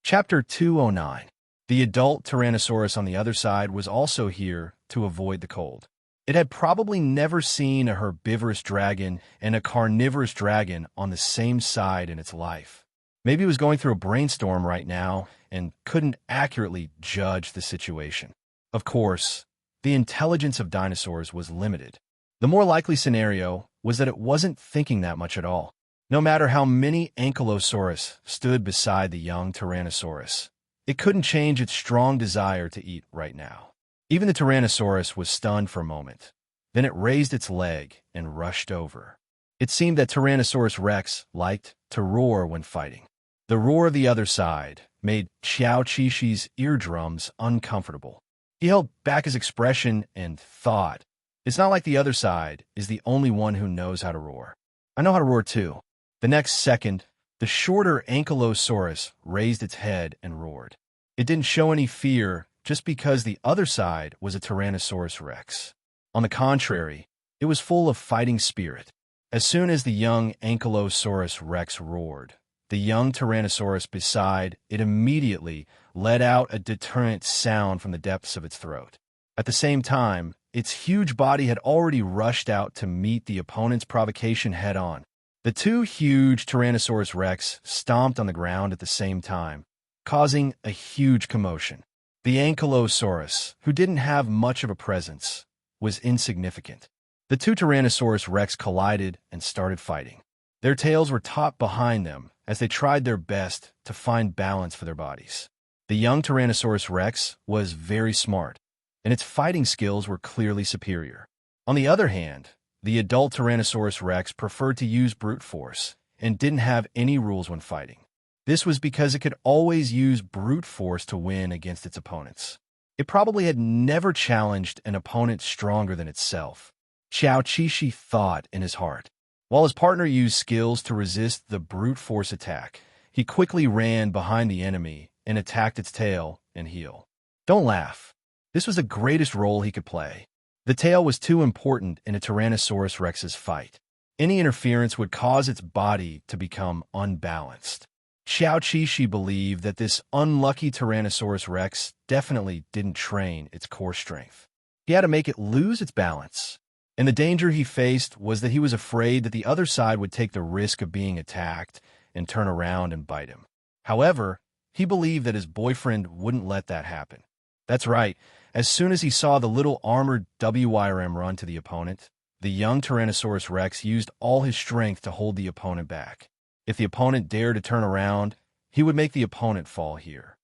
Chapter 209. The adult Tyrannosaurus on the other side was also here to avoid the cold. It had probably never seen a herbivorous dragon and a carnivorous dragon on the same side in its life. Maybe it was going through a brainstorm right now and couldn't accurately judge the situation. Of course, the intelligence of dinosaurs was limited. The more likely scenario was that it wasn't thinking that much at all. No matter how many Ankylosaurus stood beside the young Tyrannosaurus, it couldn't change its strong desire to eat right now. Even the Tyrannosaurus was stunned for a moment. Then it raised its leg and rushed over. It seemed that Tyrannosaurus Rex liked to roar when fighting. The roar of the other side made Xiao Qishi's eardrums uncomfortable. He held back his expression and thought, "It's not like the other side is the only one who knows how to roar. I know how to roar too." The next second, the shorter Ankylosaurus raised its head and roared. It didn't show any fear just because the other side was a Tyrannosaurus Rex. On the contrary, it was full of fighting spirit. As soon as the young Ankylosaurus Rex roared, the young Tyrannosaurus beside it immediately let out a deterrent sound from the depths of its throat. At the same time, its huge body had already rushed out to meet the opponent's provocation head-on. The two huge Tyrannosaurus Rex stomped on the ground at the same time, causing a huge commotion. The Ankylosaurus, who didn't have much of a presence, was insignificant. The two Tyrannosaurus Rex collided and started fighting. Their tails were taut behind them as they tried their best to find balance for their bodies. The young Tyrannosaurus Rex was very smart, and its fighting skills were clearly superior. On the other hand, the adult Tyrannosaurus Rex preferred to use brute force and didn't have any rules when fighting. This was because it could always use brute force to win against its opponents. It probably had never challenged an opponent stronger than itself. Xiao Qishi thought in his heart. While his partner used skills to resist the brute force attack, he quickly ran behind the enemy and attacked its tail and heel. Don't laugh. This was the greatest role he could play. The tail was too important in a Tyrannosaurus Rex's fight. Any interference would cause its body to become unbalanced. Xiao Qishi believed that this unlucky Tyrannosaurus Rex definitely didn't train its core strength. He had to make it lose its balance. And the danger he faced was that he was afraid that the other side would take the risk of being attacked and turn around and bite him. However, he believed that his boyfriend wouldn't let that happen. That's right. As soon as he saw the little armored WYRM run to the opponent, the young Tyrannosaurus Rex used all his strength to hold the opponent back. If the opponent dared to turn around, he would make the opponent fall here.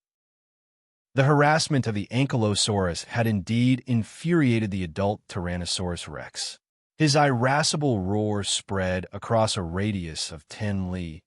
The harassment of the Ankylosaurus had indeed infuriated the adult Tyrannosaurus Rex. His irascible roar spread across a radius of 10 li,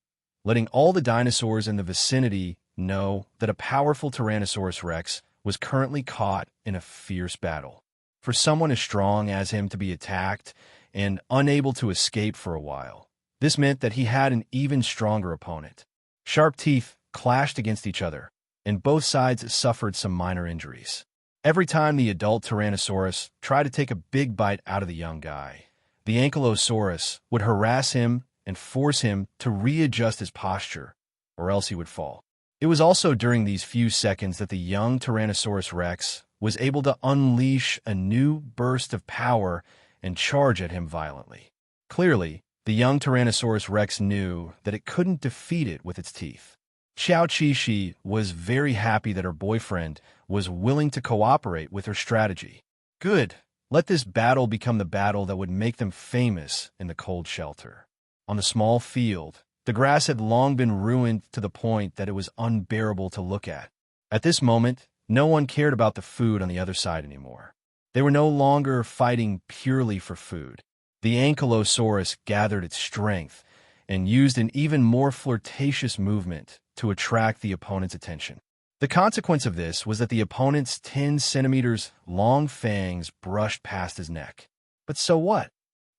letting all the dinosaurs in the vicinity know that a powerful Tyrannosaurus Rex was currently caught in a fierce battle. For someone as strong as him to be attacked and unable to escape for a while, this meant that he had an even stronger opponent. Sharp teeth clashed against each other, and both sides suffered some minor injuries. Every time the adult Tyrannosaurus tried to take a big bite out of the young guy, the Ankylosaurus would harass him and force him to readjust his posture, or else he would fall. It was also during these few seconds that the young Tyrannosaurus Rex was able to unleash a new burst of power and charge at him violently. Clearly, the young Tyrannosaurus Rex knew that it couldn't defeat it with its teeth. Xiao Qishi was very happy that her boyfriend was willing to cooperate with her strategy. Good. Let this battle become the battle that would make them famous in the cold shelter. On the small field, the grass had long been ruined to the point that it was unbearable to look at. At this moment, no one cared about the food on the other side anymore. They were no longer fighting purely for food. The Ankylosaurus gathered its strength and used an even more flirtatious movement to attract the opponent's attention. The consequence of this was that the opponent's 10 centimeters long fangs brushed past his neck. But so what?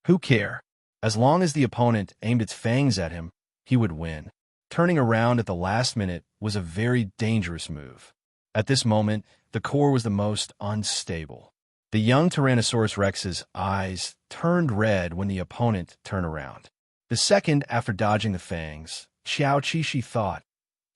Who cared? As long as the opponent aimed its fangs at him, he would win. Turning around at the last minute was a very dangerous move. At this moment, the core was the most unstable. The young Tyrannosaurus Rex's eyes turned red when the opponent turned around. The second after dodging the fangs, Xiao Qishi thought,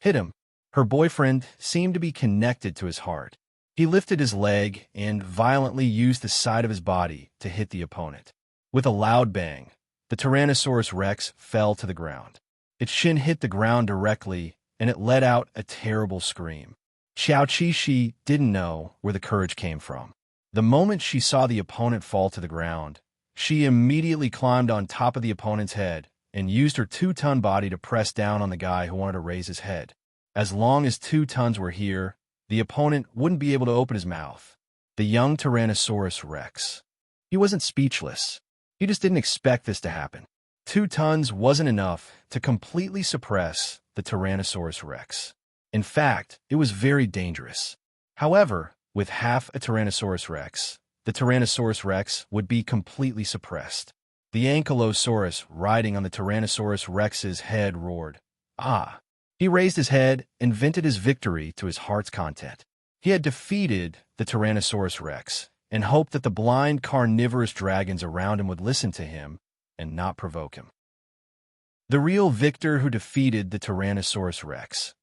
"Hit him, Her boyfriend seemed to be connected to his heart. He lifted his leg and violently used the side of his body to hit the opponent. With a loud bang, the Tyrannosaurus Rex fell to the ground. Its shin hit the ground directly, and it let out a terrible scream. Xiao Qixi didn't know where the courage came from. The moment she saw the opponent fall to the ground, she immediately climbed on top of the opponent's head and used her 2-ton body to press down on the guy who wanted to raise his head. As long as 2 tons were here, the opponent wouldn't be able to open his mouth. The young Tyrannosaurus Rex. He wasn't speechless. He just didn't expect this to happen. 2 tons wasn't enough to completely suppress the Tyrannosaurus Rex. In fact, it was very dangerous. However, with half a Tyrannosaurus Rex, the Tyrannosaurus Rex would be completely suppressed. The Ankylosaurus riding on the Tyrannosaurus Rex's head roared, "Ah!" He raised his head and vented his victory to his heart's content. He had defeated the Tyrannosaurus Rex and hoped that the blind carnivorous dragons around him would listen to him and not provoke him. The real victor who defeated the Tyrannosaurus Rex.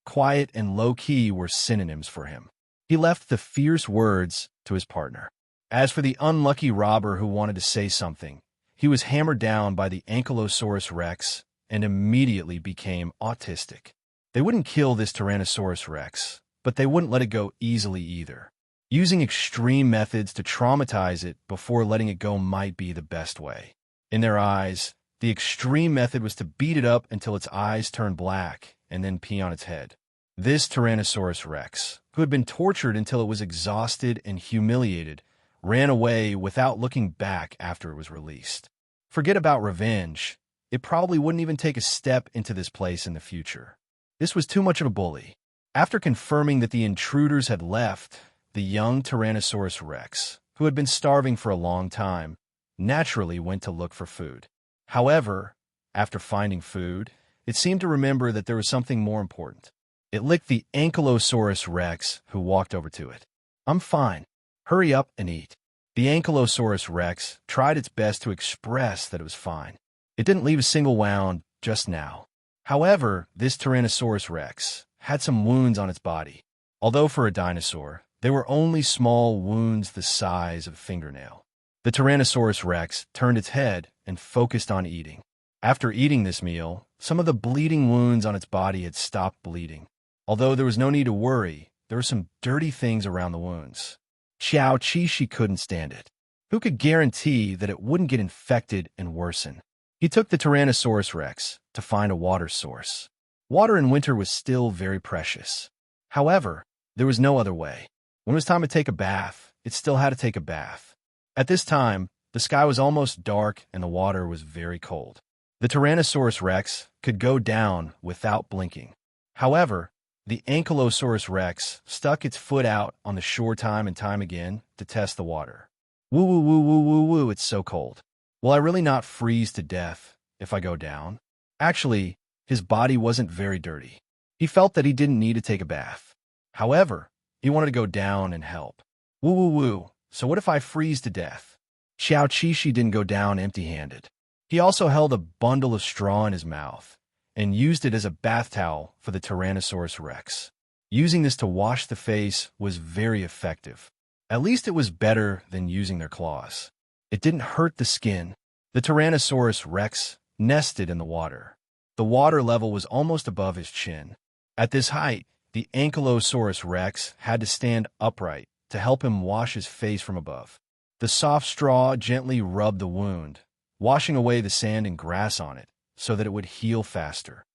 Quiet and low-key were synonyms for him. He left the fierce words to his partner. As for the unlucky robber who wanted to say something, he was hammered down by the Ankylosaurus Rex and immediately became autistic. They wouldn't kill this Tyrannosaurus Rex, but they wouldn't let it go easily either. Using extreme methods to traumatize it before letting it go might be the best way. In their eyes, the extreme method was to beat it up until its eyes turned black and then pee on its head. This Tyrannosaurus Rex, who had been tortured until it was exhausted and humiliated, ran away without looking back after it was released. Forget about revenge. It probably wouldn't even take a step into this place in the future. This was too much of a bully. After confirming that the intruders had left, the young Tyrannosaurus Rex, who had been starving for a long time, naturally went to look for food. However, after finding food, it seemed to remember that there was something more important. It licked the Ankylosaurus Rex, who walked over to it. "I'm fine. Hurry up and eat." The Ankylosaurus Rex tried its best to express that it was fine. It didn't leave a single wound just now. However, this Tyrannosaurus Rex had some wounds on its body. Although for a dinosaur, they were only small wounds the size of a fingernail. The Tyrannosaurus Rex turned its head and focused on eating. After eating this meal, some of the bleeding wounds on its body had stopped bleeding. Although there was no need to worry, there were some dirty things around the wounds. Xiao Qixi couldn't stand it. Who could guarantee that it wouldn't get infected and worsen? He took the Tyrannosaurus Rex to find a water source. Water in winter was still very precious. However, there was no other way. When it was time to take a bath, it still had to take a bath. At this time, the sky was almost dark and the water was very cold. The Tyrannosaurus Rex could go down without blinking. However, the Ankylosaurus Rex stuck its foot out on the shore time and time again to test the water. "Woo woo woo woo woo woo, it's so cold. Will I really not freeze to death if I go down?" Actually, his body wasn't very dirty. He felt that he didn't need to take a bath. However, he wanted to go down and help. "Woo woo woo, so what if I freeze to death?" Xiao Qixi didn't go down empty-handed. He also held a bundle of straw in his mouth and used it as a bath towel for the Tyrannosaurus Rex. Using this to wash the face was very effective. At least it was better than using their claws. It didn't hurt the skin. The Tyrannosaurus Rex nested in the water. The water level was almost above his chin. At this height, the Ankylosaurus Rex had to stand upright to help him wash his face from above. The soft straw gently rubbed the wound, washing away the sand and grass on it so that it would heal faster.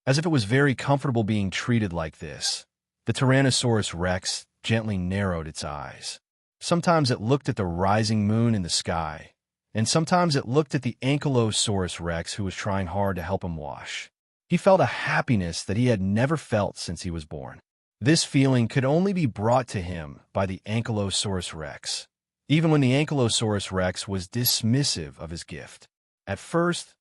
As if it was very comfortable being treated like this, the Tyrannosaurus Rex gently narrowed its eyes. Sometimes it looked at the rising moon in the sky, and sometimes it looked at the Ankylosaurus Rex who was trying hard to help him wash. He felt a happiness that he had never felt since he was born. This feeling could only be brought to him by the Ankylosaurus Rex, even when the Ankylosaurus Rex was dismissive of his gift. At first,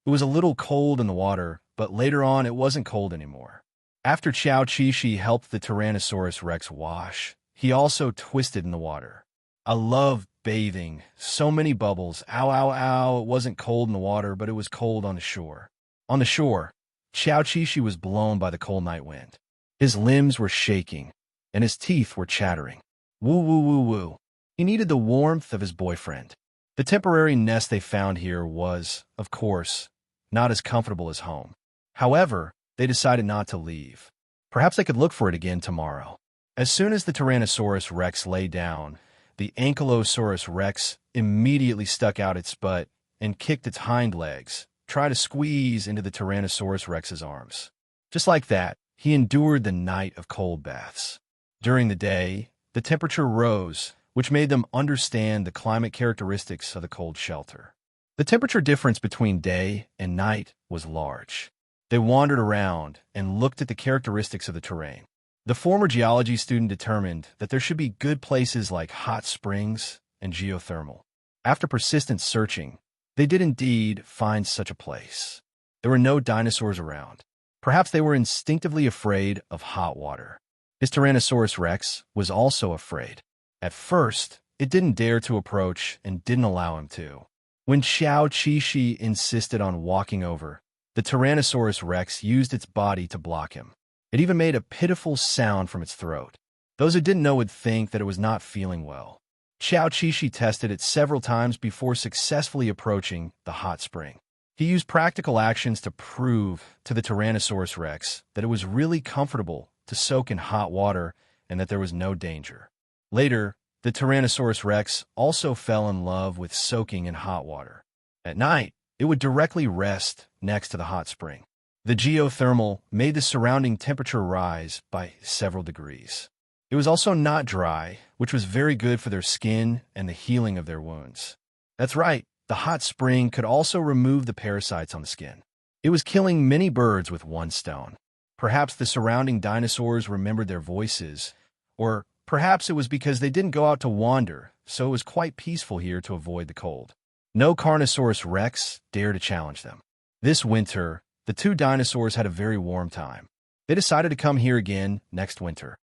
it was a little cold in the water, but later on it wasn't cold anymore. After Xiao Qixi helped the Tyrannosaurus Rex wash, he also twisted in the water. "I love bathing. So many bubbles. Ow, ow, ow. It wasn't cold in the water, but it was cold on the shore." On the shore, Xiao Qishi was blown by the cold night wind. His limbs were shaking, and his teeth were chattering. Woo woo woo woo. He needed the warmth of his boyfriend. The temporary nest they found here was, of course, not as comfortable as home. However, they decided not to leave. Perhaps they could look for it again tomorrow. As soon as the Tyrannosaurus Rex lay down, the Ankylosaurus Rex immediately stuck out its butt and kicked its hind legs, trying to squeeze into the Tyrannosaurus Rex's arms. Just like that, he endured the night of cold baths. During the day, the temperature rose, which made them understand the climate characteristics of the cold shelter. The temperature difference between day and night was large. They wandered around and looked at the characteristics of the terrain. The former geology student determined that there should be good places like hot springs and geothermal. After persistent searching, they did indeed find such a place. There were no dinosaurs around. Perhaps they were instinctively afraid of hot water. His Tyrannosaurus Rex was also afraid. At first, it didn't dare to approach and didn't allow him to. When Xiao Qishi insisted on walking over, the Tyrannosaurus Rex used its body to block him. It even made a pitiful sound from its throat. Those who didn't know would think that it was not feeling well. Xiao Qishi tested it several times before successfully approaching the hot spring. He used practical actions to prove to the Tyrannosaurus Rex that it was really comfortable to soak in hot water and that there was no danger. Later, the Tyrannosaurus Rex also fell in love with soaking in hot water. At night, it would directly rest next to the hot spring. The geothermal made the surrounding temperature rise by several degrees. It was also not dry, which was very good for their skin and the healing of their wounds. That's right, the hot spring could also remove the parasites on the skin. It was killing many birds with one stone. Perhaps the surrounding dinosaurs remembered their voices, or perhaps it was because they didn't go out to wander, so it was quite peaceful here to avoid the cold. No Carnosaurus Rex dared to challenge them. This winter, the two dinosaurs had a very warm time. They decided to come here again next winter.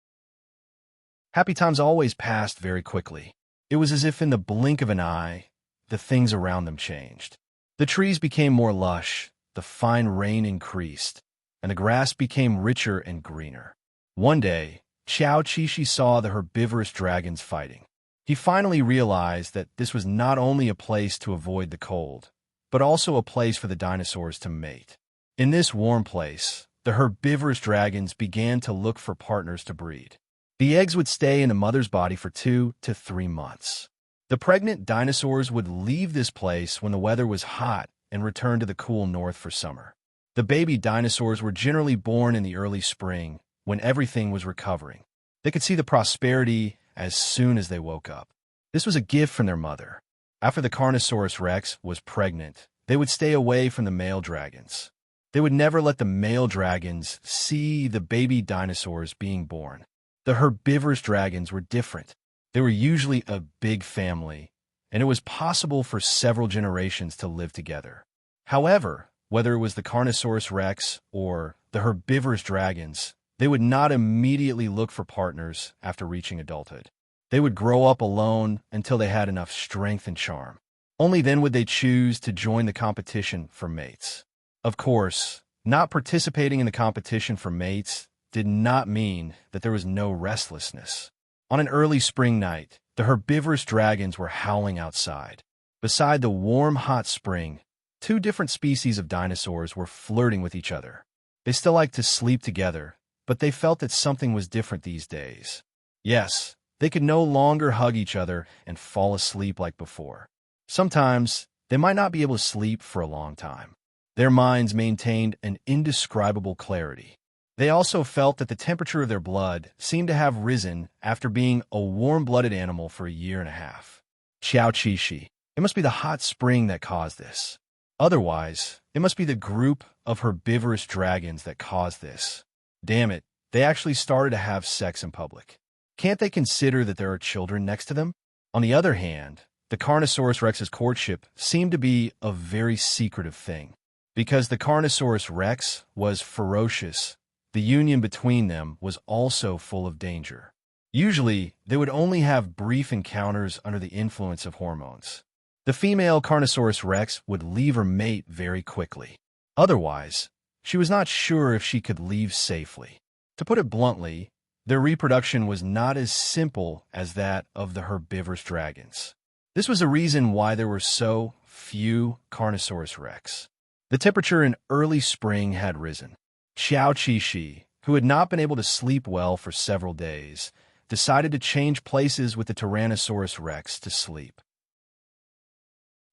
Happy times always passed very quickly. It was as if in the blink of an eye, the things around them changed. The trees became more lush, the fine rain increased, and the grass became richer and greener. One day, Xiao Qishi saw the herbivorous dragons fighting. He finally realized that this was not only a place to avoid the cold, but also a place for the dinosaurs to mate. In this warm place, the herbivorous dragons began to look for partners to breed. The eggs would stay in the mother's body for 2 to 3 months. The pregnant dinosaurs would leave this place when the weather was hot and return to the cool north for summer. The baby dinosaurs were generally born in the early spring, when everything was recovering. They could see the prosperity as soon as they woke up. This was a gift from their mother. After the Carnosaurus Rex was pregnant, they would stay away from the male dragons. They would never let the male dragons see the baby dinosaurs being born. The herbivorous dragons were different. They were usually a big family, and it was possible for several generations to live together. However, whether it was the Carnosaurus Rex or the herbivorous dragons, they would not immediately look for partners after reaching adulthood. They would grow up alone until they had enough strength and charm. Only then would they choose to join the competition for mates. Of course, not participating in the competition for mates did not mean that there was no restlessness. On an early spring night, the herbivorous dragons were howling outside. Beside the warm, hot spring, 2 different species of dinosaurs were flirting with each other. They still liked to sleep together, but they felt that something was different these days. Yes, they could no longer hug each other and fall asleep like before. Sometimes, they might not be able to sleep for a long time. Their minds maintained an indescribable clarity. They also felt that the temperature of their blood seemed to have risen after being a warm-blooded animal for a year and a half. Xiao Qishi, it must be the hot spring that caused this. Otherwise, it must be the group of herbivorous dragons that caused this. Damn it, they actually started to have sex in public. Can't they consider that there are children next to them? On the other hand, the Carnosaurus Rex's courtship seemed to be a very secretive thing. Because the Carnosaurus Rex was ferocious, the union between them was also full of danger. Usually, they would only have brief encounters under the influence of hormones. The female Carnosaurus Rex would leave her mate very quickly. Otherwise, she was not sure if she could leave safely. To put it bluntly, their reproduction was not as simple as that of the herbivorous dragons. This was a reason why there were so few Carnosaurus rex. The temperature in early spring had risen. Xiao Qixi, who had not been able to sleep well for several days, decided to change places with the Tyrannosaurus rex to sleep.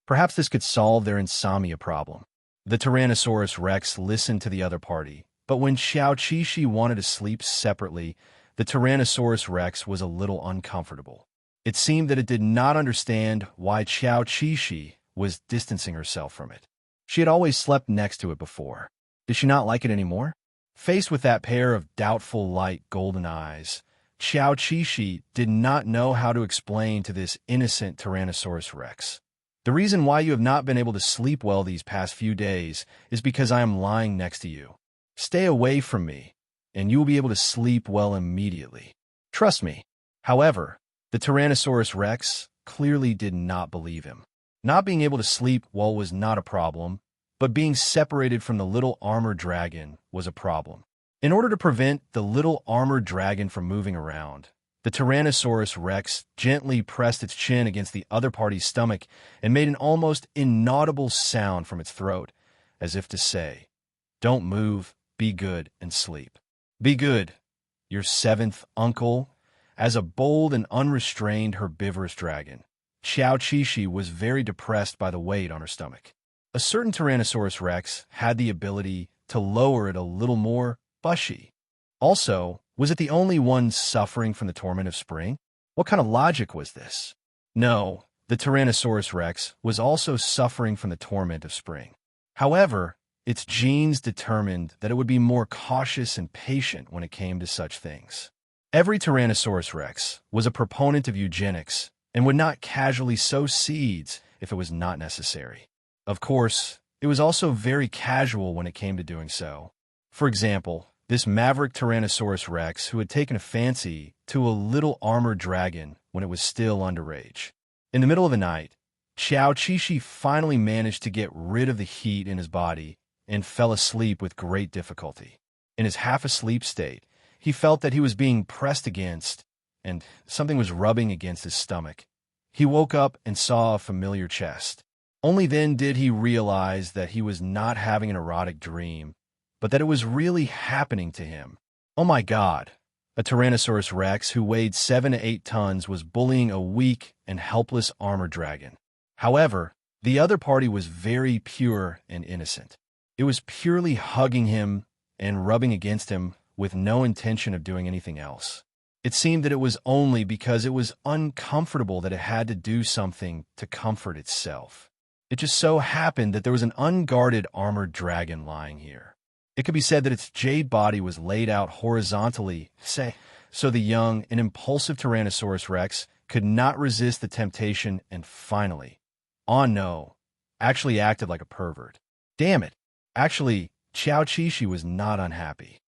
Perhaps this could solve their insomnia problem. The Tyrannosaurus rex listened to the other party, but when Xiao Qixi wanted to sleep separately, the Tyrannosaurus rex was a little uncomfortable. It seemed that it did not understand why Xiao Qixi was distancing herself from it. She had always slept next to it before. Did she not like it anymore? Faced with that pair of doubtful light golden eyes, Xiao Qixi did not know how to explain to this innocent Tyrannosaurus rex. The reason why you have not been able to sleep well these past few days is because I am lying next to you. Stay away from me, and you will be able to sleep well immediately. Trust me. However, the Tyrannosaurus rex clearly did not believe him. Not being able to sleep well was not a problem, but being separated from the little armored dragon was a problem. In order to prevent the little armored dragon from moving around, the Tyrannosaurus rex gently pressed its chin against the other party's stomach and made an almost inaudible sound from its throat, as if to say, "Don't move, be good, and sleep. Be good, your seventh uncle." As a bold and unrestrained herbivorous dragon, Xiao Qixi was very depressed by the weight on her stomach. A certain Tyrannosaurus rex had the ability to lower it a little more, bushy. Also, was it the only one suffering from the torment of spring? What kind of logic was this? No, the Tyrannosaurus rex was also suffering from the torment of spring. However, its genes determined that it would be more cautious and patient when it came to such things. Every Tyrannosaurus rex was a proponent of eugenics and would not casually sow seeds if it was not necessary. Of course, it was also very casual when it came to doing so. For example, this maverick Tyrannosaurus rex who had taken a fancy to a little armored dragon when it was still underage. In the middle of the night, Xiao Qixi finally managed to get rid of the heat in his body and fell asleep with great difficulty. In his half-asleep state, he felt that he was being pressed against, and something was rubbing against his stomach. He woke up and saw a familiar chest. Only then did he realize that he was not having an erotic dream, but that it was really happening to him. Oh my God! A Tyrannosaurus rex who weighed 7 to 8 tons was bullying a weak and helpless armored dragon. However, the other party was very pure and innocent. It was purely hugging him and rubbing against him with no intention of doing anything else. It seemed that it was only because it was uncomfortable that it had to do something to comfort itself. It just so happened that there was an unguarded armored dragon lying here. It could be said that its jade body was laid out horizontally, so the young and impulsive Tyrannosaurus rex could not resist the temptation and finally, oh no, actually acted like a pervert. Damn it! Actually, Xiao Qixi was not unhappy.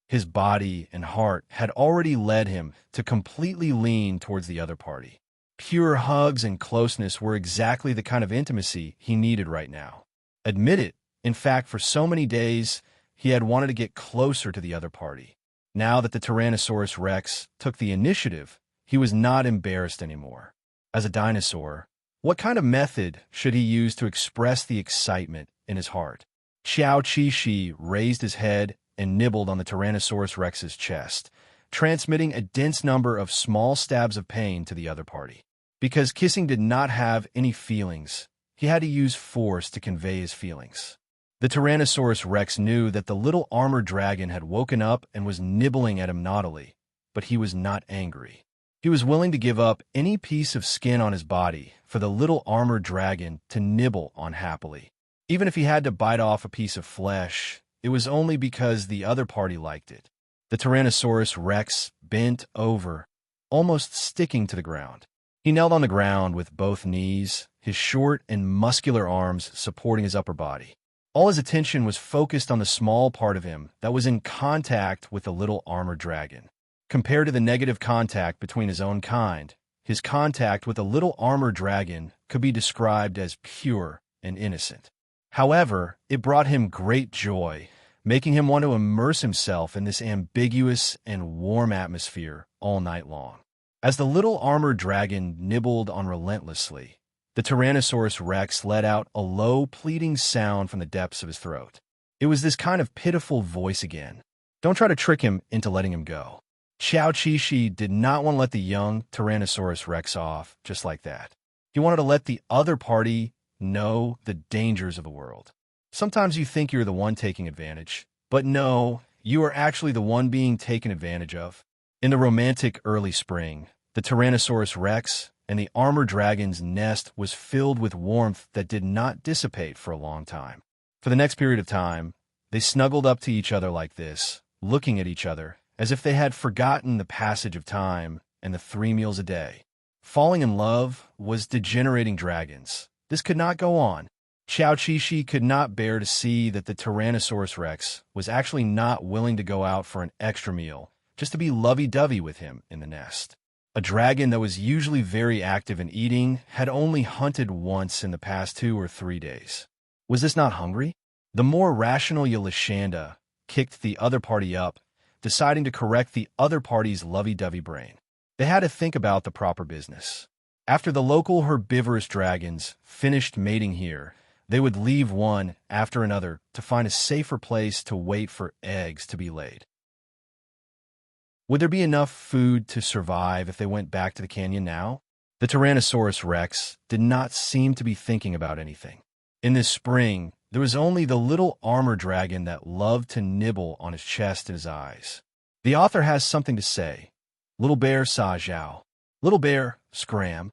His body and heart had already led him to completely lean towards the other party. Pure hugs and closeness were exactly the kind of intimacy he needed right now. Admit it, in fact, for so many days, he had wanted to get closer to the other party. Now that the Tyrannosaurus rex took the initiative, he was not embarrassed anymore. As a dinosaur, what kind of method should he use to express the excitement in his heart? Xiao Qixi raised his head and nibbled on the Tyrannosaurus rex's chest, transmitting a dense number of small stabs of pain to the other party. Because kissing did not have any feelings, he had to use force to convey his feelings. The Tyrannosaurus rex knew that the little armored dragon had woken up and was nibbling at him naughtily, but he was not angry. He was willing to give up any piece of skin on his body for the little armored dragon to nibble on happily. Even if he had to bite off a piece of flesh, it was only because the other party liked it. The Tyrannosaurus rex bent over, almost sticking to the ground. He knelt on the ground with both knees, his short and muscular arms supporting his upper body. All his attention was focused on the small part of him that was in contact with the little armored dragon. Compared to the negative contact between his own kind, his contact with the little armored dragon could be described as pure and innocent. However, it brought him great joy, making him want to immerse himself in this ambiguous and warm atmosphere all night long. As the little armored dragon nibbled on relentlessly, the Tyrannosaurus Rex let out a low, pleading sound from the depths of his throat. It was this kind of pitiful voice again. Don't try to trick him into letting him go. Xiao Qixi did not want to let the young Tyrannosaurus Rex off just like that. He wanted to let the other party know the dangers of the world. Sometimes you think you're the one taking advantage, but no, you are actually the one being taken advantage of. In the romantic early spring, the Tyrannosaurus Rex and the armored dragon's nest was filled with warmth that did not dissipate for a long time. For the next period of time, they snuggled up to each other like this, looking at each other as if they had forgotten the passage of time and the 3 meals a day. Falling in love was degenerating dragons. This could not go on. Xiao Qixi could not bear to see that the Tyrannosaurus Rex was actually not willing to go out for an extra meal just to be lovey-dovey with him in the nest. A dragon that was usually very active in eating had only hunted once in the past 2 or 3 days. Was this not hungry? The more rational Yalashanda kicked the other party up, deciding to correct the other party's lovey-dovey brain. They had to think about the proper business. After the local herbivorous dragons finished mating here, they would leave one after another to find a safer place to wait for eggs to be laid. Would there be enough food to survive if they went back to the canyon now? The Tyrannosaurus Rex did not seem to be thinking about anything. In this spring, there was only the little armor dragon that loved to nibble on his chest and his eyes. The author has something to say. Little bear sa zhao. Little bear, scram.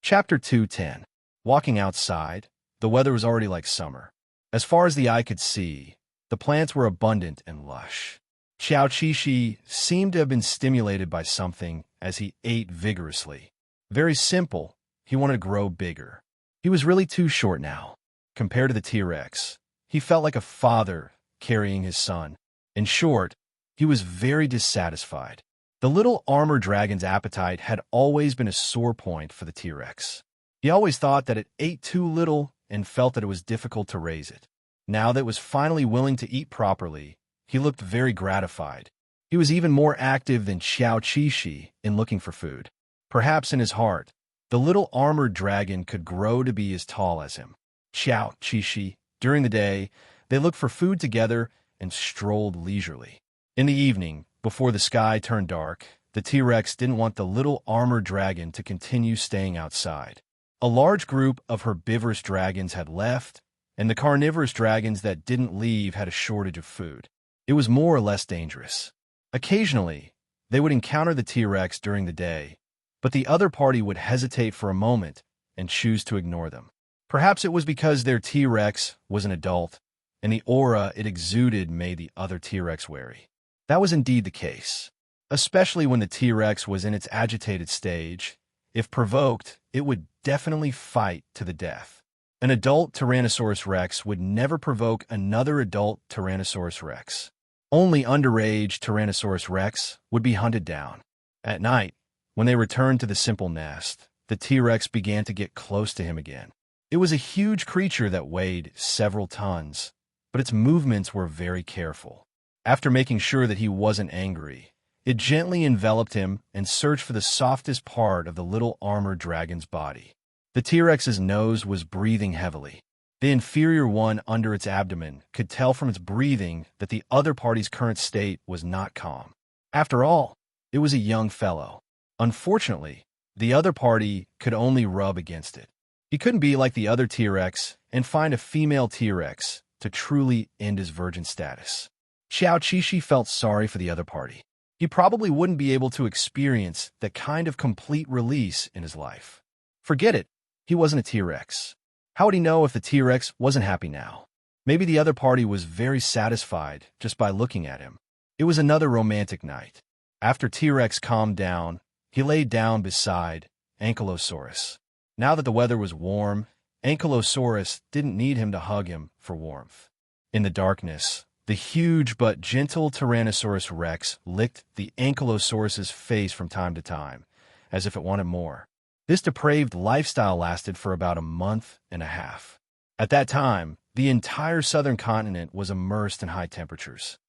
Chapter 2:10. Walking outside, the weather was already like summer. As far as the eye could see, the plants were abundant and lush. Xiao Qixi seemed to have been stimulated by something as he ate vigorously. Very simple, he wanted to grow bigger. He was really too short now. Compared to the T-Rex, he felt like a father carrying his son. In short, he was very dissatisfied. The little armored dragon's appetite had always been a sore point for the T-Rex. He always thought that it ate too little and felt that it was difficult to raise it. Now that it was finally willing to eat properly, he looked very gratified. He was even more active than Xiao Qixi in looking for food. Perhaps in his heart, the little armored dragon could grow to be as tall as him. Xiao Qixi, during the day, they looked for food together and strolled leisurely. In the evening, before the sky turned dark, the T-Rex didn't want the little armored dragon to continue staying outside. A large group of herbivorous dragons had left, and the carnivorous dragons that didn't leave had a shortage of food. It was more or less dangerous. Occasionally, they would encounter the T-Rex during the day, but the other party would hesitate for a moment and choose to ignore them. Perhaps it was because their T-Rex was an adult, and the aura it exuded made the other T-Rex wary. That was indeed the case, especially when the T-Rex was in its agitated stage. If provoked, it would definitely fight to the death. An adult Tyrannosaurus Rex would never provoke another adult Tyrannosaurus Rex. Only underage Tyrannosaurus Rex would be hunted down. At night, when they returned to the simple nest, the T-Rex began to get close to him again. It was a huge creature that weighed several tons, but its movements were very careful. After making sure that he wasn't angry, it gently enveloped him and searched for the softest part of the little armored dragon's body. The T-Rex's nose was breathing heavily. The inferior one under its abdomen could tell from its breathing that the other party's current state was not calm. After all, it was a young fellow. Unfortunately, the other party could only rub against it. He couldn't be like the other T-Rex and find a female T-Rex to truly end his virgin status. Xiao Qixi felt sorry for the other party. He probably wouldn't be able to experience that kind of complete release in his life. Forget it, he wasn't a T-Rex. How would he know if the T-Rex wasn't happy now? Maybe the other party was very satisfied just by looking at him. It was another romantic night. After T-Rex calmed down, he lay down beside Ankylosaurus. Now that the weather was warm, Ankylosaurus didn't need him to hug him for warmth. In the darkness, the huge but gentle Tyrannosaurus Rex licked the Ankylosaurus's face from time to time, as if it wanted more. This depraved lifestyle lasted for about a month and a half. At that time, the entire southern continent was immersed in high temperatures.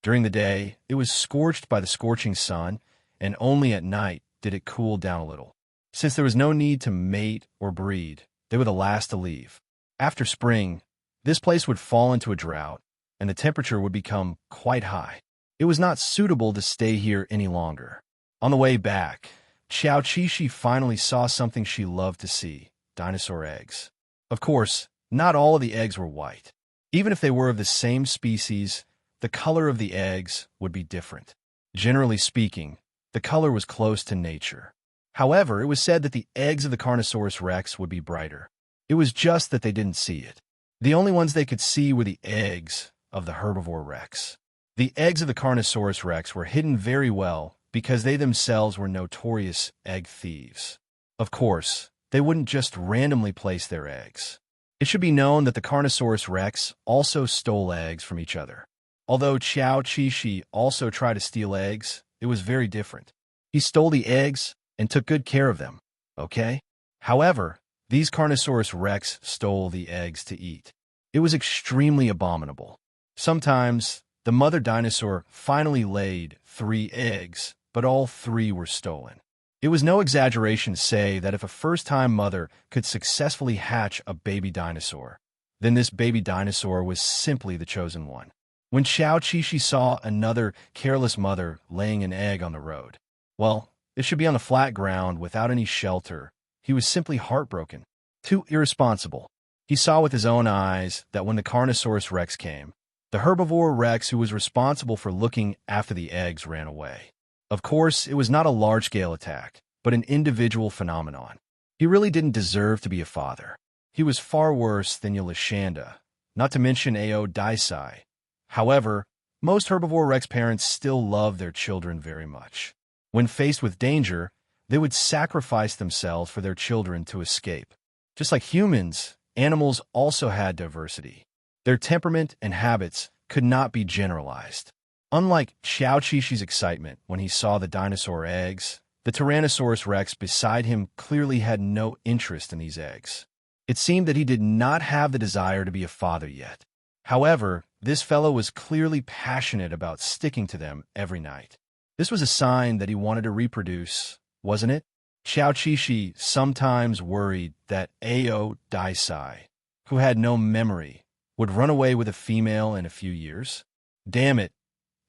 During the day, it was scorched by the scorching sun, and only at night did it cool down a little. Since there was no need to mate or breed, they were the last to leave. After spring, this place would fall into a drought, and the temperature would become quite high. It was not suitable to stay here any longer. On the way back, Xiao Qishi finally saw something she loved to see: dinosaur eggs. Of course, not all of the eggs were white. Even if they were of the same species, the color of the eggs would be different. Generally speaking, the color was close to nature. However, it was said that the eggs of the Carnosaurus rex would be brighter. It was just that they didn't see it. The only ones they could see were the eggs of the herbivore rex. The eggs of the Carnosaurus rex were hidden very well because they themselves were notorious egg thieves. Of course, they wouldn't just randomly place their eggs. It should be known that the Carnosaurus rex also stole eggs from each other. Although Xiao Qishi also tried to steal eggs, it was very different. He stole the eggs and took good care of them, okay? However, these Carnosaurus rex stole the eggs to eat. It was extremely abominable. Sometimes, the mother dinosaur finally laid 3 eggs, but all 3 were stolen. It was no exaggeration to say that if a first-time mother could successfully hatch a baby dinosaur, then this baby dinosaur was simply the chosen one. When Xiao Qishi saw another careless mother laying an egg on the road, well, it should be on the flat ground without any shelter, he was simply heartbroken. Too irresponsible. He saw with his own eyes that when the Carnosaurus rex came, the herbivore rex who was responsible for looking after the eggs ran away. Of course, it was not a large-scale attack, but an individual phenomenon. He really didn't deserve to be a father. He was far worse than Yulishanda, not to mention Ao Daisai. However, most herbivore rex parents still love their children very much. When faced with danger, they would sacrifice themselves for their children to escape. Just like humans, animals also had diversity. Their temperament and habits could not be generalized. Unlike Xiao Qishi's excitement when he saw the dinosaur eggs, the Tyrannosaurus rex beside him clearly had no interest in these eggs. It seemed that he did not have the desire to be a father yet. However, this fellow was clearly passionate about sticking to them every night. This was a sign that he wanted to reproduce, wasn't it? Xiao Qishi sometimes worried that Ao Daisai, who had no memory, would run away with a female in a few years. Damn it,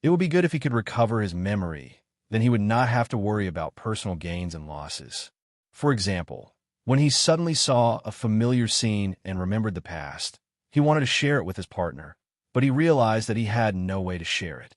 it would be good if he could recover his memory, then he would not have to worry about personal gains and losses. For example, when he suddenly saw a familiar scene and remembered the past, he wanted to share it with his partner, but he realized that he had no way to share it.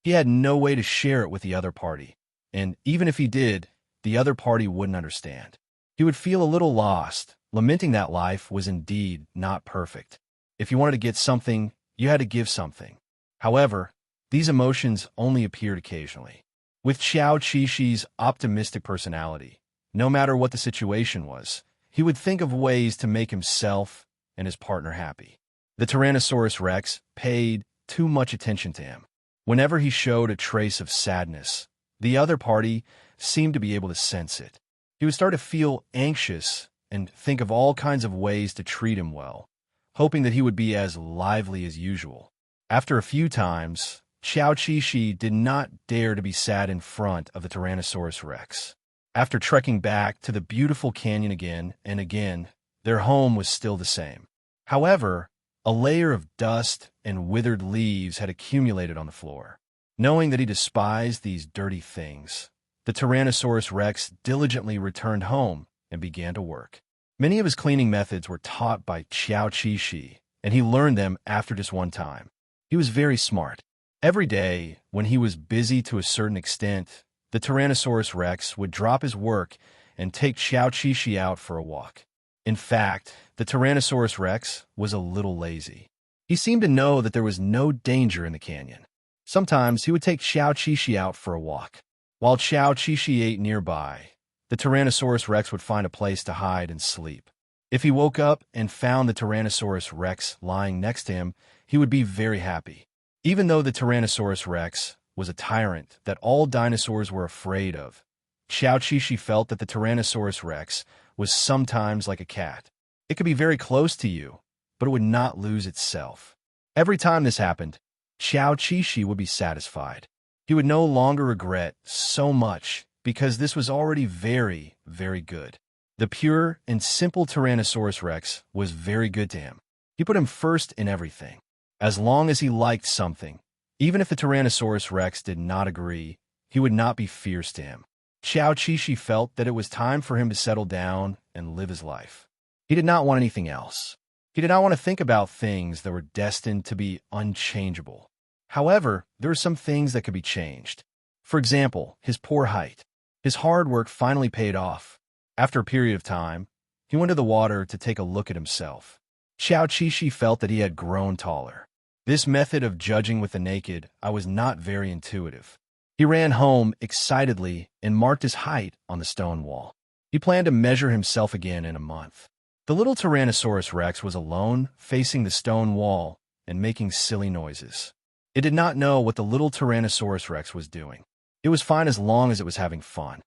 He had no way to share it with the other party, and even if he did, the other party wouldn't understand. He would feel a little lost, lamenting that life was indeed not perfect. If you wanted to get something, you had to give something. However, these emotions only appeared occasionally. With Xiao Qishi's optimistic personality, no matter what the situation was, he would think of ways to make himself and his partner happy. The Tyrannosaurus rex paid too much attention to him. Whenever he showed a trace of sadness, the other party seemed to be able to sense it. He would start to feel anxious and think of all kinds of ways to treat him well, hoping that he would be as lively as usual. After a few times, Xiao Qishi did not dare to be sad in front of the Tyrannosaurus rex. After trekking back to the beautiful canyon again and again, their home was still the same. However, a layer of dust and withered leaves had accumulated on the floor. Knowing that he despised these dirty things, the Tyrannosaurus rex diligently returned home and began to work. Many of his cleaning methods were taught by Xiao Qishi, and he learned them after just one time. He was very smart. Every day, when he was busy to a certain extent, the Tyrannosaurus rex would drop his work and take Xiao Qishi out for a walk. In fact, the Tyrannosaurus rex was a little lazy. He seemed to know that there was no danger in the canyon. Sometimes he would take Xiao Qishi out for a walk. While Xiao Qishi ate nearby, the Tyrannosaurus rex would find a place to hide and sleep. If he woke up and found the Tyrannosaurus rex lying next to him, he would be very happy. Even though the Tyrannosaurus rex was a tyrant that all dinosaurs were afraid of, Xiao Qixi felt that the Tyrannosaurus rex was sometimes like a cat. It could be very close to you, but it would not lose itself. Every time this happened, Xiao Qixi would be satisfied. He would no longer regret so much because this was already very, very good. The pure and simple Tyrannosaurus rex was very good to him. He put him first in everything. As long as he liked something, even if the Tyrannosaurus rex did not agree, he would not be fierce to him. Xiao Qixi felt that it was time for him to settle down and live his life. He did not want anything else. He did not want to think about things that were destined to be unchangeable. However, there were some things that could be changed. For example, his poor height. His hard work finally paid off. After a period of time, he went to the water to take a look at himself. Xiao Qixi felt that he had grown taller. This method of judging with the naked eye was not very intuitive. He ran home excitedly and marked his height on the stone wall. He planned to measure himself again in a month. The little Tyrannosaurus rex was alone, facing the stone wall and making silly noises. It did not know what the little Tyrannosaurus rex was doing. It was fine as long as it was having fun.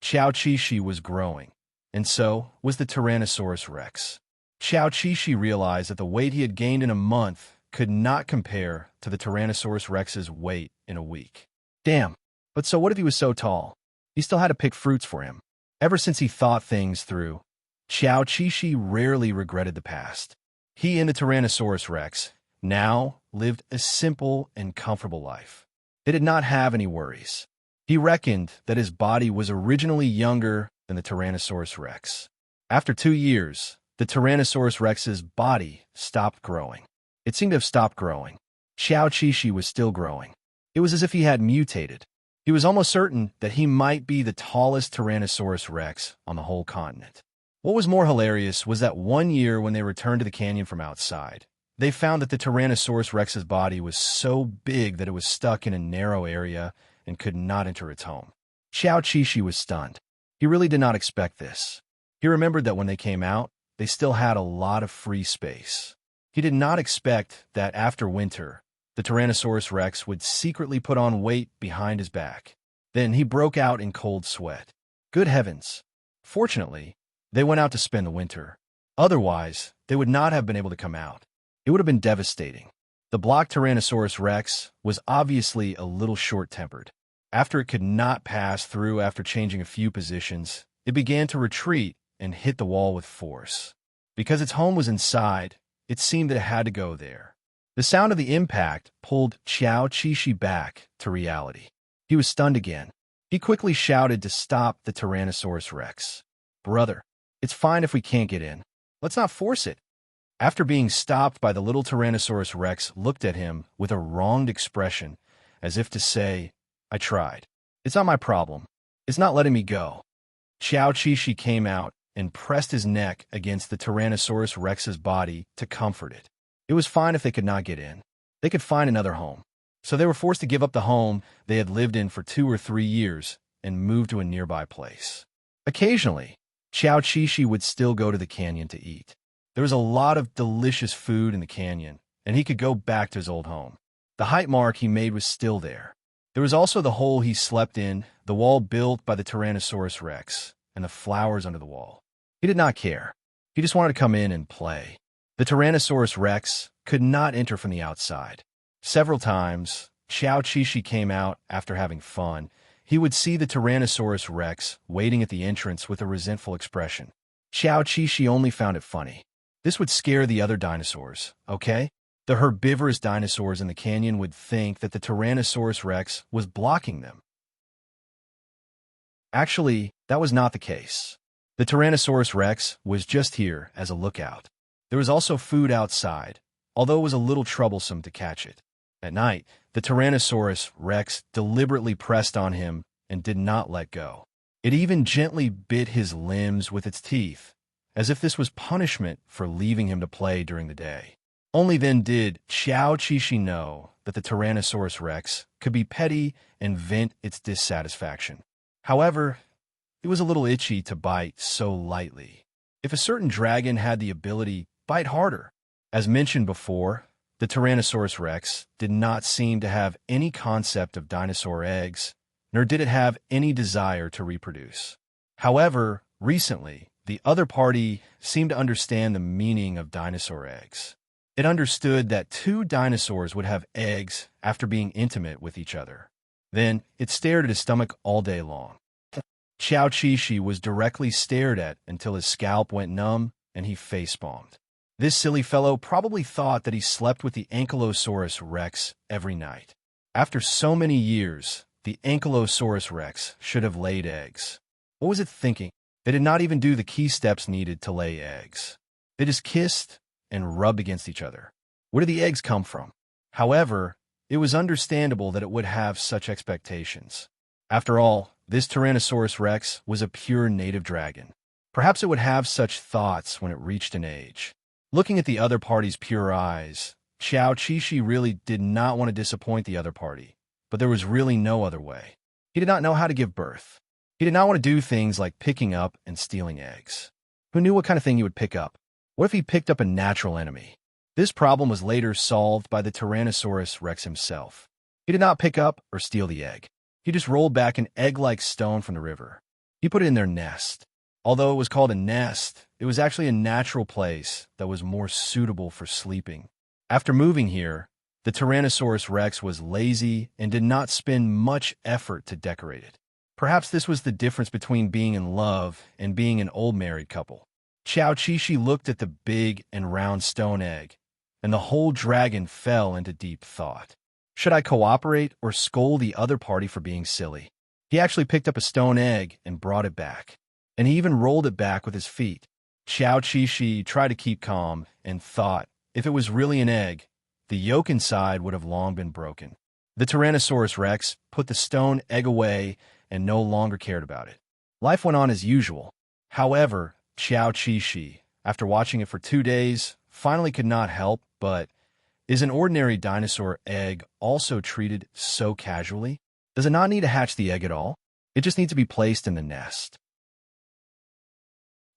Xiao Qixi was growing, and so was the Tyrannosaurus rex. Xiao Qixi realized that the weight he had gained in a month could not compare to the Tyrannosaurus rex's weight in a week. Damn, but so what if he was so tall? He still had to pick fruits for him. Ever since he thought things through, Xiao Qixi rarely regretted the past. He and the Tyrannosaurus rex now lived a simple and comfortable life. They did not have any worries. He reckoned that his body was originally younger than the Tyrannosaurus rex. After 2 years, the Tyrannosaurus rex's body stopped growing. It seemed to have stopped growing. Xiao Qixi was still growing. It was as if he had mutated. He was almost certain that he might be the tallest Tyrannosaurus rex on the whole continent. What was more hilarious was that 1 year when they returned to the canyon from outside, they found that the Tyrannosaurus rex's body was so big that it was stuck in a narrow area and could not enter its home. Xiao Qixi was stunned. He really did not expect this. He remembered that when they came out, they still had a lot of free space. He did not expect that after winter, the Tyrannosaurus rex would secretly put on weight behind his back. Then he broke out in cold sweat. Good heavens! Fortunately, they went out to spend the winter. Otherwise, they would not have been able to come out. It would have been devastating. The blocked Tyrannosaurus rex was obviously a little short-tempered. After it could not pass through after changing a few positions, it began to retreat and hit the wall with force. Because its home was inside, it seemed that it had to go there. The sound of the impact pulled Xiao Qixi back to reality. He was stunned again. He quickly shouted to stop the Tyrannosaurus rex. "Brother, it's fine if we can't get in. Let's not force it." After being stopped by the little Tyrannosaurus rex looked at him with a wronged expression, as if to say, "I tried. It's not my problem. It's not letting me go." Xiao Qixi came out and pressed his neck against the Tyrannosaurus rex's body to comfort it. It was fine if they could not get in. They could find another home. So they were forced to give up the home they had lived in for 2 or 3 years and move to a nearby place. Occasionally, Xiao Qixi would still go to the canyon to eat. There was a lot of delicious food in the canyon, and he could go back to his old home. The height mark he made was still there. There was also the hole he slept in, the wall built by the Tyrannosaurus rex, and the flowers under the wall. He did not care. He just wanted to come in and play. The Tyrannosaurus rex could not enter from the outside. Several times, Xiao Qixi came out after having fun. He would see the Tyrannosaurus rex waiting at the entrance with a resentful expression. Xiao Qixi only found it funny. This would scare the other dinosaurs, okay? The herbivorous dinosaurs in the canyon would think that the Tyrannosaurus rex was blocking them. Actually, that was not the case. The Tyrannosaurus rex was just here as a lookout. There was also food outside, although it was a little troublesome to catch it. At night, the Tyrannosaurus rex deliberately pressed on him and did not let go. It even gently bit his limbs with its teeth, as if this was punishment for leaving him to play during the day. Only then did Xiao Qixi know that the Tyrannosaurus rex could be petty and vent its dissatisfaction. However, it was a little itchy to bite so lightly. If a certain dragon had the ability, bite harder. As mentioned before, the Tyrannosaurus rex did not seem to have any concept of dinosaur eggs, nor did it have any desire to reproduce. However, recently, the other party seemed to understand the meaning of dinosaur eggs. It understood that two dinosaurs would have eggs after being intimate with each other. Then, it stared at his stomach all day long. Xiao Qixi was directly stared at until his scalp went numb and he facepalmed. This silly fellow probably thought that he slept with the Ankylosaurus rex every night. After so many years, the Ankylosaurus rex should have laid eggs. What was it thinking? They did not even do the key steps needed to lay eggs. They just kissed and rubbed against each other. Where did the eggs come from? However, it was understandable that it would have such expectations. After all, this Tyrannosaurus rex was a pure native dragon. Perhaps it would have such thoughts when it reached an age. Looking at the other party's pure eyes, Xiao Qixi really did not want to disappoint the other party, but there was really no other way. He did not know how to give birth. He did not want to do things like picking up and stealing eggs. Who knew what kind of thing he would pick up? What if he picked up a natural enemy? This problem was later solved by the Tyrannosaurus rex himself. He did not pick up or steal the egg. He just rolled back an egg-like stone from the river. He put it in their nest. Although it was called a nest, it was actually a natural place that was more suitable for sleeping. After moving here, the Tyrannosaurus rex was lazy and did not spend much effort to decorate it. Perhaps this was the difference between being in love and being an old married couple. Xiao Qixi looked at the big and round stone egg, and the whole dragon fell into deep thought. Should I cooperate or scold the other party for being silly? He actually picked up a stone egg and brought it back, and he even rolled it back with his feet. Xiao Qixi tried to keep calm and thought, if it was really an egg, the yolk inside would have long been broken. The Tyrannosaurus rex put the stone egg away and no longer cared about it. Life went on as usual. However, Xiao Qixi, after watching it for 2 days, finally could not help but, is an ordinary dinosaur egg also treated so casually? Does it not need to hatch the egg at all? It just needs to be placed in the nest.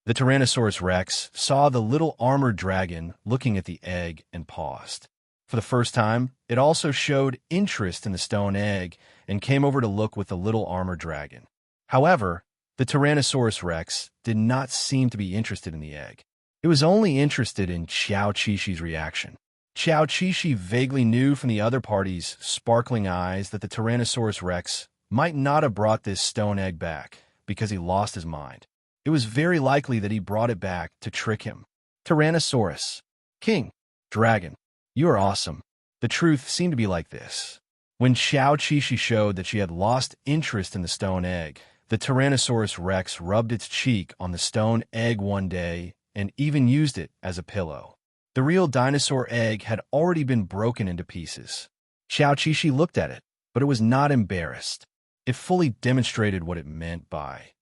The Tyrannosaurus rex saw the little armored dragon looking at the egg and paused. For the first time, it also showed interest in the stone egg and came over to look with the little armored dragon. However, the Tyrannosaurus rex did not seem to be interested in the egg. It was only interested in Xiao Qixi's reaction. Xiao Qixi vaguely knew from the other party's sparkling eyes that the Tyrannosaurus rex might not have brought this stone egg back because he lost his mind. It was very likely that he brought it back to trick him. Tyrannosaurus, King, Dragon, you are awesome. The truth seemed to be like this. When Xiao Qixi showed that she had lost interest in the stone egg, the Tyrannosaurus rex rubbed its cheek on the stone egg one day and even used it as a pillow. The real dinosaur egg had already been broken into pieces. Xiao Qixi looked at it, but it was not embarrassed. It fully demonstrated what it meant by,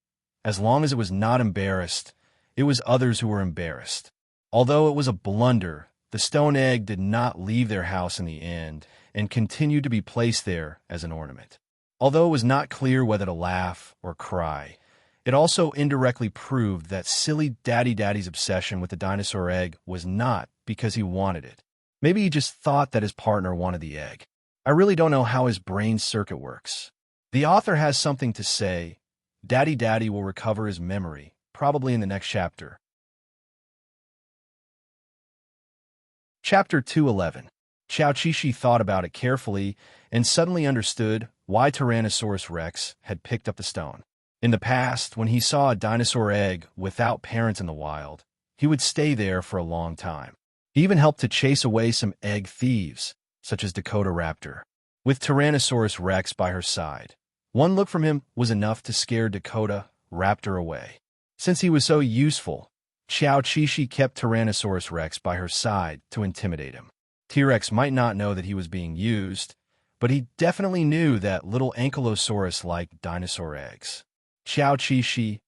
as long as it was not embarrassed, it was others who were embarrassed. Although it was a blunder, the stone egg did not leave their house in the end and continued to be placed there as an ornament. Although it was not clear whether to laugh or cry, it also indirectly proved that silly Daddy's obsession with the dinosaur egg was not because he wanted it. Maybe he just thought that his partner wanted the egg. I really don't know how his brain circuit works. The author has something to say. Daddy will recover his memory, probably in the next chapter. Chapter 211. Xiao Qixi thought about it carefully and suddenly understood why Tyrannosaurus rex had picked up the stone. In the past, when he saw a dinosaur egg without parents in the wild, he would stay there for a long time. He even helped to chase away some egg thieves, such as Dakota Raptor. With Tyrannosaurus rex by her side, one look from him was enough to scare Dakota Raptor away. Since he was so useful, Xiao Qixi kept Tyrannosaurus rex by her side to intimidate him. T-Rex might not know that he was being used, but he definitely knew that little Ankylosaurus liked dinosaur eggs. Xiao Qixi,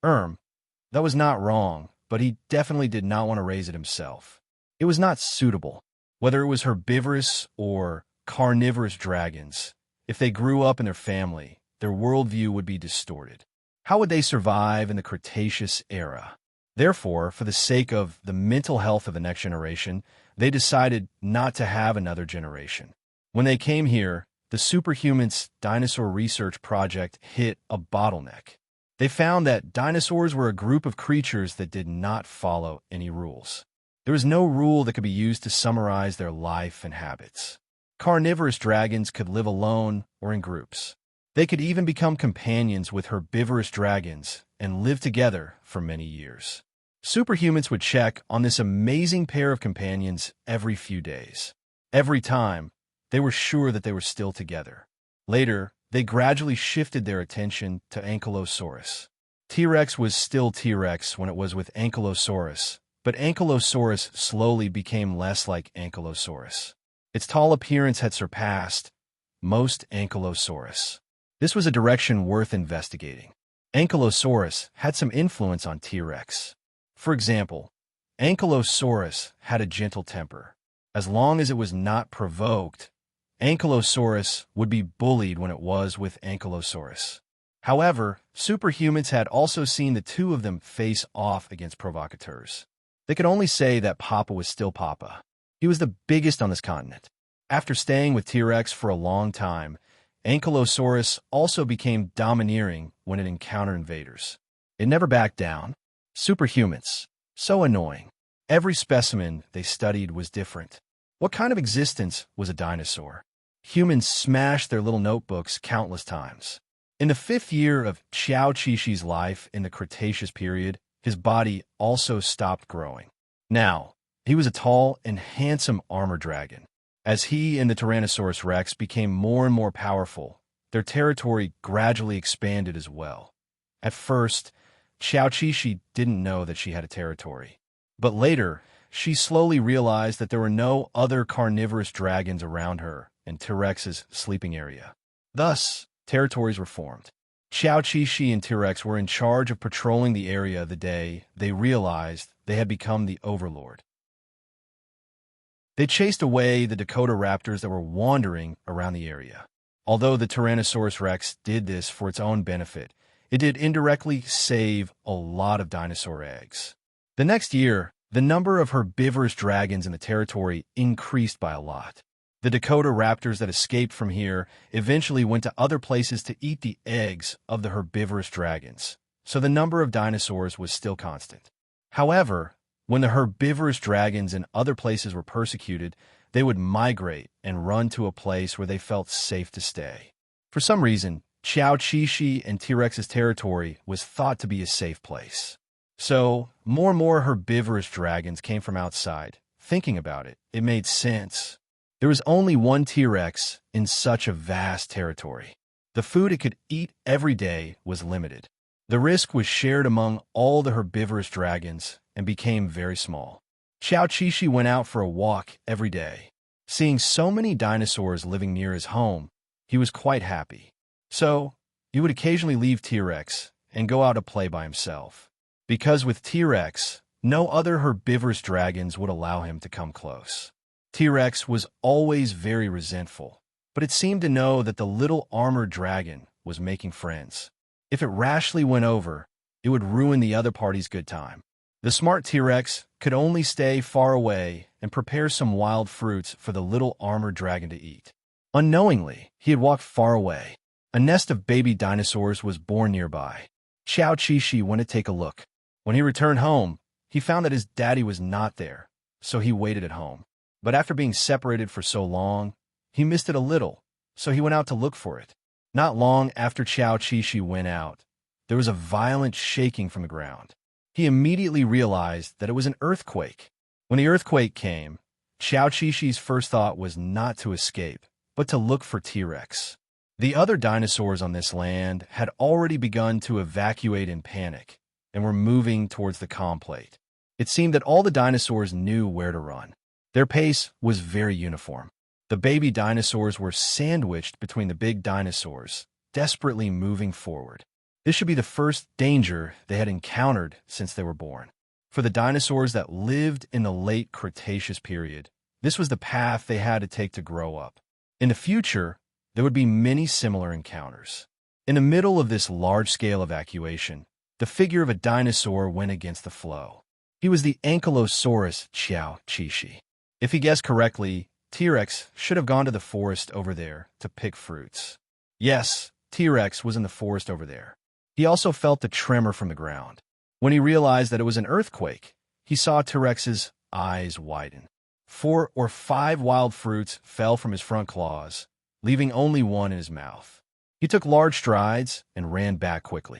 that was not wrong, but he definitely did not want to raise it himself. It was not suitable. Whether it was herbivorous or carnivorous dragons, if they grew up in their family, their worldview would be distorted. How would they survive in the Cretaceous era? Therefore, for the sake of the mental health of the next generation, they decided not to have another generation. When they came here, the superhumans' dinosaur research project hit a bottleneck. They found that dinosaurs were a group of creatures that did not follow any rules. There was no rule that could be used to summarize their life and habits. Carnivorous dragons could live alone or in groups. They could even become companions with herbivorous dragons and live together for many years. Superhumans would check on this amazing pair of companions every few days. Every time, they were sure that they were still together. Later, they gradually shifted their attention to Ankylosaurus. T-Rex was still T-Rex when it was with Ankylosaurus, but Ankylosaurus slowly became less like Ankylosaurus. Its tall appearance had surpassed most Ankylosaurus. This was a direction worth investigating. Ankylosaurus had some influence on T-Rex. For example, Ankylosaurus had a gentle temper. As long as it was not provoked, Ankylosaurus would be bullied when it was with Ankylosaurus. However, superhumans had also seen the two of them face off against provocateurs. They could only say that Papa was still Papa. He was the biggest on this continent. After staying with T-Rex for a long time, Ankylosaurus also became domineering when it encountered invaders. It never backed down. Superhumans. So annoying. Every specimen they studied was different. What kind of existence was a dinosaur? Humans smashed their little notebooks countless times. In the 5th year of Xiao Qixi life in the Cretaceous period, his body also stopped growing. Now, he was a tall and handsome armor dragon. As he and the Tyrannosaurus Rex became more and more powerful, their territory gradually expanded as well. At first, Xiao Qixi didn't know that she had a territory. But later, she slowly realized that there were no other carnivorous dragons around her in T-Rex's sleeping area. Thus, territories were formed. Xiao Qixi and T-Rex were in charge of patrolling the area the day they realized they had become the overlord. They chased away the Dakota raptors that were wandering around the area. Although the Tyrannosaurus Rex did this for its own benefit, it did indirectly save a lot of dinosaur eggs. The next year, the number of herbivorous dragons in the territory increased by a lot. The Dakota raptors that escaped from here eventually went to other places to eat the eggs of the herbivorous dragons, so the number of dinosaurs was still constant. However, when the herbivorous dragons in other places were persecuted, they would migrate and run to a place where they felt safe to stay. For some reason, Xiao Qixi and T-Rex's territory was thought to be a safe place. So, more and more herbivorous dragons came from outside. Thinking about it, it made sense. There was only one T-Rex in such a vast territory. The food it could eat every day was limited. The risk was shared among all the herbivorous dragons and became very small. Xiao Qixi went out for a walk every day. Seeing so many dinosaurs living near his home, he was quite happy. So, he would occasionally leave T-Rex and go out to play by himself. Because with T-Rex, no other herbivorous dragons would allow him to come close. T-Rex was always very resentful, but it seemed to know that the little armored dragon was making friends. If it rashly went over, it would ruin the other party's good time. The smart T-Rex could only stay far away and prepare some wild fruits for the little armored dragon to eat. Unknowingly, he had walked far away. A nest of baby dinosaurs was born nearby. Xiao Qixi went to take a look. When he returned home, he found that his daddy was not there, so he waited at home. But after being separated for so long, he missed it a little, so he went out to look for it. Not long after Xiao Qixi went out, there was a violent shaking from the ground. He immediately realized that it was an earthquake. When the earthquake came, Xiao Qixi's first thought was not to escape, but to look for T-Rex. The other dinosaurs on this land had already begun to evacuate in panic and were moving towards the calm plate. It seemed that all the dinosaurs knew where to run. Their pace was very uniform. The baby dinosaurs were sandwiched between the big dinosaurs, desperately moving forward. This should be the first danger they had encountered since they were born. For the dinosaurs that lived in the late Cretaceous period, this was the path they had to take to grow up. In the future, there would be many similar encounters. In the middle of this large-scale evacuation, the figure of a dinosaur went against the flow. He was the Ankylosaurus Xiao Qixi. If he guessed correctly, T-Rex should have gone to the forest over there to pick fruits. Yes, T-Rex was in the forest over there. He also felt the tremor from the ground. When he realized that it was an earthquake, he saw T-Rex's eyes widen. 4 or 5 wild fruits fell from his front claws, leaving only one in his mouth. He took large strides and ran back quickly.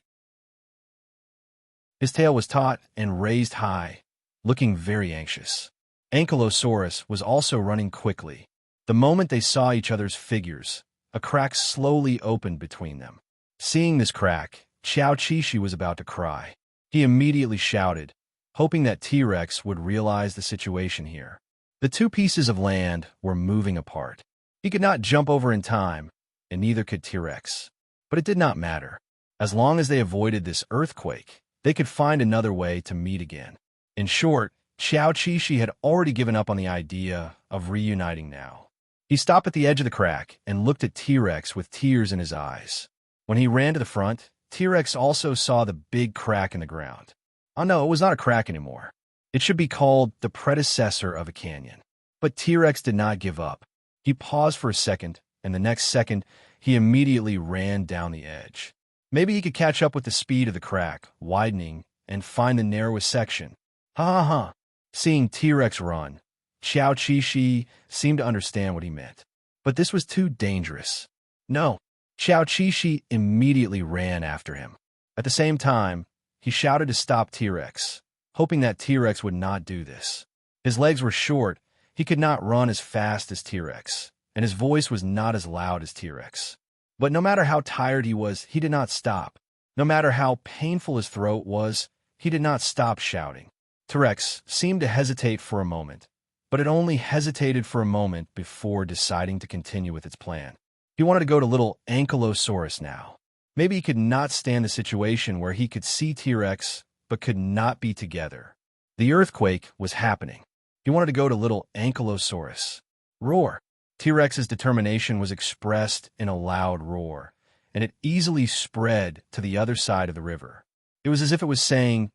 His tail was taut and raised high, looking very anxious. Ankylosaurus was also running quickly. The moment they saw each other's figures, a crack slowly opened between them. Seeing this crack, Xiao Qixi was about to cry. He immediately shouted, hoping that T-Rex would realize the situation here. The two pieces of land were moving apart. He could not jump over in time, and neither could T-Rex. But it did not matter. As long as they avoided this earthquake, they could find another way to meet again. In short, Xiao Qixi had already given up on the idea of reuniting now. He stopped at the edge of the crack and looked at T-Rex with tears in his eyes. When he ran to the front, T-Rex also saw the big crack in the ground. Oh no, it was not a crack anymore. It should be called the predecessor of a canyon. But T-Rex did not give up. He paused for a second, and the next second, he immediately ran down the edge. Maybe he could catch up with the speed of the crack, widening, and find the narrowest section. Ha ha ha. Seeing T-Rex run, Xiao Qixi seemed to understand what he meant. But this was too dangerous. No. Xiao Qixi immediately ran after him. At the same time, he shouted to stop T-Rex, hoping that T-Rex would not do this. His legs were short, he could not run as fast as T-Rex, and his voice was not as loud as T-Rex. But no matter how tired he was, he did not stop. No matter how painful his throat was, he did not stop shouting. T-Rex seemed to hesitate for a moment, but it only hesitated for a moment before deciding to continue with its plan. He wanted to go to little Ankylosaurus now. Maybe he could not stand the situation where he could see T-Rex, but could not be together. The earthquake was happening. He wanted to go to little Ankylosaurus. Roar! T-Rex's determination was expressed in a loud roar, and it easily spread to the other side of the river. It was as if it was saying,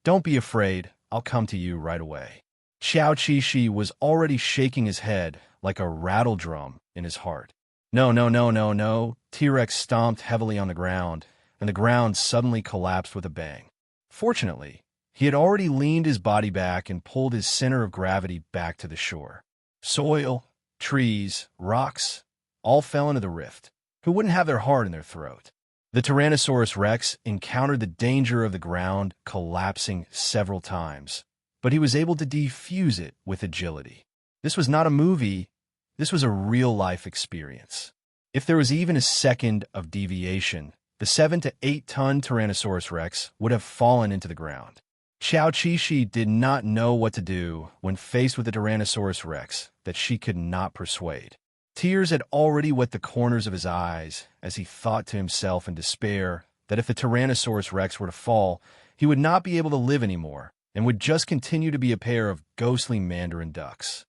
"Don't be afraid, I'll come to you right away." Xiao Qixi was already shaking his head like a rattle drum in his heart. No, no, no, no, no. T-Rex stomped heavily on the ground, and the ground suddenly collapsed with a bang. Fortunately, he had already leaned his body back and pulled his center of gravity back to the shore. Soil, trees, rocks, all fell into the rift. Who wouldn't have their heart in their throat? The Tyrannosaurus Rex encountered the danger of the ground collapsing several times, but he was able to defuse it with agility. This was not a movie, this was a real-life experience. If there was even a second of deviation, the 7 to 8 ton Tyrannosaurus Rex would have fallen into the ground. Xiao Qixi did not know what to do when faced with the Tyrannosaurus Rex that she could not persuade. Tears had already wet the corners of his eyes as he thought to himself in despair that if the Tyrannosaurus Rex were to fall, he would not be able to live anymore and would just continue to be a pair of ghostly mandarin ducks.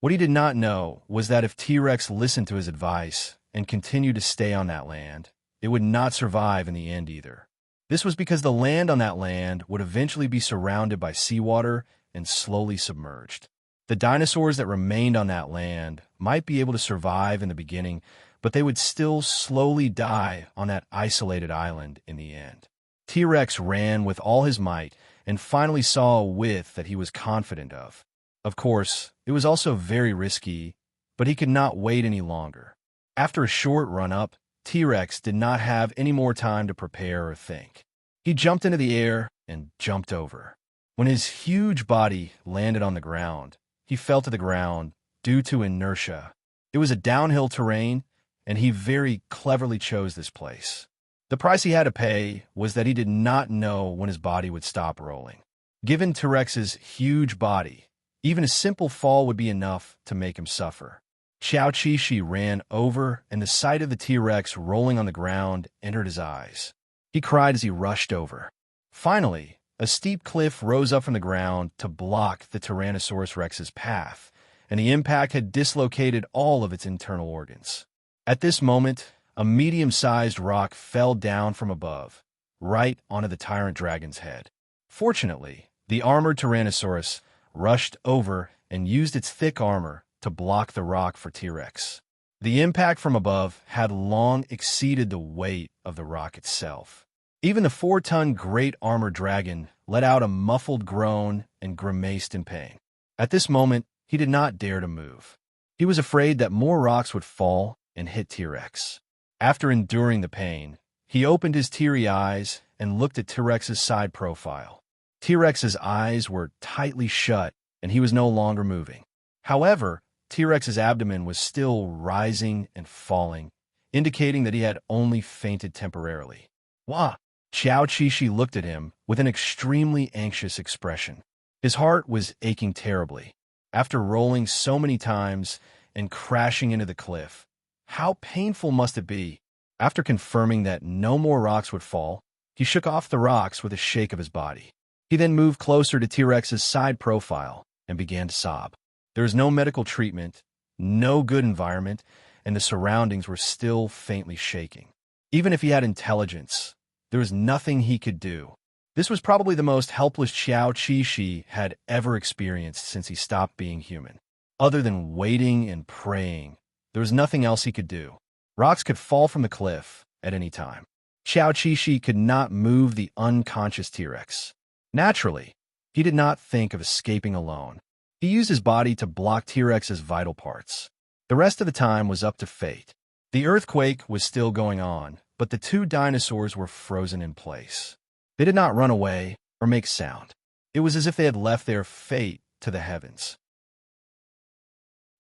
What he did not know was that if T-Rex listened to his advice and continued to stay on that land, it would not survive in the end either. This was because the land on that land would eventually be surrounded by seawater and slowly submerged. The dinosaurs that remained on that land might be able to survive in the beginning, but they would still slowly die on that isolated island in the end. T-Rex ran with all his might and finally saw a width that he was confident of. Of course, it was also very risky, but he could not wait any longer. After a short run-up, T-Rex did not have any more time to prepare or think. He jumped into the air and jumped over. When his huge body landed on the ground, he fell to the ground due to inertia. It was a downhill terrain, and he very cleverly chose this place. The price he had to pay was that he did not know when his body would stop rolling. Given T-Rex's huge body, even a simple fall would be enough to make him suffer. Xiao Qixi ran over, and the sight of the T-Rex rolling on the ground entered his eyes. He cried as he rushed over. Finally, a steep cliff rose up from the ground to block the Tyrannosaurus Rex's path, and the impact had dislocated all of its internal organs. At this moment, a medium-sized rock fell down from above, right onto the tyrant dragon's head. Fortunately, the armored Tyrannosaurus rushed over and used its thick armor to block the rock for T-Rex. The impact from above had long exceeded the weight of the rock itself. Even the 4-ton great armored dragon let out a muffled groan and grimaced in pain. At this moment, he did not dare to move. He was afraid that more rocks would fall and hit T-Rex. After enduring the pain, he opened his teary eyes and looked at T-Rex's side profile. T-Rex's eyes were tightly shut, and he was no longer moving. However, T-Rex's abdomen was still rising and falling, indicating that he had only fainted temporarily. Wah! Xiao Qishi looked at him with an extremely anxious expression. His heart was aching terribly. After rolling so many times and crashing into the cliff, how painful must it be? After confirming that no more rocks would fall, he shook off the rocks with a shake of his body. He then moved closer to T-Rex's side profile and began to sob. There was no medical treatment, no good environment, and the surroundings were still faintly shaking. Even if he had intelligence, there was nothing he could do. This was probably the most helpless Xiao Qishi had ever experienced since he stopped being human. Other than waiting and praying, there was nothing else he could do. Rocks could fall from the cliff at any time. Xiao Qishi could not move the unconscious T-Rex. Naturally, he did not think of escaping alone. He used his body to block T-Rex's vital parts. The rest of the time was up to fate. The earthquake was still going on, but the two dinosaurs were frozen in place. They did not run away or make sound. It was as if they had left their fate to the heavens.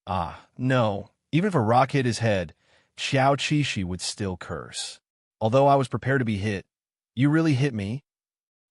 Ah, no. Even if a rock hit his head, Xiao Qishi would still curse. Although I was prepared to be hit, you really hit me?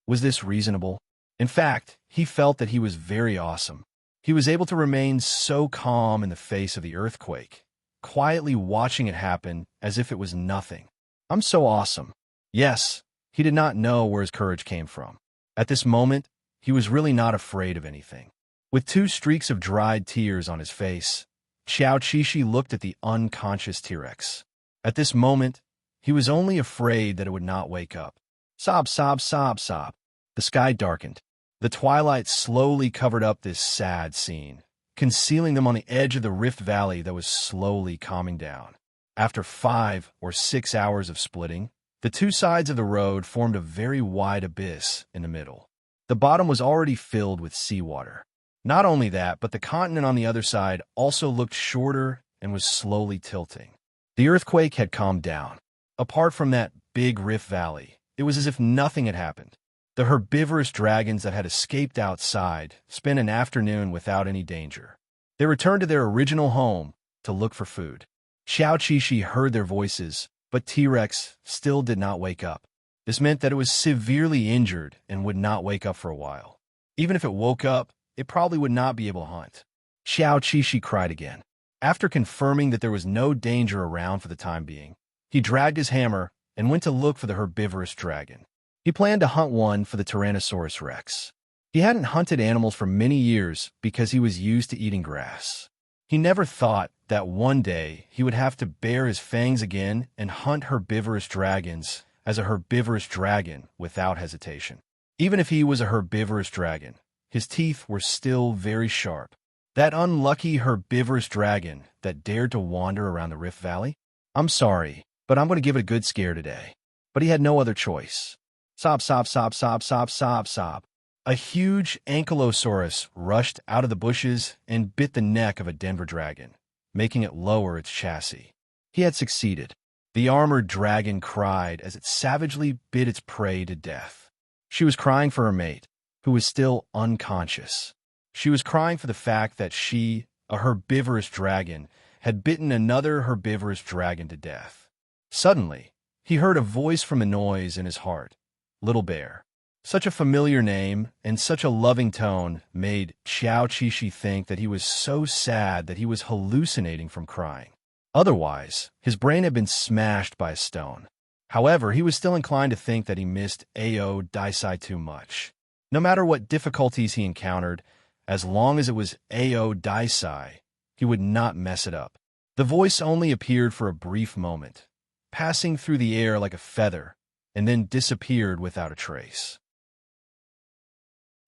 Was this reasonable? In fact, he felt that he was very awesome. He was able to remain so calm in the face of the earthquake, quietly watching it happen as if it was nothing. I'm so awesome. Yes, he did not know where his courage came from. At this moment, he was really not afraid of anything. With 2 streaks of dried tears on his face, Xiao Qishi looked at the unconscious T-Rex. At this moment, he was only afraid that it would not wake up. Sob, sob, sob, sob. The sky darkened. The twilight slowly covered up this sad scene, concealing them on the edge of the rift valley that was slowly calming down. After 5 or 6 hours of splitting, the 2 sides of the road formed a very wide abyss in the middle. The bottom was already filled with seawater. Not only that, but the continent on the other side also looked shorter and was slowly tilting. The earthquake had calmed down. Apart from that big rift valley, it was as if nothing had happened. The herbivorous dragons that had escaped outside spent an afternoon without any danger. They returned to their original home to look for food. Xiao Qishi heard their voices, but T-Rex still did not wake up. This meant that it was severely injured and would not wake up for a while. Even if it woke up, it probably would not be able to hunt. Xiao Qishi cried again. After confirming that there was no danger around for the time being, he dragged his hammer and went to look for the herbivorous dragon. He planned to hunt one for the Tyrannosaurus Rex. He hadn't hunted animals for many years because he was used to eating grass. He never thought that one day he would have to bare his fangs again and hunt herbivorous dragons as a herbivorous dragon without hesitation. Even if he was a herbivorous dragon, his teeth were still very sharp. That unlucky herbivorous dragon that dared to wander around the Rift Valley? I'm sorry, but I'm going to give it a good scare today. But he had no other choice. Sob, sob, sob, sob, sob, sob, sob. A huge ankylosaurus rushed out of the bushes and bit the neck of a Denver dragon, making it lower its chassis. He had succeeded. The armored dragon cried as it savagely bit its prey to death. She was crying for her mate, who was still unconscious. She was crying for the fact that she, a herbivorous dragon, had bitten another herbivorous dragon to death. Suddenly, he heard a voice from the noise in his heart. Little Bear. Such a familiar name and such a loving tone made Xiao Qishi think that he was so sad that he was hallucinating from crying. Otherwise, his brain had been smashed by a stone. However, he was still inclined to think that he missed Ao Daisai too much. No matter what difficulties he encountered, as long as it was Ao Daisai, he would not mess it up. The voice only appeared for a brief moment, passing through the air like a feather, and then disappeared without a trace.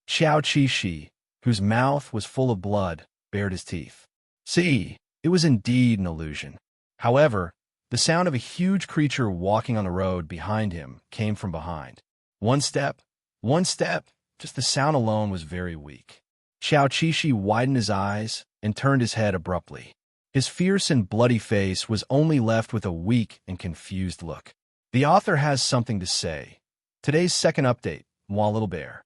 Xiao Qishi, whose mouth was full of blood, bared his teeth. See, it was indeed an illusion. However, the sound of a huge creature walking on the road behind him came from behind. One step, just the sound alone was very weak. Xiao Qishi widened his eyes and turned his head abruptly. His fierce and bloody face was only left with a weak and confused look. The author has something to say. Today's second update, Moi Little Bear.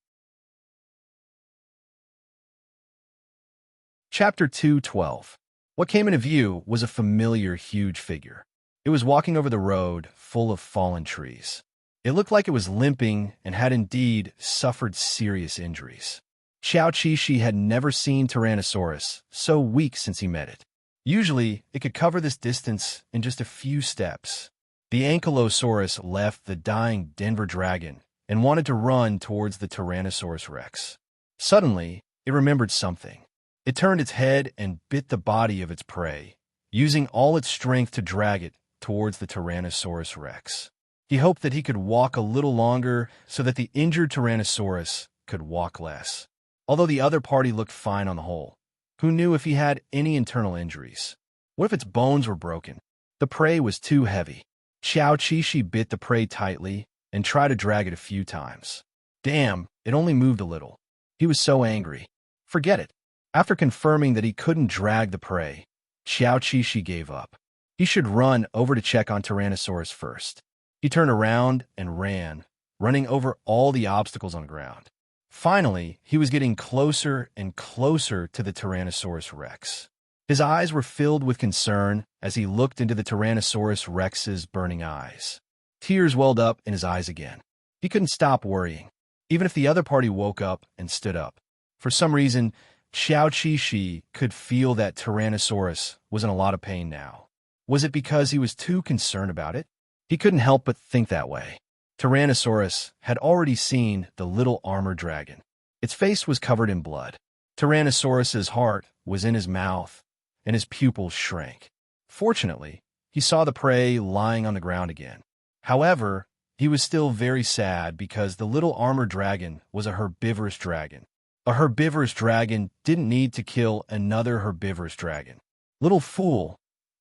Chapter 2:12. What came into view was a familiar huge figure. It was walking over the road, full of fallen trees. It looked like it was limping and had indeed suffered serious injuries. Xiao Qishi had never seen Tyrannosaurus so weak since he met it. Usually, it could cover this distance in just a few steps. The Ankylosaurus left the dying Denver dragon and wanted to run towards the Tyrannosaurus Rex. Suddenly, it remembered something. It turned its head and bit the body of its prey, using all its strength to drag it towards the Tyrannosaurus Rex. He hoped that he could walk a little longer so that the injured Tyrannosaurus could walk less. Although the other party looked fine on the whole, who knew if he had any internal injuries? What if its bones were broken? The prey was too heavy. Xiao Qishi bit the prey tightly and tried to drag it a few times. Damn, it only moved a little. He was so angry. Forget it. After confirming that he couldn't drag the prey, Xiao Qishi gave up. He should run over to check on Tyrannosaurus first. He turned around and ran, running over all the obstacles on the ground. Finally, he was getting closer and closer to the Tyrannosaurus Rex. His eyes were filled with concern as he looked into the Tyrannosaurus Rex's burning eyes. Tears welled up in his eyes again. He couldn't stop worrying, even if the other party woke up and stood up. For some reason, Xiao Qishi could feel that Tyrannosaurus was in a lot of pain now. Was it because he was too concerned about it? He couldn't help but think that way. Tyrannosaurus had already seen the little armored dragon. Its face was covered in blood. Tyrannosaurus's heart was in his mouth, and his pupils shrank. Fortunately, he saw the prey lying on the ground again. However, he was still very sad because the little armored dragon was a herbivorous dragon. A herbivorous dragon didn't need to kill another herbivorous dragon. Little fool!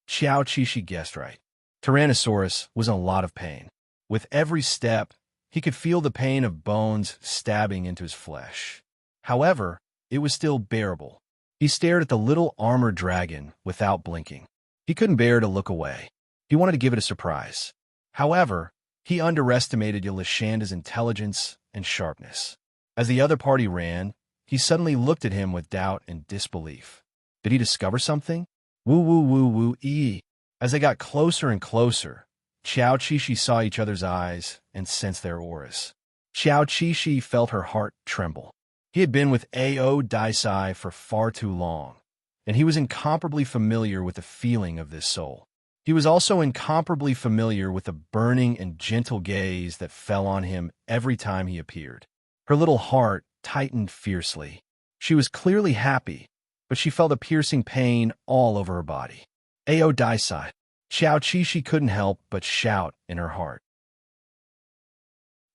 Xiao Qishi guessed right. Tyrannosaurus was in a lot of pain. With every step, he could feel the pain of bones stabbing into his flesh. However, it was still bearable. He stared at the little armored dragon without blinking. He couldn't bear to look away. He wanted to give it a surprise. However, he underestimated Yalishanda's intelligence and sharpness. As the other party ran, he suddenly looked at him with doubt and disbelief. Did he discover something? Woo woo woo woo ee. As they got closer and closer, Xiao Qishi saw each other's eyes and sensed their auras. Xiao Qishi felt her heart tremble. He had been with Ao Daisai for far too long, and he was incomparably familiar with the feeling of this soul. He was also incomparably familiar with the burning and gentle gaze that fell on him every time he appeared. Her little heart tightened fiercely. She was clearly happy, but she felt a piercing pain all over her body. Ao Daisai. Xiao Qishi couldn't help but shout in her heart.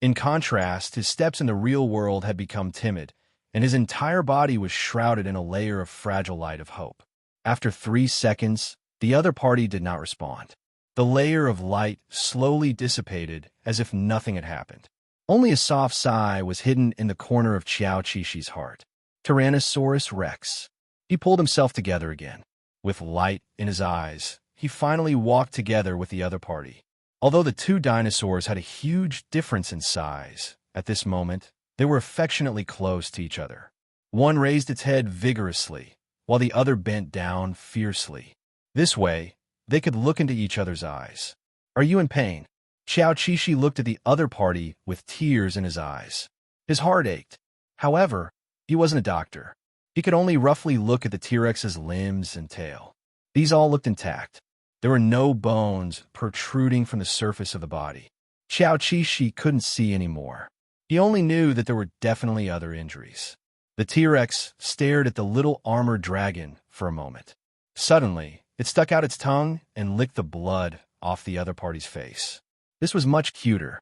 In contrast, his steps in the real world had become timid, and his entire body was shrouded in a layer of fragile light of hope. After 3 seconds, the other party did not respond. The layer of light slowly dissipated as if nothing had happened. Only a soft sigh was hidden in the corner of Xiao Qishi's heart. Tyrannosaurus Rex. He pulled himself together again. With light in his eyes, he finally walked together with the other party. Although the two dinosaurs had a huge difference in size, at this moment, they were affectionately close to each other. One raised its head vigorously, while the other bent down fiercely. This way, they could look into each other's eyes. Are you in pain? Xiao Qishi looked at the other party with tears in his eyes. His heart ached. However, he wasn't a doctor. He could only roughly look at the T-Rex's limbs and tail. These all looked intact. There were no bones protruding from the surface of the body. Xiao Qishi couldn't see anymore. He only knew that there were definitely other injuries. The T-Rex stared at the little armored dragon for a moment. Suddenly, it stuck out its tongue and licked the blood off the other party's face. This was much cuter.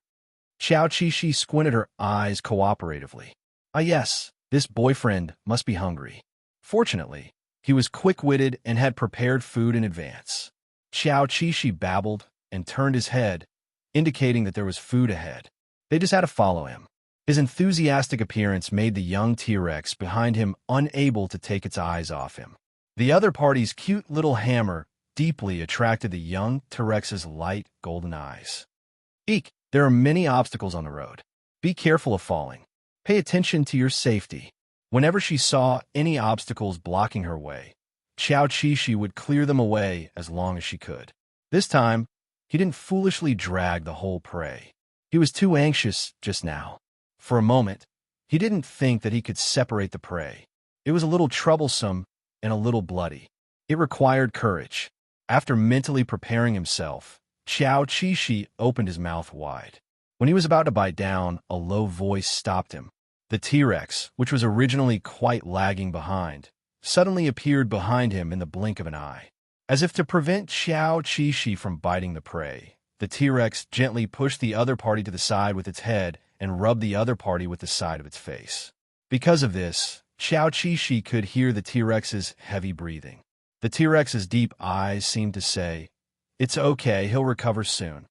Xiao Qishi squinted her eyes cooperatively. Ah yes, This boyfriend must be hungry. Fortunately, he was quick-witted and had prepared food in advance. Xiao Qishi babbled and turned his head, indicating that there was food ahead. They just had to follow him. His enthusiastic appearance made the young T-Rex behind him unable to take its eyes off him. The other party's cute little hammer deeply attracted the young T-Rex's light golden eyes. Eek! There are many obstacles on the road. Be careful of falling. Pay attention to your safety. Whenever she saw any obstacles blocking her way, Xiao Qishi would clear them away as long as she could. This time, he didn't foolishly drag the whole prey. He was too anxious just now. For a moment, he didn't think that he could separate the prey. It was a little troublesome and a little bloody. It required courage. After mentally preparing himself, Xiao Qishi opened his mouth wide. When he was about to bite down, a low voice stopped him. The T-Rex, which was originally quite lagging behind, suddenly appeared behind him in the blink of an eye. As if to prevent Xiao Qishi from biting the prey, the T-Rex gently pushed the other party to the side with its head and rubbed the other party with the side of its face. Because of this, Xiao Qishi could hear the T-Rex's heavy breathing. The T-Rex's deep eyes seemed to say, "It's okay, he'll recover soon."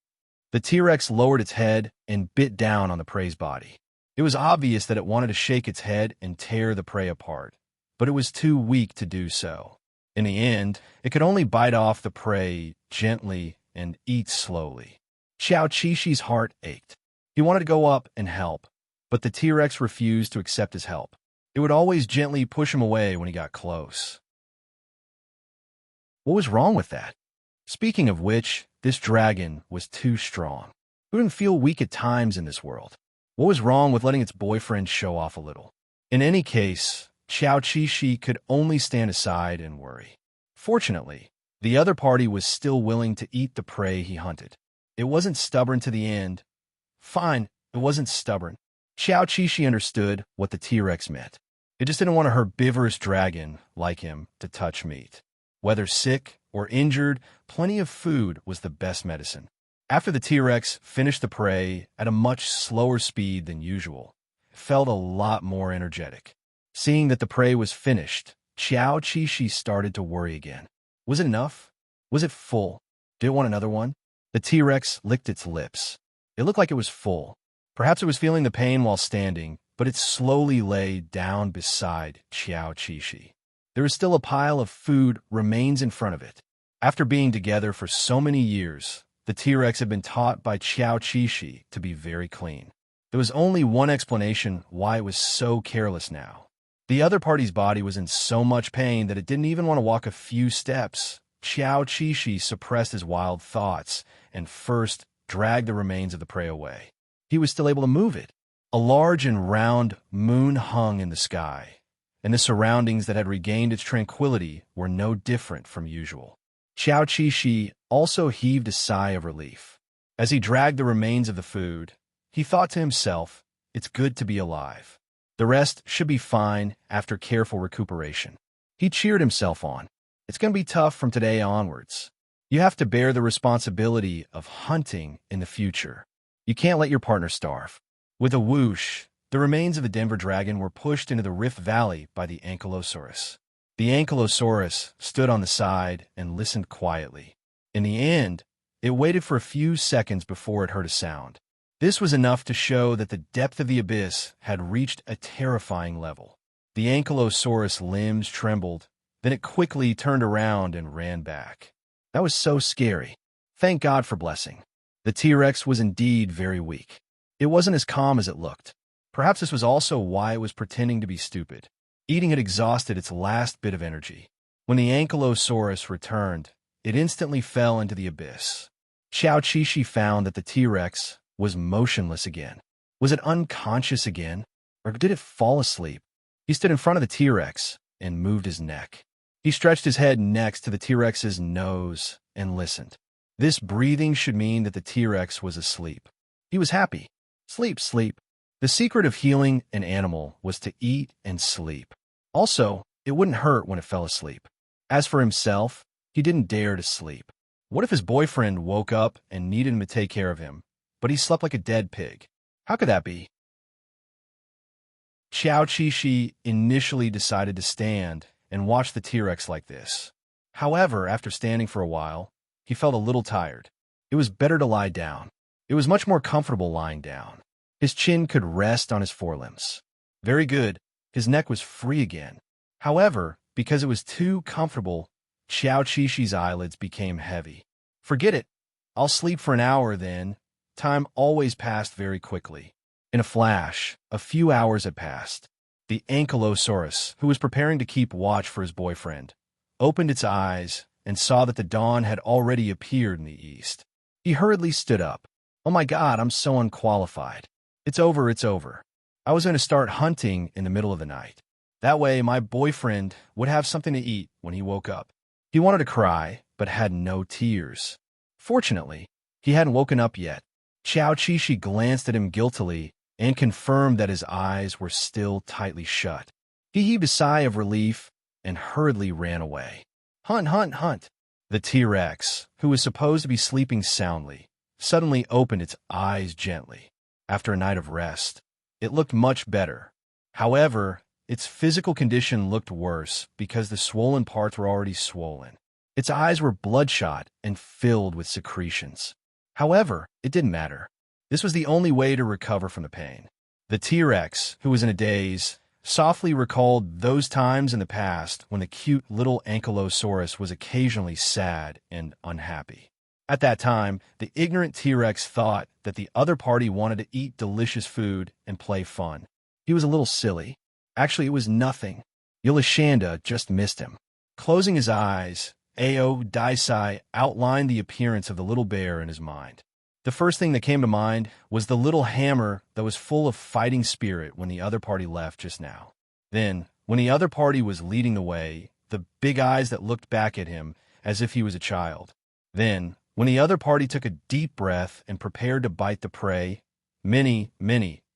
The T-Rex lowered its head and bit down on the prey's body. It was obvious that it wanted to shake its head and tear the prey apart, but it was too weak to do so. In the end, it could only bite off the prey gently and eat slowly. Xiao Qishi's heart ached. He wanted to go up and help, but the T-Rex refused to accept his help. It would always gently push him away when he got close. What was wrong with that? Speaking of which, this dragon was too strong. Who didn't feel weak at times in this world? What was wrong with letting its boyfriend show off a little? In any case, Xiao Qishi could only stand aside and worry. Fortunately, the other party was still willing to eat the prey he hunted. It wasn't stubborn to the end. Fine, it wasn't stubborn. Xiao Qishi understood what the T-Rex meant. It just didn't want a herbivorous dragon like him to touch meat. Whether sick or injured, plenty of food was the best medicine. After the T-Rex finished the prey at a much slower speed than usual, it felt a lot more energetic. Seeing that the prey was finished, Xiao Qishi started to worry again. Was it enough? Was it full? Did it want another one? The T-Rex licked its lips. It looked like it was full. Perhaps it was feeling the pain while standing, but it slowly lay down beside Xiao Qishi. There is still a pile of food remains in front of it. After being together for so many years, the T-Rex had been taught by Xiao Qishi to be very clean. There was only one explanation why it was so careless now. The other party's body was in so much pain that it didn't even want to walk a few steps. Xiao Qishi suppressed his wild thoughts and first dragged the remains of the prey away. He was still able to move it. A large and round moon hung in the sky, and the surroundings that had regained its tranquility were no different from usual. Xiao Qishi also heaved a sigh of relief. As he dragged the remains of the food, he thought to himself, "It's good to be alive. The rest should be fine after careful recuperation." He cheered himself on. It's going to be tough from today onwards. You have to bear the responsibility of hunting in the future. You can't let your partner starve. With a whoosh, the remains of the Denver dragon were pushed into the Rift Valley by the Ankylosaurus. The Ankylosaurus stood on the side and listened quietly. In the end, it waited for a few seconds before it heard a sound. This was enough to show that the depth of the abyss had reached a terrifying level. The Ankylosaurus limbs trembled, then it quickly turned around and ran back. That was so scary. Thank God for blessing. The T-Rex was indeed very weak. It wasn't as calm as it looked. Perhaps this was also why it was pretending to be stupid. Eating had exhausted its last bit of energy. When the Ankylosaurus returned, it instantly fell into the abyss. Xiao Qishi found that the T-Rex was motionless again. Was it unconscious again, or did it fall asleep? He stood in front of the T-Rex and moved his neck. He stretched his head next to the T-Rex's nose and listened. This breathing should mean that the T-Rex was asleep. He was happy. Sleep, sleep. The secret of healing an animal was to eat and sleep. Also, it wouldn't hurt when it fell asleep. As for himself, he didn't dare to sleep. What if his boyfriend woke up and needed him to take care of him, but he slept like a dead pig? How could that be? Xiao Qixi initially decided to stand and watch the T-Rex like this. However, after standing for a while, he felt a little tired. It was better to lie down. It was much more comfortable lying down. His chin could rest on his forelimbs. Very good. His neck was free again. However, because it was too comfortable, Xiao Qixi's eyelids became heavy. Forget it. I'll sleep for an hour then. Time always passed very quickly. In a flash, a few hours had passed. The ankylosaurus, who was preparing to keep watch for his boyfriend, opened its eyes and saw that the dawn had already appeared in the east. He hurriedly stood up. Oh my God, I'm so unqualified. It's over, it's over. I was going to start hunting in the middle of the night. That way, my boyfriend would have something to eat when he woke up. He wanted to cry, but had no tears. Fortunately, he hadn't woken up yet. Xiao Qixi glanced at him guiltily and confirmed that his eyes were still tightly shut. He heaved a sigh of relief and hurriedly ran away. Hunt, hunt, hunt! The T-Rex, who was supposed to be sleeping soundly, suddenly opened its eyes gently. After a night of rest, it looked much better. However, its physical condition looked worse because the swollen parts were already swollen. Its eyes were bloodshot and filled with secretions. However, it didn't matter. This was the only way to recover from the pain. The T-Rex, who was in a daze, softly recalled those times in the past when the cute little ankylosaurus was occasionally sad and unhappy. At that time, the ignorant T-Rex thought that the other party wanted to eat delicious food and play fun. He was a little silly. Actually, it was nothing. Yulashanda just missed him. Closing his eyes, Ao Daisai outlined the appearance of the little bear in his mind. The first thing that came to mind was the little hammer that was full of fighting spirit when the other party left just now. Then, when the other party was leading the way, the big eyes that looked back at him as if he was a child. Then, when the other party took a deep breath and prepared to bite the prey, many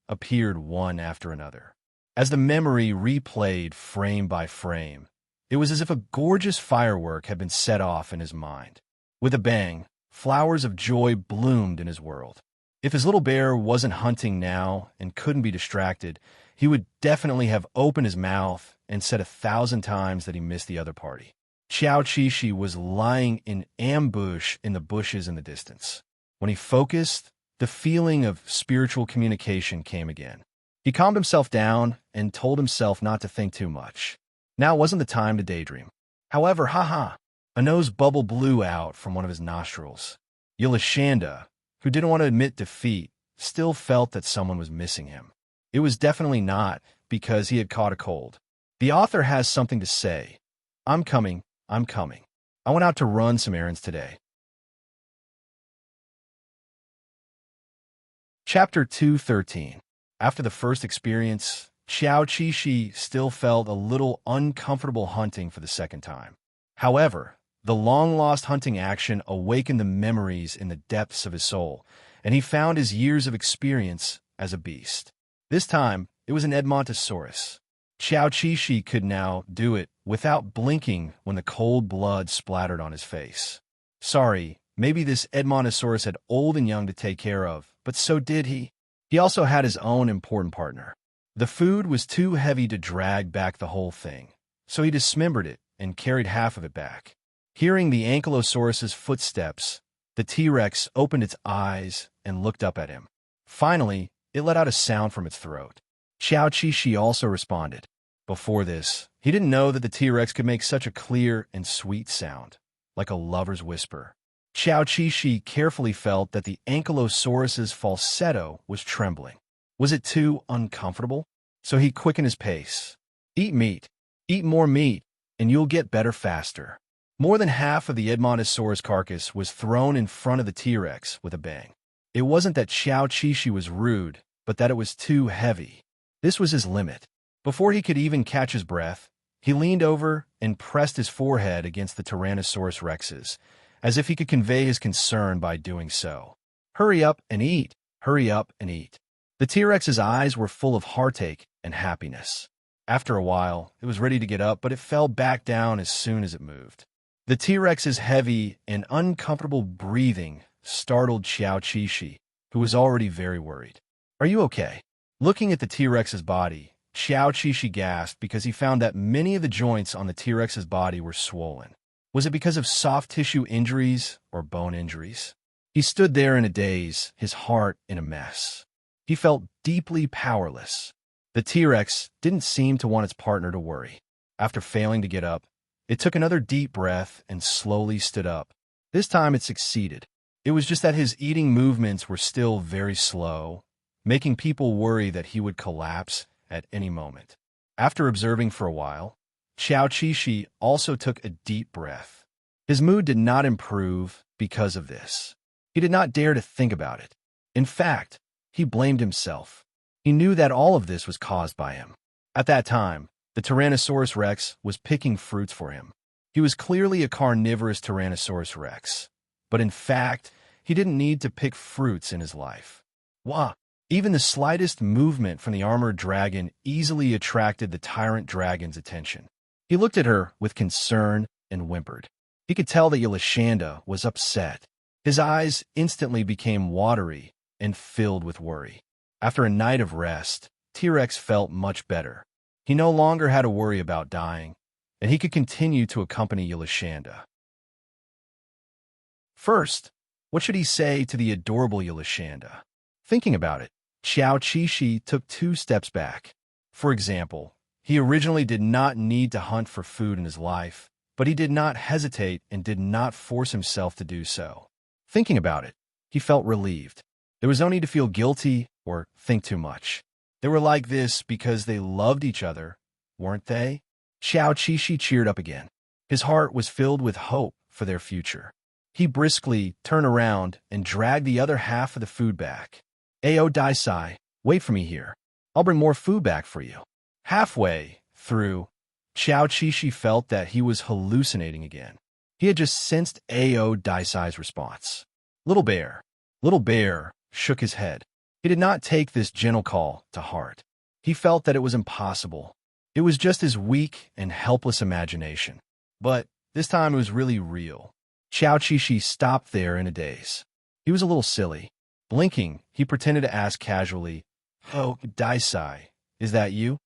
appeared one after another. As the memory replayed frame by frame, it was as if a gorgeous firework had been set off in his mind. With a bang, flowers of joy bloomed in his world. If his little bear wasn't hunting now and couldn't be distracted, he would definitely have opened his mouth and said 1,000 times that he missed the other party. Xiao Qixi was lying in ambush in the bushes in the distance. When he focused, the feeling of spiritual communication came again. He calmed himself down and told himself not to think too much. Now wasn't the time to daydream. However, a nose bubble blew out from one of his nostrils. Yulashanda, who didn't want to admit defeat, still felt that someone was missing him. It was definitely not because he had caught a cold. The author has something to say. I'm coming. I went out to run some errands today. Chapter 213. After the first experience, Xiao Qixi still felt a little uncomfortable hunting for the second time. However, the long-lost hunting action awakened the memories in the depths of his soul, and he found his years of experience as a beast. This time, it was an Edmontosaurus. Xiao Qixi could now do it without blinking when the cold blood splattered on his face. Sorry, maybe this Edmontosaurus had old and young to take care of, but so did he. He also had his own important partner. The food was too heavy to drag back the whole thing, so he dismembered it and carried half of it back. Hearing the ankylosaurus's footsteps, the T-Rex opened its eyes and looked up at him. Finally, it let out a sound from its throat. Xiao Qixi also responded. Before this, he didn't know that the T-Rex could make such a clear and sweet sound, like a lover's whisper. Xiao Qixi carefully felt that the ankylosaurus's falsetto was trembling. Was it too uncomfortable? So he quickened his pace. Eat meat. Eat more meat, and you'll get better faster. More than half of the Edmontosaurus carcass was thrown in front of the T-Rex with a bang. It wasn't that Xiao Qixi was rude, but that it was too heavy. This was his limit. Before he could even catch his breath, he leaned over and pressed his forehead against the Tyrannosaurus Rex's, as if he could convey his concern by doing so. Hurry up and eat. Hurry up and eat. The T-Rex's eyes were full of heartache and happiness. After a while, it was ready to get up, but it fell back down as soon as it moved. The T-Rex's heavy and uncomfortable breathing startled Xiao Qixi, who was already very worried. Are you okay? Looking at the T-Rex's body, Xiao Qixi gasped because he found that many of the joints on the T-Rex's body were swollen. Was it because of soft tissue injuries or bone injuries? He stood there in a daze, his heart in a mess. He felt deeply powerless. The T-Rex didn't seem to want its partner to worry. After failing to get up, it took another deep breath and slowly stood up. This time it succeeded. It was just that his eating movements were still very slow, making people worry that he would collapse at any moment. After observing for a while, Xiao Qixi also took a deep breath. His mood did not improve because of this. He did not dare to think about it. In fact, he blamed himself. He knew that all of this was caused by him. At that time, the Tyrannosaurus Rex was picking fruits for him. He was clearly a carnivorous Tyrannosaurus Rex, but in fact, he didn't need to pick fruits in his life. Wah! Even the slightest movement from the armored dragon easily attracted the tyrant dragon's attention. He looked at her with concern and whimpered. He could tell that Yolashanda was upset. His eyes instantly became watery and filled with worry. After a night of rest, T-Rex felt much better. He no longer had to worry about dying, and he could continue to accompany Yolashanda. First, what should he say to the adorable Yolashanda? Thinking about it, Xiao Qixi took 2 steps back. For example, he originally did not need to hunt for food in his life, but he did not hesitate and did not force himself to do so. Thinking about it, he felt relieved. There was no need to feel guilty or think too much. They were like this because they loved each other, weren't they? Xiao Qixi cheered up again. His heart was filled with hope for their future. He briskly turned around and dragged the other half of the food back. Ao Daisai, wait for me here. I'll bring more food back for you. Halfway through, Xiao Qixi felt that he was hallucinating again. He had just sensed Ao Daisai's response. Little Bear shook his head. He did not take this gentle call to heart. He felt that it was impossible. It was just his weak and helpless imagination. But this time it was really real. Xiao Qixi stopped there in a daze. He was a little silly. Blinking, he pretended to ask casually, "Oh, Daisai, is that you?"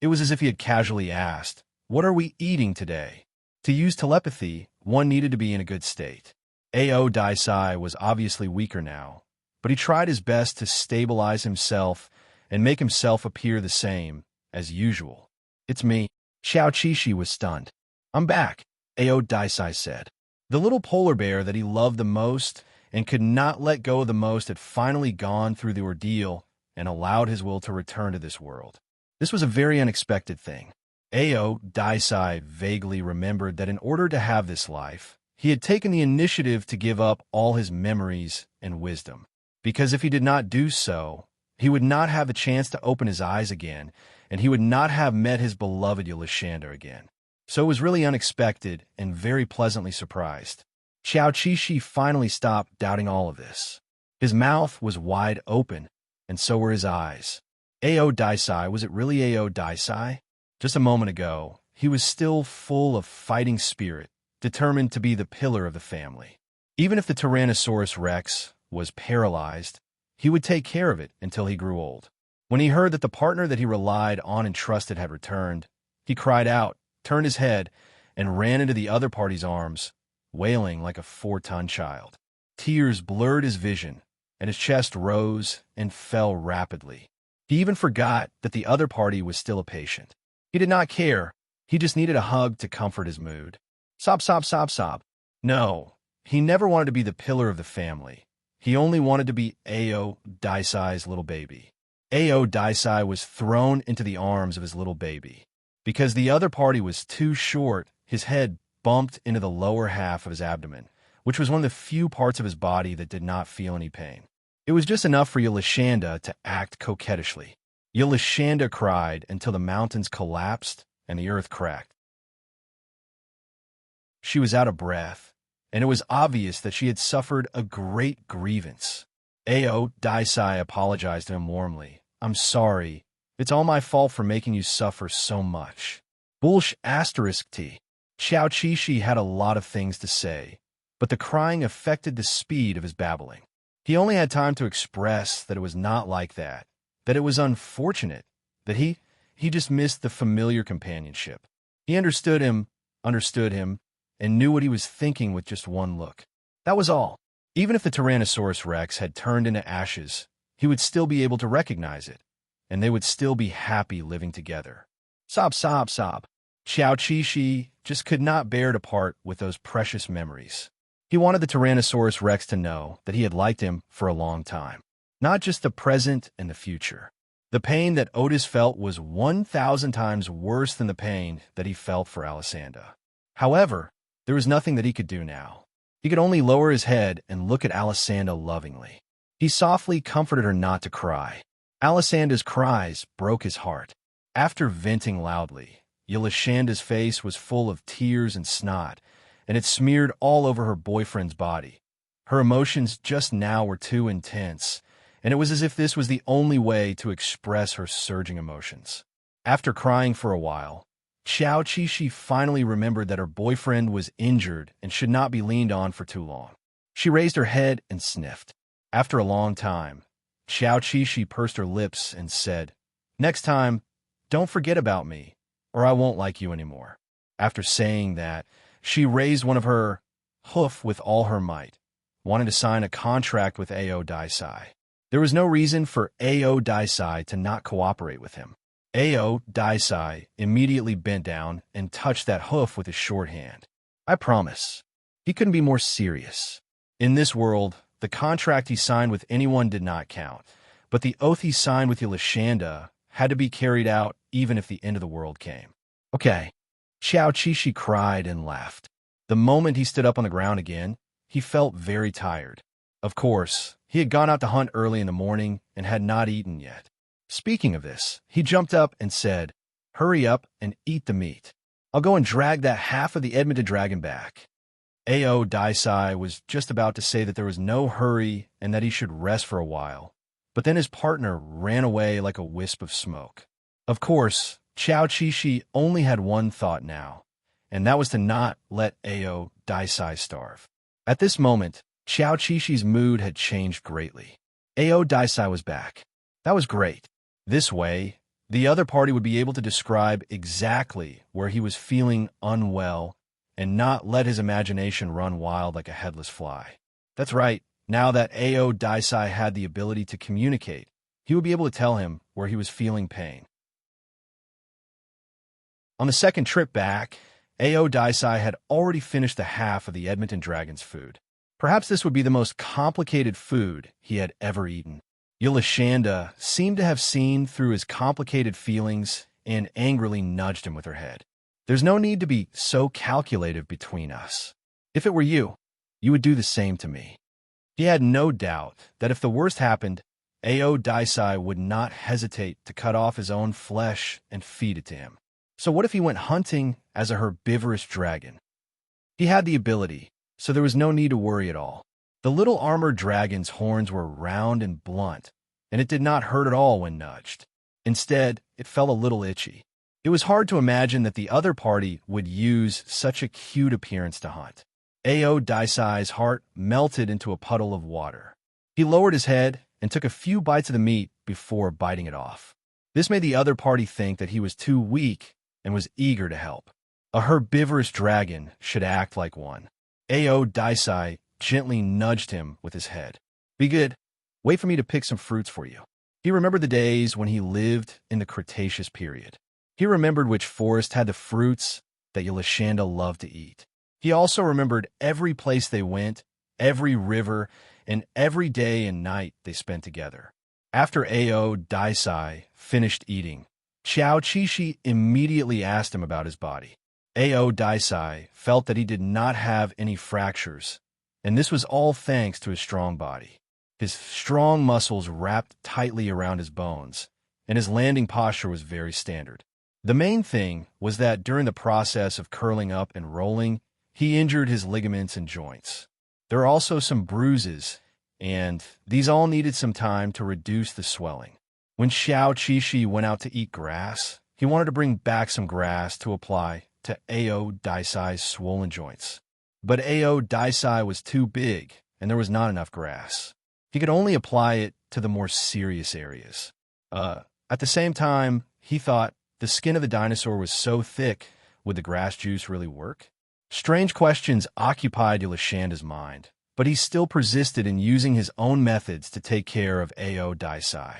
It was as if he had casually asked, "What are we eating today?" To use telepathy, one needed to be in a good state. Ao Daisai was obviously weaker now, but he tried his best to stabilize himself and make himself appear the same as usual. "It's me." Xiao Qixi was stunned. "I'm back," Ao Daisai said. The little polar bear that he loved the most and could not let go of the most had finally gone through the ordeal and allowed his will to return to this world. This was a very unexpected thing. Ao Daisai vaguely remembered that in order to have this life, he had taken the initiative to give up all his memories and wisdom. Because if he did not do so, he would not have the chance to open his eyes again, and he would not have met his beloved Yolashanda again. So it was really unexpected and very pleasantly surprised. Xiao Qixi finally stopped doubting all of this. His mouth was wide open, and so were his eyes. Ao Daisai, was it really Ao Daisai? Just a moment ago, he was still full of fighting spirit, determined to be the pillar of the family. Even if the Tyrannosaurus Rex was paralyzed, he would take care of it until he grew old. When he heard that the partner that he relied on and trusted had returned, he cried out, turned his head, and ran into the other party's arms, wailing like a 4-ton child. Tears blurred his vision, and his chest rose and fell rapidly. He even forgot that the other party was still a patient. He did not care. He just needed a hug to comfort his mood. Sob, sob, sob, sob. No, he never wanted to be the pillar of the family. He only wanted to be Ao Daisai's little baby. Ao Daisai was thrown into the arms of his little baby. Because the other party was too short, his head bumped into the lower half of his abdomen, which was one of the few parts of his body that did not feel any pain. It was just enough for Yolashanda to act coquettishly. Yolashanda cried until the mountains collapsed and the earth cracked. She was out of breath, and it was obvious that she had suffered a great grievance. Ao Daisai apologized to him warmly. "I'm sorry. It's all my fault for making you suffer so much." Bullsh asterisk T. Xiao Qixi had a lot of things to say, but the crying affected the speed of his babbling. He only had time to express that it was not like that, that it was unfortunate, that he he just missed the familiar companionship. He understood him, and knew what he was thinking with just one look. That was all. Even if the Tyrannosaurus Rex had turned into ashes, he would still be able to recognize it, and they would still be happy living together. Sob, sob, sob. Xiao Qixi just could not bear to part with those precious memories. He wanted the Tyrannosaurus Rex to know that he had liked him for a long time, not just the present and the future. The pain that Otis felt was 1,000 times worse than the pain that he felt for Alessandra. However, there was nothing that he could do now. He could only lower his head and look at Alessandra lovingly. He softly comforted her not to cry. Alessandra's cries broke his heart. After venting loudly, Yolanda's face was full of tears and snot, and it smeared all over her boyfriend's body. Her emotions just now were too intense, and it was as if this was the only way to express her surging emotions. After crying for a while, Xiao Qixi finally remembered that her boyfriend was injured and should not be leaned on for too long. She raised her head and sniffed. After a long time, Xiao Qixi pursed her lips and said, "Next time, don't forget about me, or I won't like you anymore." After saying that, she raised one of her hoof with all her might, wanting to sign a contract with Ao Daisai. There was no reason for Ao Daisai to not cooperate with him. Ao Daisai immediately bent down and touched that hoof with his short hand. I promise. He couldn't be more serious. In this world, the contract he signed with anyone did not count, but the oath he signed with Yolanda had to be carried out even if the end of the world came. Okay. Xiao Qixi cried and laughed. The moment he stood up on the ground again, he felt very tired. Of course, he had gone out to hunt early in the morning and had not eaten yet. Speaking of this, he jumped up and said, "Hurry up and eat the meat. I'll go and drag that half of the Edmonton dragon back." Ao Daisai was just about to say that there was no hurry and that he should rest for a while, but then his partner ran away like a wisp of smoke. Of course, Xiao Qixi only had one thought now, and that was to not let Ao Daisai starve. At this moment, Xiao Qixi's mood had changed greatly. Ao Daisai was back. That was great. This way, the other party would be able to describe exactly where he was feeling unwell and not let his imagination run wild like a headless fly. That's right, now that Ao Daisai had the ability to communicate, he would be able to tell him where he was feeling pain. On the second trip back, Ao Daisai had already finished the half of the Edmonton Dragon's food. Perhaps this would be the most complicated food he had ever eaten. Yolanda seemed to have seen through his complicated feelings and angrily nudged him with her head. "There's no need to be so calculative between us. If it were you, you would do the same to me." He had no doubt that if the worst happened, Ao Daisai would not hesitate to cut off his own flesh and feed it to him. So what if he went hunting as a herbivorous dragon? He had the ability, so there was no need to worry at all. The little armored dragon's horns were round and blunt, and it did not hurt at all when nudged. Instead, it felt a little itchy. It was hard to imagine that the other party would use such a cute appearance to hunt. Ao Daisai's heart melted into a puddle of water. He lowered his head and took a few bites of the meat before biting it off. This made the other party think that he was too weak and was eager to help. A herbivorous dragon should act like one. Ao Daisai gently nudged him with his head. "Be good. Wait for me to pick some fruits for you." He remembered the days when he lived in the Cretaceous period. He remembered which forest had the fruits that Yolanda loved to eat. He also remembered every place they went, every river, and every day and night they spent together. After Ao Daisai finished eating, Xiao Qixi immediately asked him about his body. Ao Daisai felt that he did not have any fractures, and this was all thanks to his strong body. His strong muscles wrapped tightly around his bones, and his landing posture was very standard. The main thing was that during the process of curling up and rolling, he injured his ligaments and joints. There were also some bruises, and these all needed some time to reduce the swelling. When Xiao Qixi went out to eat grass, he wanted to bring back some grass to apply to Ao Daisai's swollen joints. But Ao Daisai was too big, and there was not enough grass. He could only apply it to the more serious areas. At the same time, he thought The skin of the dinosaur was so thick, would the grass juice really work? Strange questions occupied Yulashanda's mind, but he still persisted in using his own methods to take care of Ao Daisai.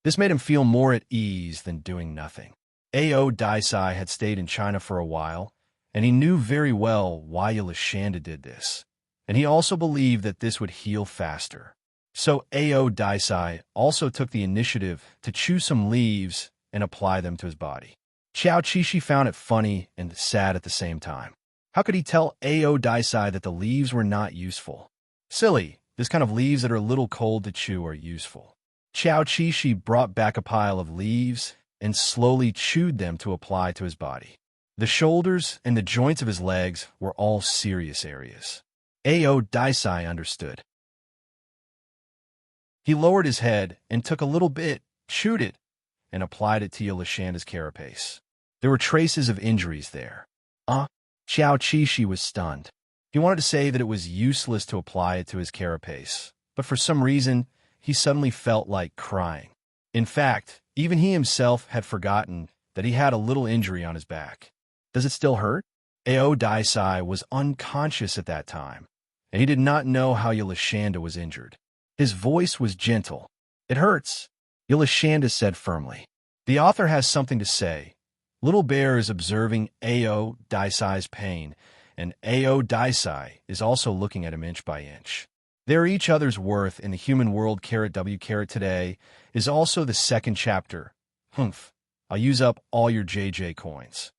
This made him feel more at ease than doing nothing. Ao Daisai had stayed in China for a while, and he knew very well why Yulashanda did this. And he also believed that this would heal faster. So Ao Daisai also took the initiative to chew some leaves and apply them to his body. Xiao Qishi found it funny and sad at the same time. How could he tell Ao Daisai that the leaves were not useful? Silly, this kind of leaves that are a little cold to chew are useful. Xiao Qishi brought back a pile of leaves and slowly chewed them to apply to his body. The shoulders and the joints of his legs were all serious areas. Ao Daisai understood. He lowered his head and took a little bit, chewed it, and applied it to Yulashanda's carapace. There were traces of injuries there. Xiao Qishi was stunned. He wanted to say that it was useless to apply it to his carapace, but for some reason, he suddenly felt like crying. In fact, even he himself had forgotten that he had a little injury on his back. Does it still hurt? Ao Daisai was unconscious at that time, and he did not know how Yulashanda was injured. His voice was gentle. It hurts, Yulashanda said firmly. The author has something to say. Little Bear is observing Ao Daisai's pain, and Ao Daisai is also looking at him inch by inch. They're each other's worth in the human world. W today is also the second chapter. Humph. I'll use up all your JJ coins.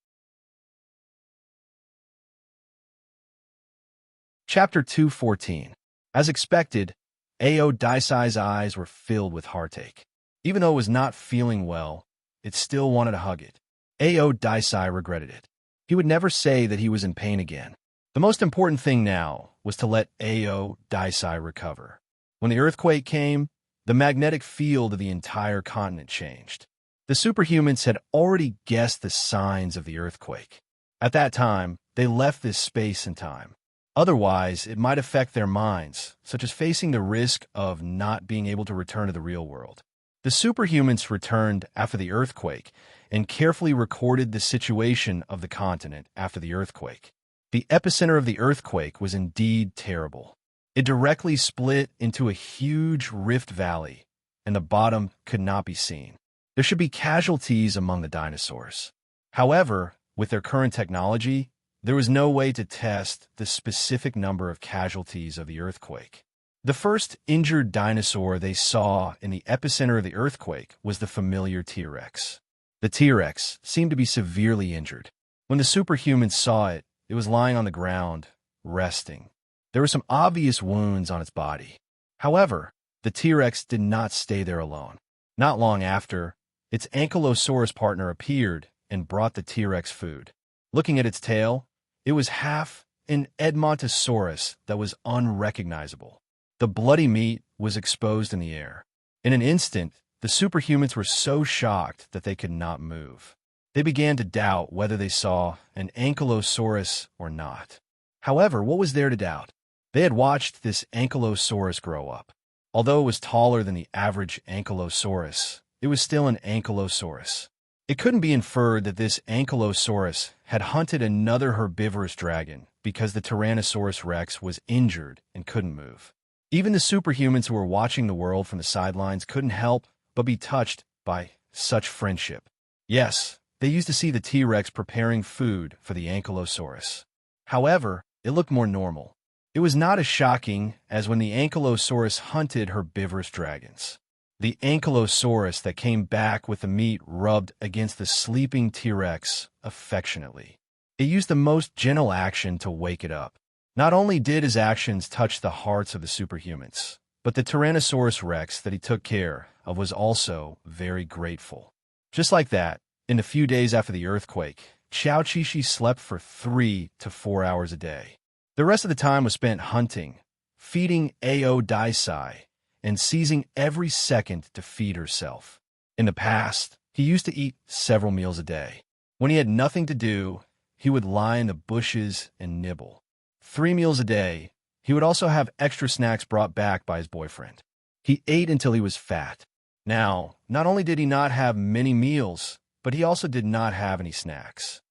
Chapter 2:14. As expected, Ao Daisai's eyes were filled with heartache. Even though it was not feeling well, it still wanted to hug it. Ao Daisai regretted it. He would never say that he was in pain again. The most important thing now was to let Ao Daisai recover. When the earthquake came, the magnetic field of the entire continent changed. The superhumans had already guessed the signs of the earthquake. At that time, they left this space and time. Otherwise, it might affect their minds, such as facing the risk of not being able to return to the real world. The superhumans returned after the earthquake and carefully recorded the situation of the continent after the earthquake. The epicenter of the earthquake was indeed terrible. It directly split into a huge rift valley, and the bottom could not be seen. There should be casualties among the dinosaurs. However, with their current technology, there was no way to test the specific number of casualties of the earthquake. The first injured dinosaur they saw in the epicenter of the earthquake was the familiar T-Rex. The T-Rex seemed to be severely injured. When the superhumans saw it, it was lying on the ground, resting. There were some obvious wounds on its body. However, the T-Rex did not stay there alone. Not long after, its ankylosaurus partner appeared and brought the T-Rex food. Looking at its tail, it was half an Edmontosaurus that was unrecognizable. The bloody meat was exposed in the air. In an instant, the superhumans were so shocked that they could not move. They began to doubt whether they saw an ankylosaurus or not. However, what was there to doubt? They had watched this ankylosaurus grow up. Although it was taller than the average ankylosaurus, it was still an ankylosaurus. It couldn't be inferred that this ankylosaurus had hunted another herbivorous dragon because the Tyrannosaurus rex was injured and couldn't move. Even the superhumans who were watching the world from the sidelines couldn't help but be touched by such friendship. Yes, they used to see the T-Rex preparing food for the ankylosaurus. However, it looked more normal. It was not as shocking as when the ankylosaurus hunted herbivorous dragons. The ankylosaurus that came back with the meat rubbed against the sleeping T-Rex affectionately. It used the most gentle action to wake it up. Not only did his actions touch the hearts of the superhumans, but the Tyrannosaurus rex that he took care of was also very grateful. Just like that, in the few days after the earthquake, Xiao Qishi slept for 3 to 4 hours a day. The rest of the time was spent hunting, feeding Ao Daisai, and seizing every second to feed herself. In the past, he used to eat several meals a day. When he had nothing to do, he would lie in the bushes and nibble. 3 meals a day. He would also have extra snacks brought back by his boyfriend. He ate until he was fat. Now, not only did he not have many meals, but he also did not have any snacks.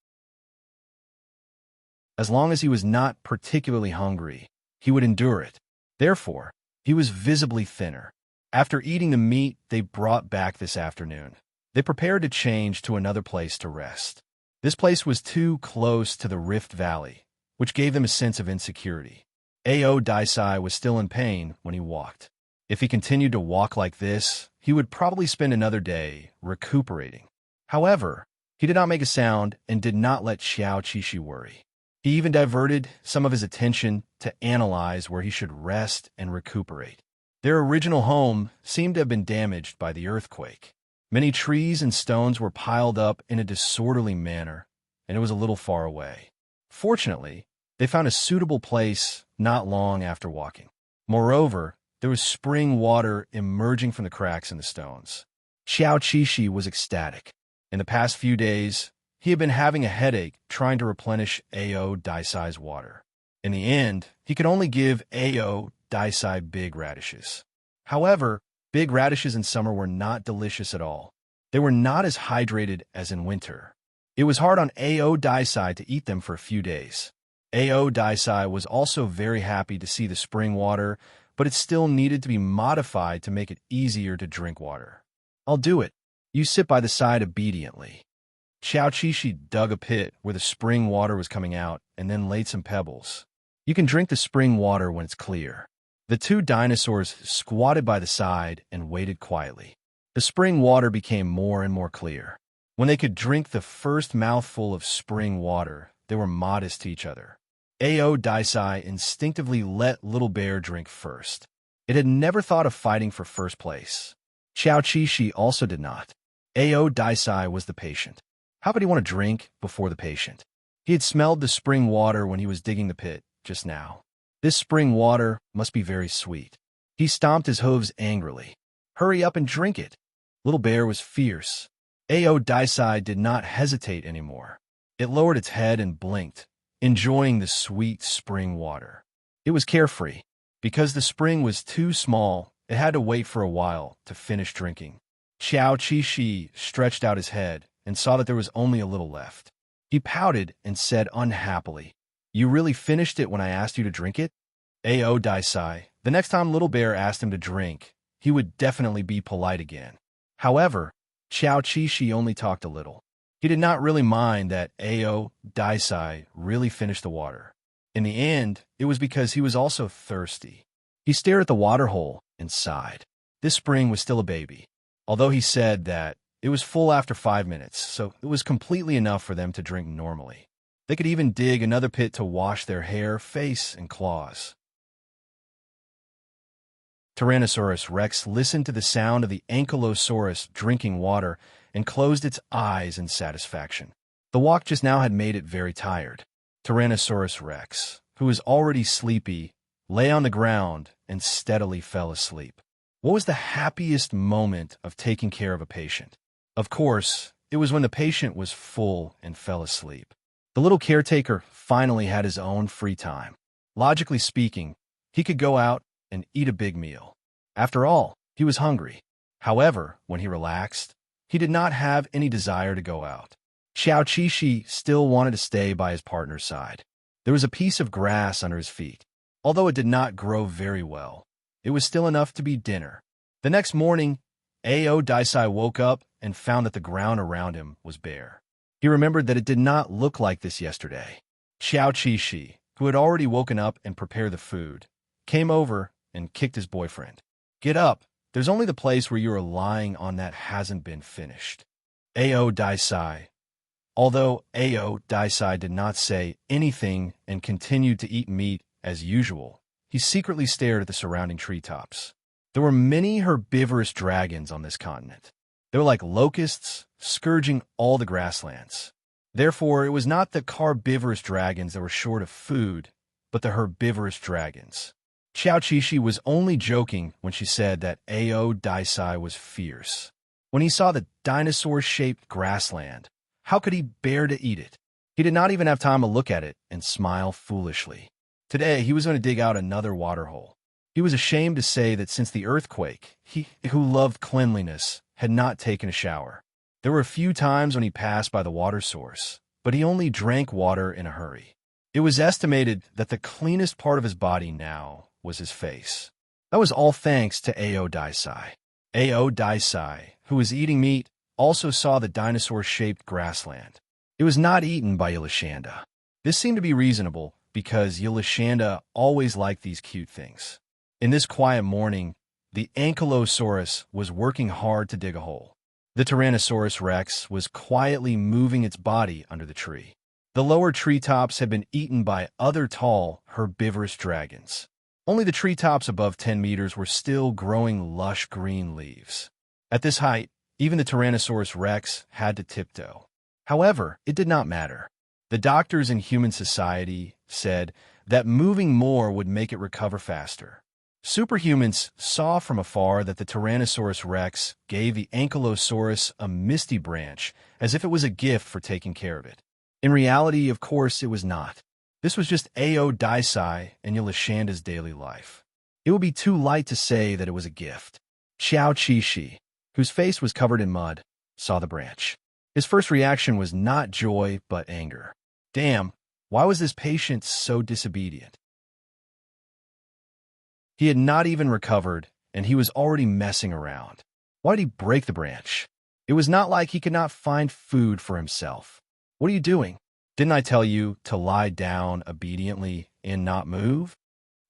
As long as he was not particularly hungry, he would endure it. Therefore, he was visibly thinner. After eating the meat they brought back this afternoon, they prepared to change to another place to rest. This place was too close to the Rift Valley, which gave them a sense of insecurity. Daisai was still in pain when he walked. If he continued to walk like this, he would probably spend another day recuperating. However, he did not make a sound and did not let Xiao Qishi worry. He even diverted some of his attention to analyze where he should rest and recuperate. Their original home seemed to have been damaged by the earthquake. Many trees and stones were piled up in a disorderly manner, and it was a little far away. Fortunately, they found a suitable place not long after walking. Moreover, there was spring water emerging from the cracks in the stones. Xiao Qishi was ecstatic. In the past few days, he had been having a headache trying to replenish Daisai's water. In the end, he could only give Daisai big radishes. However, big radishes in summer were not delicious at all. They were not as hydrated as in winter. It was hard on Daisai to eat them for a few days. Daisai was also very happy to see the spring water, but it still needed to be modified to make it easier to drink water. "I'll do it. You sit by the side obediently." Xiao Qishi dug a pit where the spring water was coming out and then laid some pebbles. "You can drink the spring water when it's clear." The two dinosaurs squatted by the side and waited quietly. The spring water became more and more clear. When they could drink the first mouthful of spring water, they were modest to each other. Daisai instinctively let Little Bear drink first. It had never thought of fighting for first place. Xiao Qishi also did not. Daisai was the patient. How could he want to drink before the patient? He had smelled the spring water when he was digging the pit just now. This spring water must be very sweet. He stomped his hooves angrily. "Hurry up and drink it." Little Bear was fierce. Daisai did not hesitate anymore. It lowered its head and blinked, enjoying the sweet spring water. It was carefree. Because the spring was too small, it had to wait for a while to finish drinking. Xiao Qishi stretched out his head and saw that there was only a little left. He pouted and said unhappily, "You really finished it when I asked you to drink it?" Daisai, the next time Little Bear asked him to drink, he would definitely be polite again. However, Xiao Qishi only talked a little. He did not really mind that Daisai really finished the water. In the end, it was because he was also thirsty. He stared at the water hole and sighed. This spring was still a baby, although he said that it was full after 5 minutes, so it was completely enough for them to drink normally. They could even dig another pit to wash their hair, face, and claws. Tyrannosaurus Rex listened to the sound of the Ankylosaurus drinking water and closed its eyes in satisfaction. The walk just now had made it very tired. Tyrannosaurus Rex, who was already sleepy, lay on the ground and steadily fell asleep. What was the happiest moment of taking care of a patient? Of course, it was when the patient was full and fell asleep. The little caretaker finally had his own free time. Logically speaking, he could go out and eat a big meal. After all, he was hungry. However, when he relaxed, he did not have any desire to go out. Xiao Qishi still wanted to stay by his partner's side. There was a piece of grass under his feet. Although it did not grow very well, it was still enough to be dinner. The next morning, Daisai woke up and found that the ground around him was bare. He remembered that it did not look like this yesterday. Xiao Qishi, who had already woken up and prepared the food, came over and kicked his boyfriend. "Get up. There's only the place where you are lying on that hasn't been finished." Daisai. Although Daisai did not say anything and continued to eat meat as usual, he secretly stared at the surrounding treetops. There were many herbivorous dragons on this continent. They were like locusts, scourging all the grasslands. Therefore, it was not the carnivorous dragons that were short of food, but the herbivorous dragons. Xiao Qishi was only joking when she said that Daisai was fierce. When he saw the dinosaur-shaped grassland, how could he bear to eat it? He did not even have time to look at it and smile foolishly. Today, he was going to dig out another water hole. He was ashamed to say that since the earthquake, he, who loved cleanliness, had not taken a shower. There were a few times when he passed by the water source, but he only drank water in a hurry. It was estimated that the cleanest part of his body now was his face. That was all thanks to Ao Daisai. Ao Daisai, who was eating meat, also saw the dinosaur-shaped grassland. It was not eaten by Yelashanda. This seemed to be reasonable, because Yelashanda always liked these cute things. In this quiet morning, the Ankylosaurus was working hard to dig a hole. The Tyrannosaurus rex was quietly moving its body under the tree. The lower treetops had been eaten by other tall, herbivorous dragons. Only the treetops above 10 meters were still growing lush green leaves. At this height, even the Tyrannosaurus rex had to tiptoe. However, it did not matter. The doctors in human society said that moving more would make it recover faster. Superhumans saw from afar that the Tyrannosaurus rex gave the Ankylosaurus a misty branch as if it was a gift for taking care of it. In reality, of course, it was not. This was just Ao Daisai and Yelashanda's daily life. It would be too light to say that it was a gift. Xiao Qixi, whose face was covered in mud, saw the branch. His first reaction was not joy, but anger. Damn, why was this patient so disobedient? He had not even recovered, and he was already messing around. Why did he break the branch? It was not like he could not find food for himself. What are you doing? Didn't I tell you to lie down obediently and not move?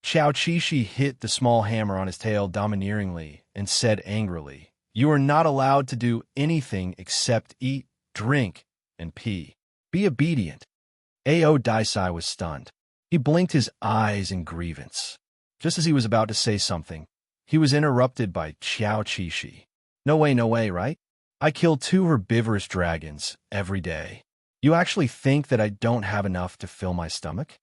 Xiao Qixi hit the small hammer on his tail domineeringly and said angrily, "You are not allowed to do anything except eat, drink, and pee. Be obedient." Ao Daisai was stunned. He blinked his eyes in grievance. Just as he was about to say something, he was interrupted by Xiao Qixi. No way, right? I kill 2 herbivorous dragons every day. You actually think that I don't have enough to fill my stomach?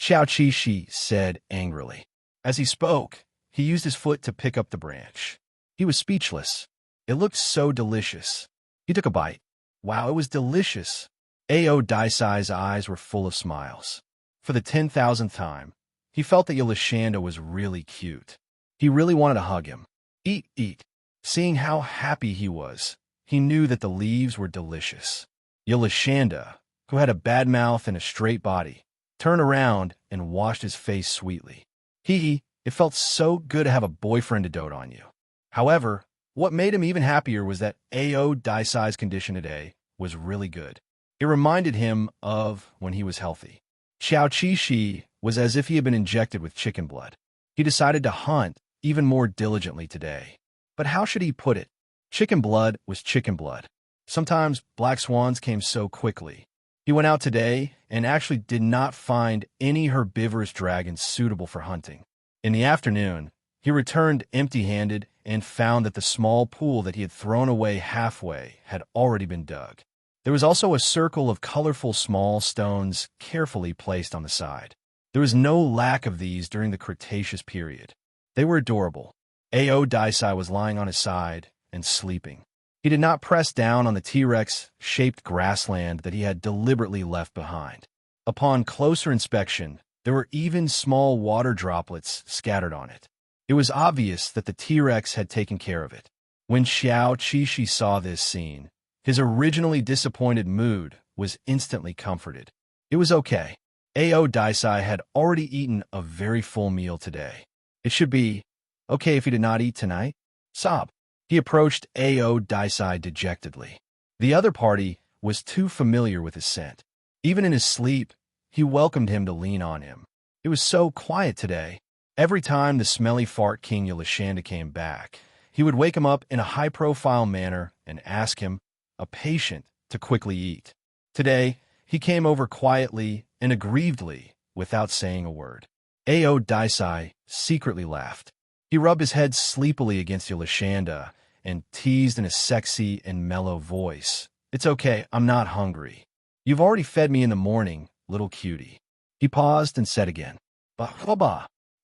Xiao Qixi said angrily. As he spoke, he used his foot to pick up the branch. He was speechless. It looked so delicious. He took a bite. Wow, it was delicious. Ao Daisai's eyes were full of smiles. For the 10,000th time, he felt that Yelashanda was really cute. He really wanted to hug him. Eat. Seeing how happy he was, he knew that the leaves were delicious. Yelashanda, who had a bad mouth and a straight body, turned around and washed his face sweetly. It felt so good to have a boyfriend to dote on you. However, what made him even happier was that Ao Daisai's condition today was really good. It reminded him of when he was healthy. Xiao Qixi was as if he had been injected with chicken blood. He decided to hunt even more diligently today. But how should he put it? Chicken blood was chicken blood. Sometimes black swans came so quickly. He went out today and actually did not find any herbivorous dragons suitable for hunting. In the afternoon, he returned empty-handed and found that the small pool that he had thrown away halfway had already been dug. There was also a circle of colorful small stones carefully placed on the side. There was no lack of these during the Cretaceous period. They were adorable. Ao Daisai was lying on his side and sleeping. He did not press down on the T-Rex-shaped grassland that he had deliberately left behind. Upon closer inspection, there were even small water droplets scattered on it. It was obvious that the T-Rex had taken care of it. When Xiao Qixi saw this scene, his originally disappointed mood was instantly comforted. It was okay. Ao Daisai had already eaten a very full meal today. It should be okay if he did not eat tonight. Sob. He approached Ao Daisai dejectedly. The other party was too familiar with his scent. Even in his sleep, he welcomed him to lean on him. It was so quiet today. Every time the smelly fart king Yelashanda came back, he would wake him up in a high-profile manner and ask him, a patient, to quickly eat. Today, he came over quietly and aggrievedly without saying a word. Ao Daisai secretly laughed. He rubbed his head sleepily against Yelashanda and teased in a sexy and mellow voice. It's okay, I'm not hungry. You've already fed me in the morning, little cutie. He paused and said again, Bah.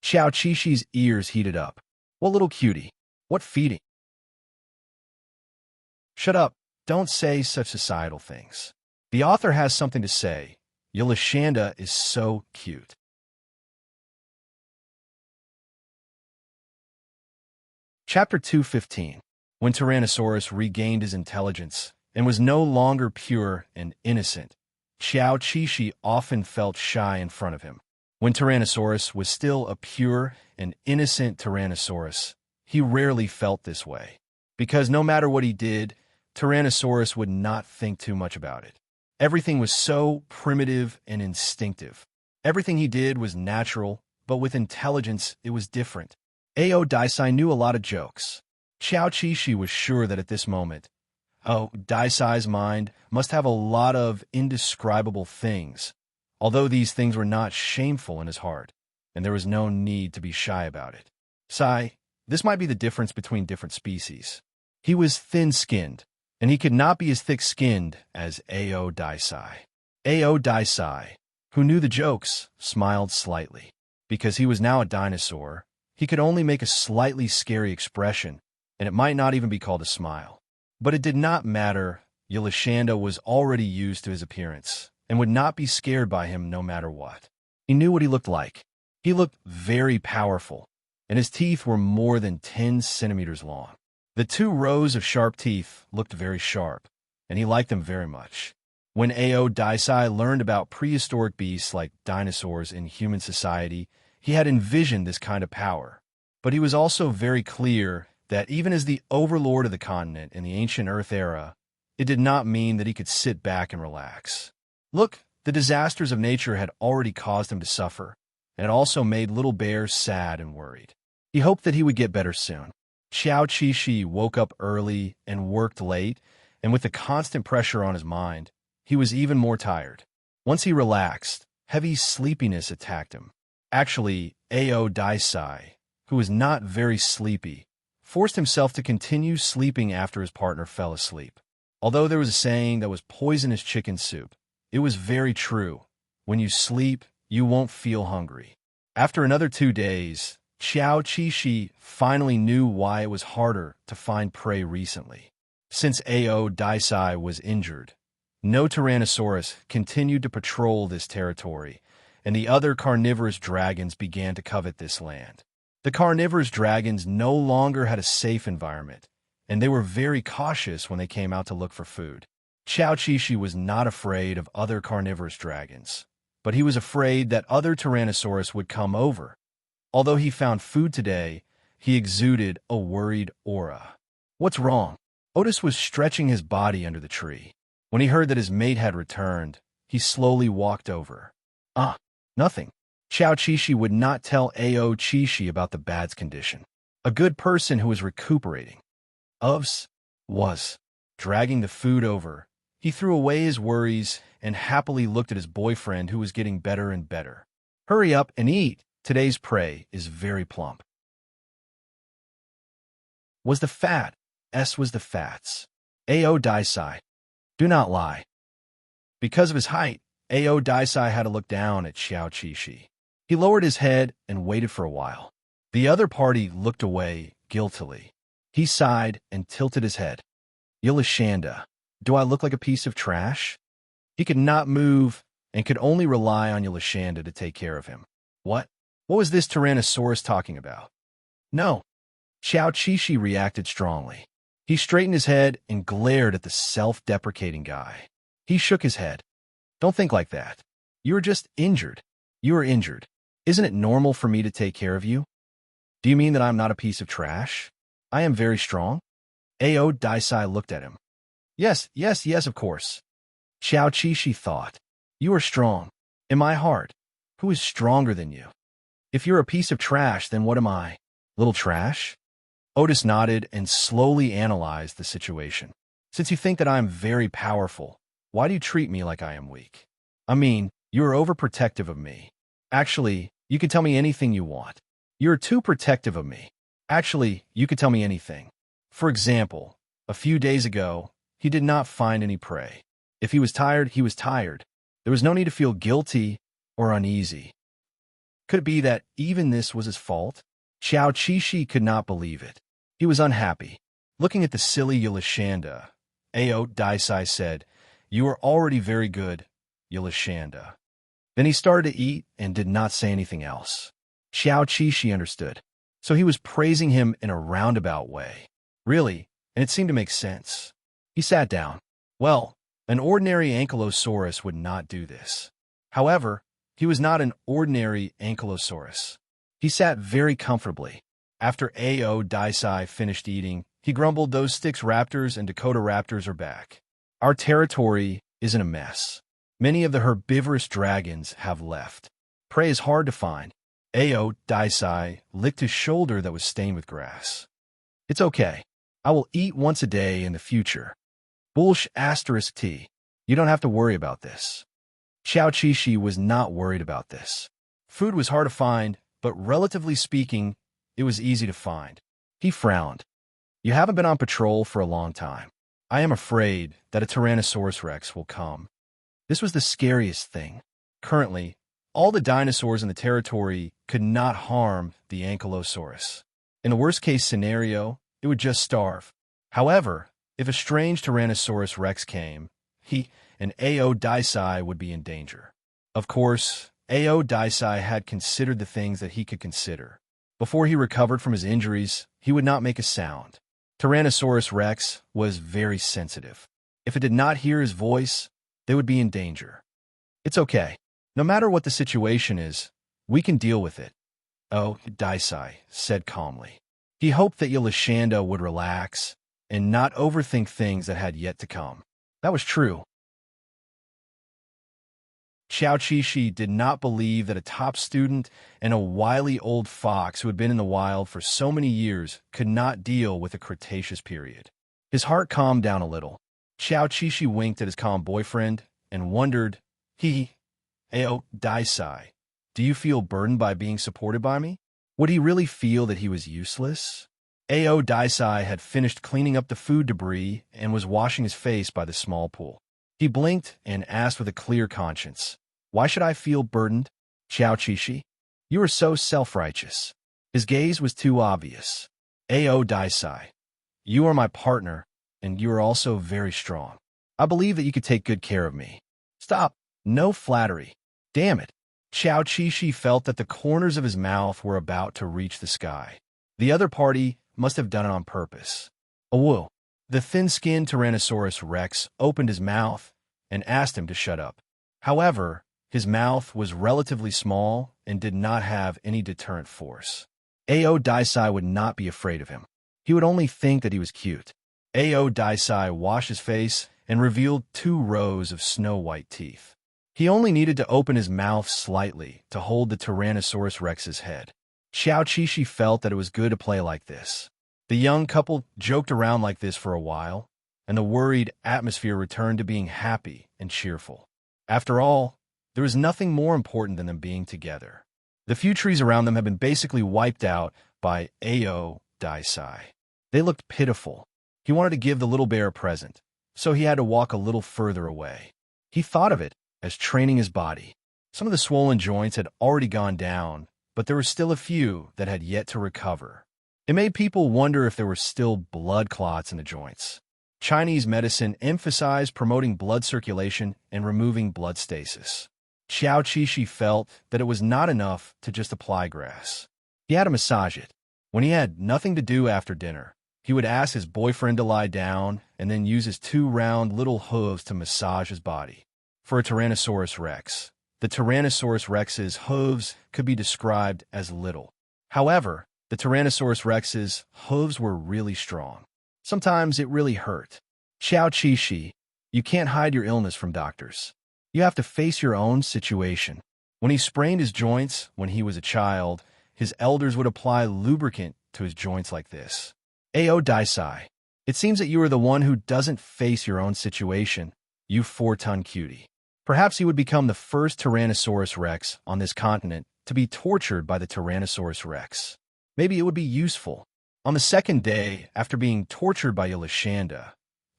Xiao Qixi's ears heated up. What little cutie? What feeding? Shut up. Don't say such societal things. The author has something to say. Yelashanda is so cute. Chapter 215. When Tyrannosaurus regained his intelligence, and was no longer pure and innocent. Xiao Qixi often felt shy in front of him. When Tyrannosaurus was still a pure and innocent Tyrannosaurus, he rarely felt this way, because no matter what he did, Tyrannosaurus would not think too much about it. Everything was so primitive and instinctive. Everything he did was natural, but with intelligence it was different. Ao Daisai knew a lot of jokes. Xiao Qixi was sure that at this moment, Daisai's mind must have a lot of indescribable things, although these things were not shameful in his heart, and there was no need to be shy about it. This might be the difference between different species. He was thin-skinned, and he could not be as thick-skinned as Ao Daisai. Ao Daisai, who knew the jokes, smiled slightly. Because he was now a dinosaur, he could only make a slightly scary expression, and it might not even be called a smile. But it did not matter. Yulashanda was already used to his appearance, and would not be scared by him no matter what. He knew what he looked like. He looked very powerful, and his teeth were more than 10 centimeters long. The 2 rows of sharp teeth looked very sharp, and he liked them very much. When Ao Daisai learned about prehistoric beasts like dinosaurs in human society, he had envisioned this kind of power. But he was also very clear that even as the overlord of the continent in the ancient Earth era, it did not mean that he could sit back and relax. Look, the disasters of nature had already caused him to suffer, and it also made little bears sad and worried. He hoped that he would get better soon. Xiao Qixi woke up early and worked late, and with the constant pressure on his mind, he was even more tired. Once he relaxed, heavy sleepiness attacked him. Actually, Ao Daisai, who was not very sleepy, forced himself to continue sleeping after his partner fell asleep. Although there was a saying that was poisonous chicken soup, it was very true. When you sleep, you won't feel hungry. After another 2 days, Xiao Qixi finally knew why it was harder to find prey recently. Since Ao Daisai was injured, no Tyrannosaurus continued to patrol this territory, and the other carnivorous dragons began to covet this land. The carnivorous dragons no longer had a safe environment, and they were very cautious when they came out to look for food. Xiao Qixi was not afraid of other carnivorous dragons, but he was afraid that other Tyrannosaurus would come over. Although he found food today, he exuded a worried aura. What's wrong? Otis was stretching his body under the tree. When he heard that his mate had returned, he slowly walked over. Nothing. Xiao Qixi would not tell Ao Qixi about the bad's condition. A good person who was recuperating. Was dragging the food over. He threw away his worries and happily looked at his boyfriend who was getting better and better. Hurry up and eat. Today's prey is very plump. Was the fat? Was the fats. Ao Daisai. Do not lie. Because of his height, Ao Daisai had to look down at Xiao Qixi. He lowered his head and waited for a while. The other party looked away guiltily. He sighed and tilted his head. Yulashanda, do I look like a piece of trash? He could not move and could only rely on Yulashanda to take care of him. What? What was this Tyrannosaurus talking about? No. Xiao Qixi reacted strongly. He straightened his head and glared at the self-deprecating guy. He shook his head. Don't think like that. You are just injured. You are injured. Isn't it normal for me to take care of you? Do you mean that I'm not a piece of trash? I am very strong? Ao Daisai looked at him. Yes, of course. Xiao Qixi thought. You are strong. In my heart. Who is stronger than you? If you're a piece of trash, then what am I? Little trash? Otis nodded and slowly analyzed the situation. Since you think that I am very powerful, why do you treat me like I am weak? I mean, you are overprotective of me. Actually, you can tell me anything you want. You're too protective of me. Actually, you could tell me anything. For example, a few days ago, he did not find any prey. If he was tired, he was tired. There was no need to feel guilty or uneasy. Could it be that even this was his fault? Xiao Qixi could not believe it. He was unhappy. Looking at the silly Yulashanda, Ao Daisai said, You are already very good, Yulashanda. Then he started to eat and did not say anything else. Xiao Qixi understood. So he was praising him in a roundabout way. Really, and it seemed to make sense. He sat down. Well, an ordinary ankylosaurus would not do this. However, he was not an ordinary ankylosaurus. He sat very comfortably. After A.O. Daisai finished eating, he grumbled, "Those Styx raptors and Dakota raptors are back. Our territory is in a mess. Many of the herbivorous dragons have left. Prey is hard to find." A.O. Daisai licked his shoulder that was stained with grass. "It's okay. I will eat once a day in the future. Bullsh asterisk T. You don't have to worry about this." Xiao Qishi was not worried about this. Food was hard to find, but relatively speaking, it was easy to find. He frowned. "You haven't been on patrol for a long time. I am afraid that a Tyrannosaurus Rex will come." This was the scariest thing. Currently, all the dinosaurs in the territory could not harm the Ankylosaurus. In the worst-case scenario, it would just starve. However, if a strange Tyrannosaurus Rex came, he and A.O. Daisai would be in danger. Of course, A.O. Daisai had considered the things that he could consider. Before he recovered from his injuries, he would not make a sound. Tyrannosaurus Rex was very sensitive. If it did not hear his voice, they would be in danger. "It's okay. No matter what the situation is, we can deal with it," A.O. Daisai said calmly. He hoped that Yolashanda would relax and not overthink things that had yet to come. That was true. Xiao Qishi did not believe that a top student and a wily old fox who had been in the wild for so many years could not deal with the Cretaceous period. His heart calmed down a little. Xiao Qishi winked at his calm boyfriend and wondered, A.O. Daisai, do you feel burdened by being supported by me? Would he really feel that he was useless? A.O. Daisai had finished cleaning up the food debris and was washing his face by the small pool. He blinked and asked with a clear conscience, "Why should I feel burdened?" "Xiao Qishi, you are so self-righteous." His gaze was too obvious. A.O. Daisai, you are my partner, and you are also very strong. I believe that you could take good care of me. Stop. No flattery. Damn it. Xiao Qishi felt that the corners of his mouth were about to reach the sky. The other party must have done it on purpose. Awoo. The thin-skinned Tyrannosaurus Rex opened his mouth and asked him to shut up. However, his mouth was relatively small and did not have any deterrent force. A.O. Daisai would not be afraid of him. He would only think that he was cute. A.O. Daisai washed his face and revealed 2 rows of snow-white teeth. He only needed to open his mouth slightly to hold the Tyrannosaurus Rex's head. Xiao Qishi felt that it was good to play like this. The young couple joked around like this for a while, and the worried atmosphere returned to being happy and cheerful. After all, there was nothing more important than them being together. The few trees around them had been basically wiped out by A.O. Daisai. They looked pitiful. He wanted to give the little bear a present, so he had to walk a little further away. He thought of it as training his body. Some of the swollen joints had already gone down, but there were still a few that had yet to recover. It made people wonder if there were still blood clots in the joints. Chinese medicine emphasized promoting blood circulation and removing blood stasis. Xiao Qishi felt that it was not enough to just apply grass. He had to massage it. When he had nothing to do after dinner, he would ask his boyfriend to lie down and then use his 2 round little hooves to massage his body. For a Tyrannosaurus Rex, the Tyrannosaurus Rex's hooves could be described as little. However, the Tyrannosaurus Rex's hooves were really strong. Sometimes it really hurt. Xiao Qishi, you can't hide your illness from doctors. You have to face your own situation. When he sprained his joints when he was a child, his elders would apply lubricant to his joints like this. A.O. Daisai, it seems that you are the one who doesn't face your own situation, you 4-ton cutie. Perhaps he would become the first Tyrannosaurus Rex on this continent to be tortured by the Tyrannosaurus Rex. Maybe it would be useful. On the second day, after being tortured by Yolashanda,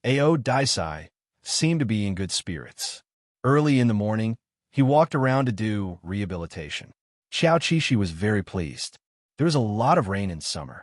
A.O. Daisai seemed to be in good spirits. Early in the morning, he walked around to do rehabilitation. Xiao Qishi was very pleased. There was a lot of rain in summer.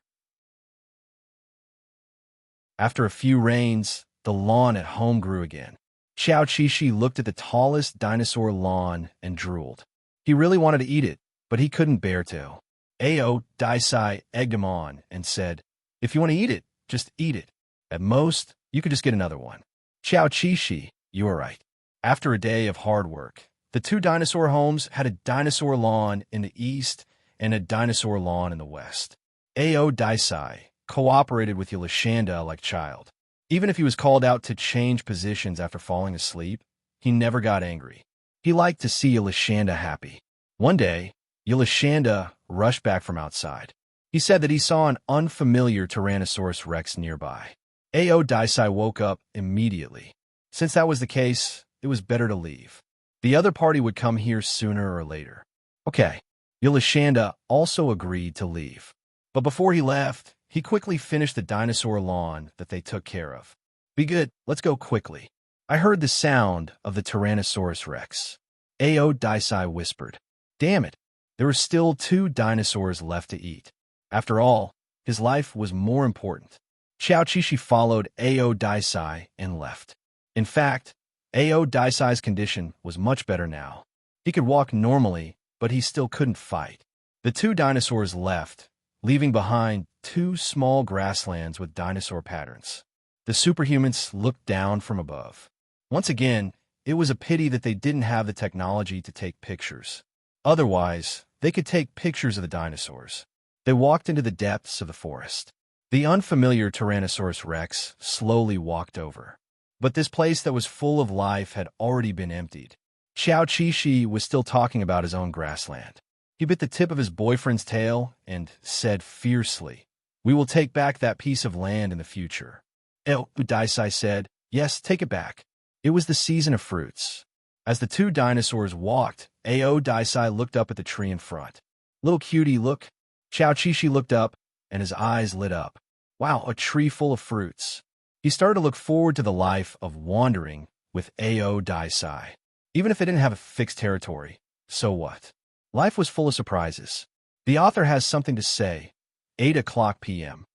After a few rains, the lawn at home grew again. Xiao Qishi looked at the tallest dinosaur lawn and drooled. He really wanted to eat it, but he couldn't bear to. A.O. Daisai egged him on and said, "If you want to eat it, just eat it. At most, you could just get another one." Ciao Chi-Chi, you were right. After a day of hard work, the two dinosaur homes had a dinosaur lawn in the east and a dinosaur lawn in the west. Ao Daisai cooperated with Yolashanda like child. Even if he was called out to change positions after falling asleep, he never got angry. He liked to see Yolashanda happy. One day, Yolashanda rushed back from outside. He said that he saw an unfamiliar Tyrannosaurus Rex nearby. Ao Daisai woke up immediately. Since that was the case, it was better to leave. The other party would come here sooner or later. Okay, Yolashanda also agreed to leave. But before he left, he quickly finished the dinosaur lawn that they took care of. Be good, let's go quickly. I heard the sound of the Tyrannosaurus Rex. Ao Daisai whispered. Damn it, there were still 2 dinosaurs left to eat. After all, his life was more important. Ciao Chi-Chi followed Ao Daisai and left. In fact, Ao Daisai's condition was much better now. He could walk normally, but he still couldn't fight. The 2 dinosaurs left, leaving behind 2 small grasslands with dinosaur patterns. The superhumans looked down from above. Once again, it was a pity that they didn't have the technology to take pictures. Otherwise, they could take pictures of the dinosaurs. They walked into the depths of the forest. The unfamiliar Tyrannosaurus Rex slowly walked over. But this place that was full of life had already been emptied. Ciao Chi-Chi was still talking about his own grassland. He bit the tip of his boyfriend's tail and said fiercely, "We will take back that piece of land in the future." Ao Daisai said, "Yes, take it back." It was the season of fruits. As the 2 dinosaurs walked, Ao Daisai looked up at the tree in front. "Little cutie, look." Ciao Chi-Chi looked up, and his eyes lit up. Wow, a tree full of fruits. He started to look forward to the life of wandering with Ao Daisai. Even if it didn't have a fixed territory, so what? Life was full of surprises. The author has something to say. 8:00 p.m.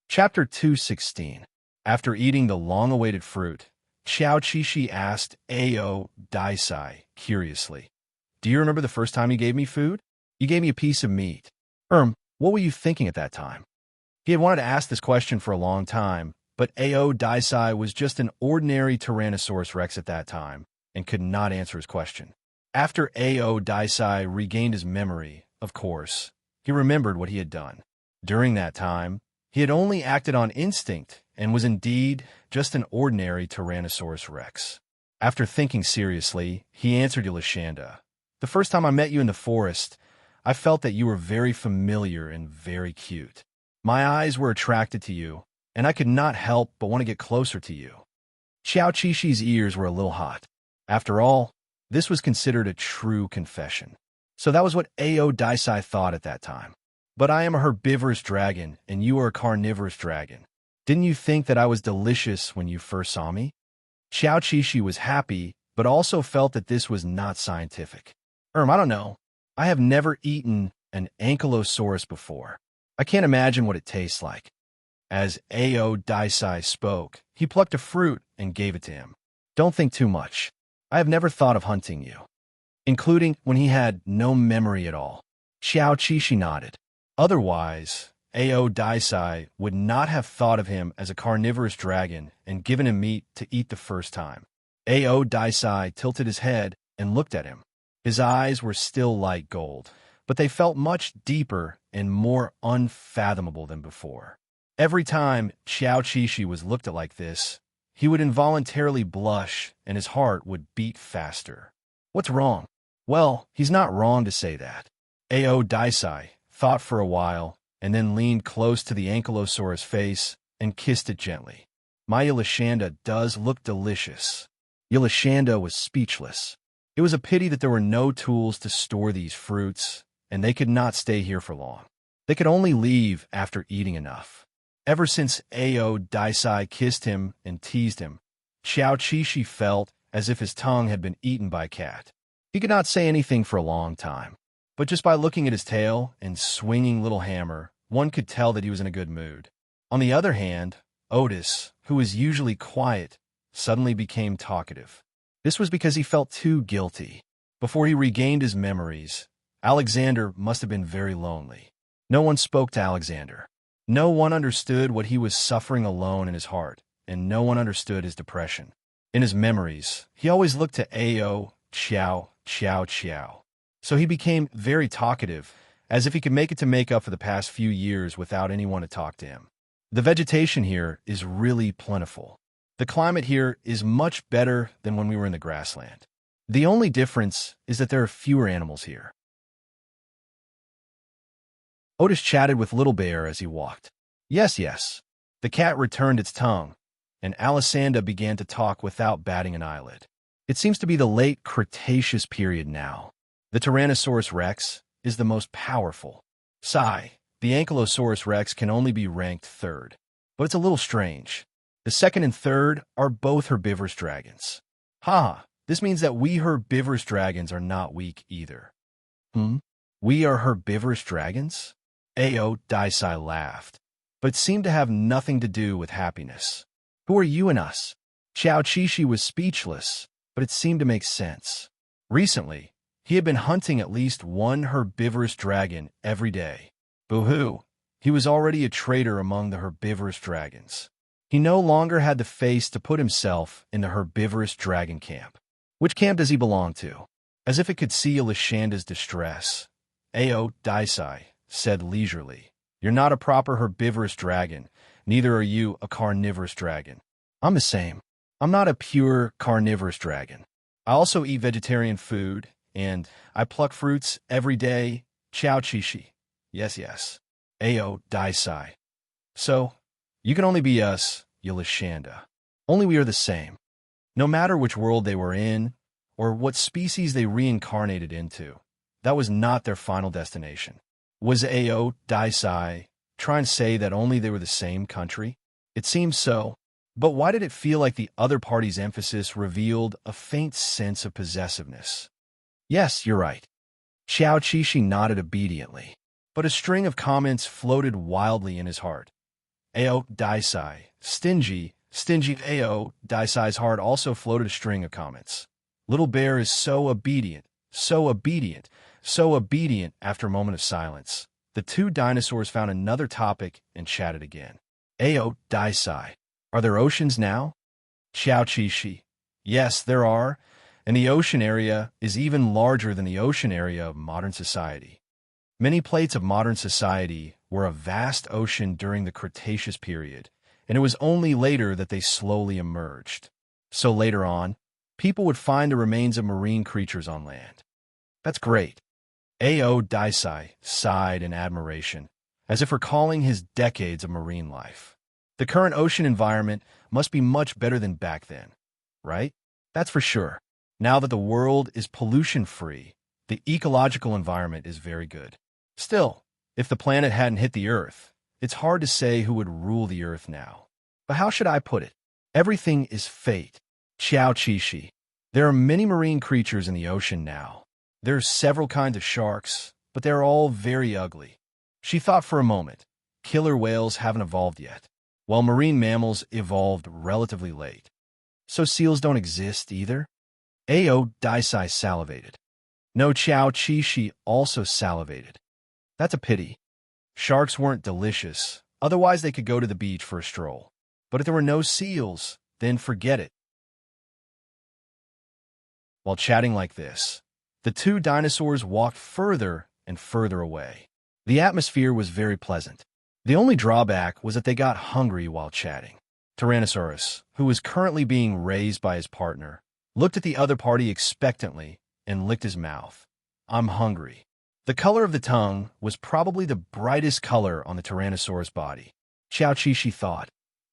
Chapter 216. After eating the long-awaited fruit, Ciao Chi-Chi asked Ao Daisai curiously, "Do you remember the first time you gave me food? You gave me a piece of meat. What were you thinking at that time?" He had wanted to ask this question for a long time, but Ao Daisai was just an ordinary Tyrannosaurus Rex at that time and could not answer his question. After Ao Daisai regained his memory, of course, he remembered what he had done. During that time, he had only acted on instinct and was indeed just an ordinary Tyrannosaurus Rex. After thinking seriously, he answered Yolashanda, "The first time I met you in the forest, I felt that you were very familiar and very cute. My eyes were attracted to you, and I could not help but want to get closer to you." Ciao Chi-Chi's ears were a little hot. After all, this was considered a true confession. So that was what Ao Daisai thought at that time. "But I am a herbivorous dragon, and you are a carnivorous dragon. Didn't you think that I was delicious when you first saw me?" Ciao Chi-Chi was happy, but also felt that this was not scientific. I don't know. I have never eaten an ankylosaurus before. I can't imagine what it tastes like." As Ao Daisai spoke, he plucked a fruit and gave it to him. "Don't think too much. I have never thought of hunting you." Including when he had no memory at all. Ciao Chi-Chi nodded. Otherwise, Ao Daisai would not have thought of him as a carnivorous dragon and given him meat to eat the first time. Ao Daisai tilted his head and looked at him. His eyes were still light gold, but they felt much deeper and more unfathomable than before. Every time Ciao Chi-Chi was looked at like this, he would involuntarily blush and his heart would beat faster. What's wrong? Well, he's not wrong to say that. Ao Daisai thought for a while and then leaned close to the ankylosaurus face and kissed it gently. "My Yolashanda does look delicious." Yolashanda was speechless. It was a pity that there were no tools to store these fruits, and they could not stay here for long. They could only leave after eating enough. Ever since Ao Daisai kissed him and teased him, Ciao Chi-Chi felt as if his tongue had been eaten by a cat. He could not say anything for a long time, but just by looking at his tail and swinging little hammer, one could tell that he was in a good mood. On the other hand, Otis, who was usually quiet, suddenly became talkative. This was because he felt too guilty. Before he regained his memories, Alexander must have been very lonely. No one spoke to Alexander. No one understood what he was suffering alone in his heart, and no one understood his depression. In his memories, he always looked to Ao, Chow, Chow, Chow. So he became very talkative, as if he could make it to make up for the past few years without anyone to talk to him. The vegetation here is really plentiful. The climate here is much better than when we were in the grassland. The only difference is that there are fewer animals here. Otis chatted with Little Bear as he walked. Yes, yes. The cat returned its tongue, and Alessandra began to talk without batting an eyelid. It seems to be the late Cretaceous period now. The Tyrannosaurus rex is the most powerful. Sigh, the Ankylosaurus rex can only be ranked third. But it's a little strange. The second and third are both herbivorous dragons. This means that we herbivorous dragons are not weak either. We are herbivorous dragons? Ao Daisai laughed, but it seemed to have nothing to do with happiness. Who are you and us? Xiao Qishi was speechless, but it seemed to make sense. Recently, he had been hunting at least one herbivorous dragon every day. Boo-hoo, he was already a traitor among the herbivorous dragons. He no longer had the face to put himself in the herbivorous dragon camp. Which camp does he belong to? As if it could see Lashanda's distress, Ao Daisai said leisurely, You're not a proper herbivorous dragon, neither are you a carnivorous dragon. I'm the same. I'm not a pure carnivorous dragon. I also eat vegetarian food, and I pluck fruits every day. Chow Chishi. Yes, yes. Ao Daisai. So, you can only be us, Yulashanda. Only we are the same. No matter which world they were in, or what species they reincarnated into, that was not their final destination. Was Ao Daisai trying to say that only they were the same country? It seems so, but why did it feel like the other party's emphasis revealed a faint sense of possessiveness? Yes, you're right. Xiao Qishi nodded obediently, but a string of comments floated wildly in his heart. Ao Daisai, stingy Ao Daisai's heart also floated a string of comments. Little Bear is so obedient, so obedient, so obedient. After a moment of silence, the two dinosaurs found another topic and chatted again. Ao Daisai, are there oceans now? Xiao Qishi, yes, there are, and the ocean area is even larger than the ocean area of modern society. Many plates of modern society were a vast ocean during the Cretaceous period, and it was only later that they slowly emerged. So later on, people would find the remains of marine creatures on land. That's great. Ao Daisai sighed in admiration, as if recalling his decades of marine life. The current ocean environment must be much better than back then, right? That's for sure. Now that the world is pollution-free, the ecological environment is very good. Still, if the planet hadn't hit the Earth, it's hard to say who would rule the Earth now. But how should I put it? Everything is fate. Xiao Qishi. There are many marine creatures in the ocean now. There are several kinds of sharks, but they're all very ugly. She thought for a moment. Killer whales haven't evolved yet, while marine mammals evolved relatively late. So seals don't exist either? Ao Daisai salivated. No, Xiao Qishi also salivated. That's a pity. Sharks weren't delicious, otherwise they could go to the beach for a stroll. But if there were no seals, then forget it. While chatting like this, the two dinosaurs walked further and further away. The atmosphere was very pleasant. The only drawback was that they got hungry while chatting. Tyrannosaurus, who was currently being raised by his partner, looked at the other party expectantly and licked his mouth. I'm hungry. The color of the tongue was probably the brightest color on the Tyrannosaurus body. Xiao Qishi thought,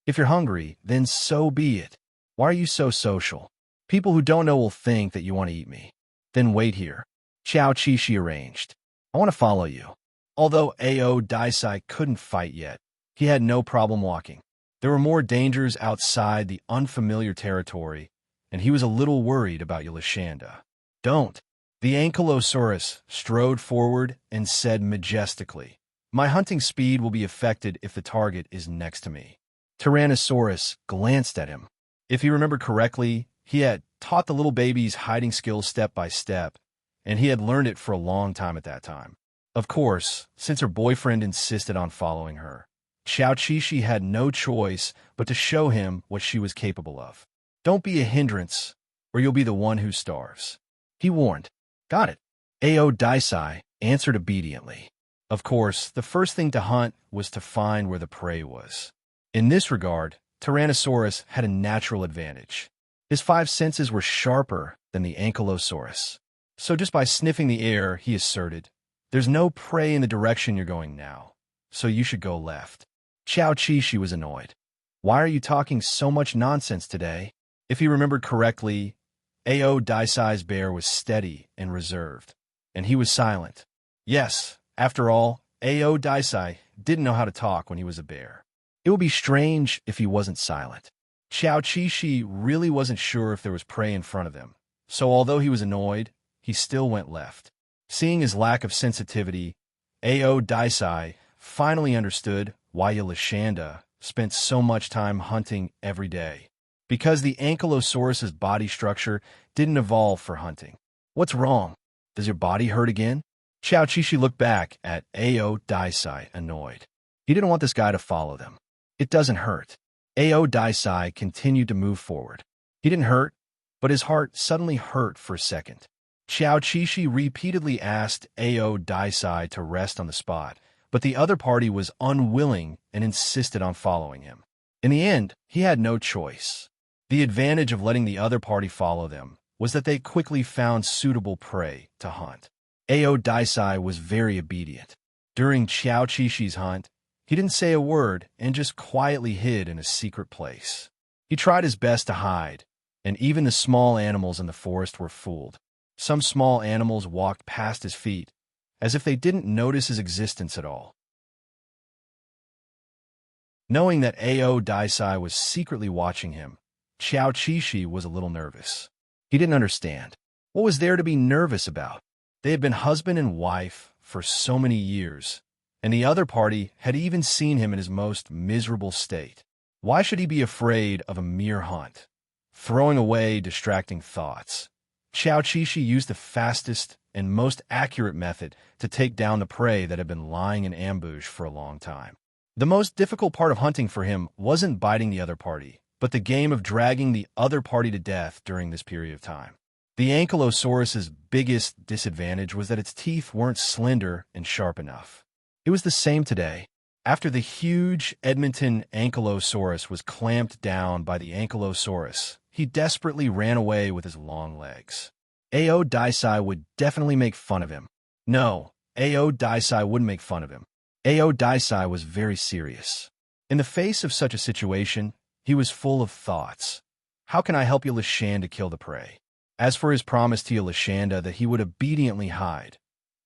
if you're hungry, then so be it. Why are you so social? People who don't know will think that you want to eat me. Then wait here. Xiao Qishi arranged. I want to follow you. Although Ao Daisai couldn't fight yet, he had no problem walking. There were more dangers outside the unfamiliar territory, and he was a little worried about Yulashanda. Don't. The Ankylosaurus strode forward and said majestically, My hunting speed will be affected if the target is next to me. Tyrannosaurus glanced at him. If he remembered correctly, he had taught the little babies hiding skills step by step, and he had learned it for a long time at that time. Of course, since her boyfriend insisted on following her, Xiao Qixi had no choice but to show him what she was capable of. Don't be a hindrance, or you'll be the one who starves, he warned. Got it. Ao Daisai answered obediently. Of course, the first thing to hunt was to find where the prey was. In this regard, Tyrannosaurus had a natural advantage. His 5 senses were sharper than the Ankylosaurus. So just by sniffing the air, he asserted, "There's no prey in the direction you're going now, so you should go left." Xiao Qixi was annoyed. Why are you talking so much nonsense today? If he remembered correctly, Ao Daisai's bear was steady and reserved, and he was silent. Yes, after all, Ao Daisai didn't know how to talk when he was a bear. It would be strange if he wasn't silent. Xiao Qixi really wasn't sure if there was prey in front of him, so although he was annoyed, he still went left. Seeing his lack of sensitivity, Ao Daisai finally understood why Yolashanda spent so much time hunting every day. Because the Ankylosaurus's body structure didn't evolve for hunting. What's wrong? Does your body hurt again? Xiao Qixi looked back at Ao Daisai, annoyed. He didn't want this guy to follow them. It doesn't hurt. Ao Daisai continued to move forward. He didn't hurt, but his heart suddenly hurt for a second. Xiao Qixi repeatedly asked Ao Daisai to rest on the spot, but the other party was unwilling and insisted on following him. In the end, he had no choice. The advantage of letting the other party follow them was that they quickly found suitable prey to hunt. Ao Daisai was very obedient. During Xiao Qixi's hunt, he didn't say a word and just quietly hid in a secret place. He tried his best to hide, and even the small animals in the forest were fooled. Some small animals walked past his feet, as if they didn't notice his existence at all. Knowing that Ao Daisai was secretly watching him, Xiao Qixi was a little nervous. He didn't understand. What was there to be nervous about? They had been husband and wife for so many years, and the other party had even seen him in his most miserable state. Why should he be afraid of a mere hunt? Throwing away distracting thoughts, Xiao Qixi used the fastest and most accurate method to take down the prey that had been lying in ambush for a long time. The most difficult part of hunting for him wasn't biting the other party, but the game of dragging the other party to death during this period of time. The Ankylosaurus's biggest disadvantage was that its teeth weren't slender and sharp enough. It was the same today. After the huge Edmonton Ankylosaurus was clamped down by the Ankylosaurus, he desperately ran away with his long legs. Ao Daisai would definitely make fun of him. No, Ao Daisai wouldn't make fun of him. Ao Daisai was very serious. In the face of such a situation, he was full of thoughts. How can I help Yolashanda kill the prey? As for his promise to Yolashanda that he would obediently hide,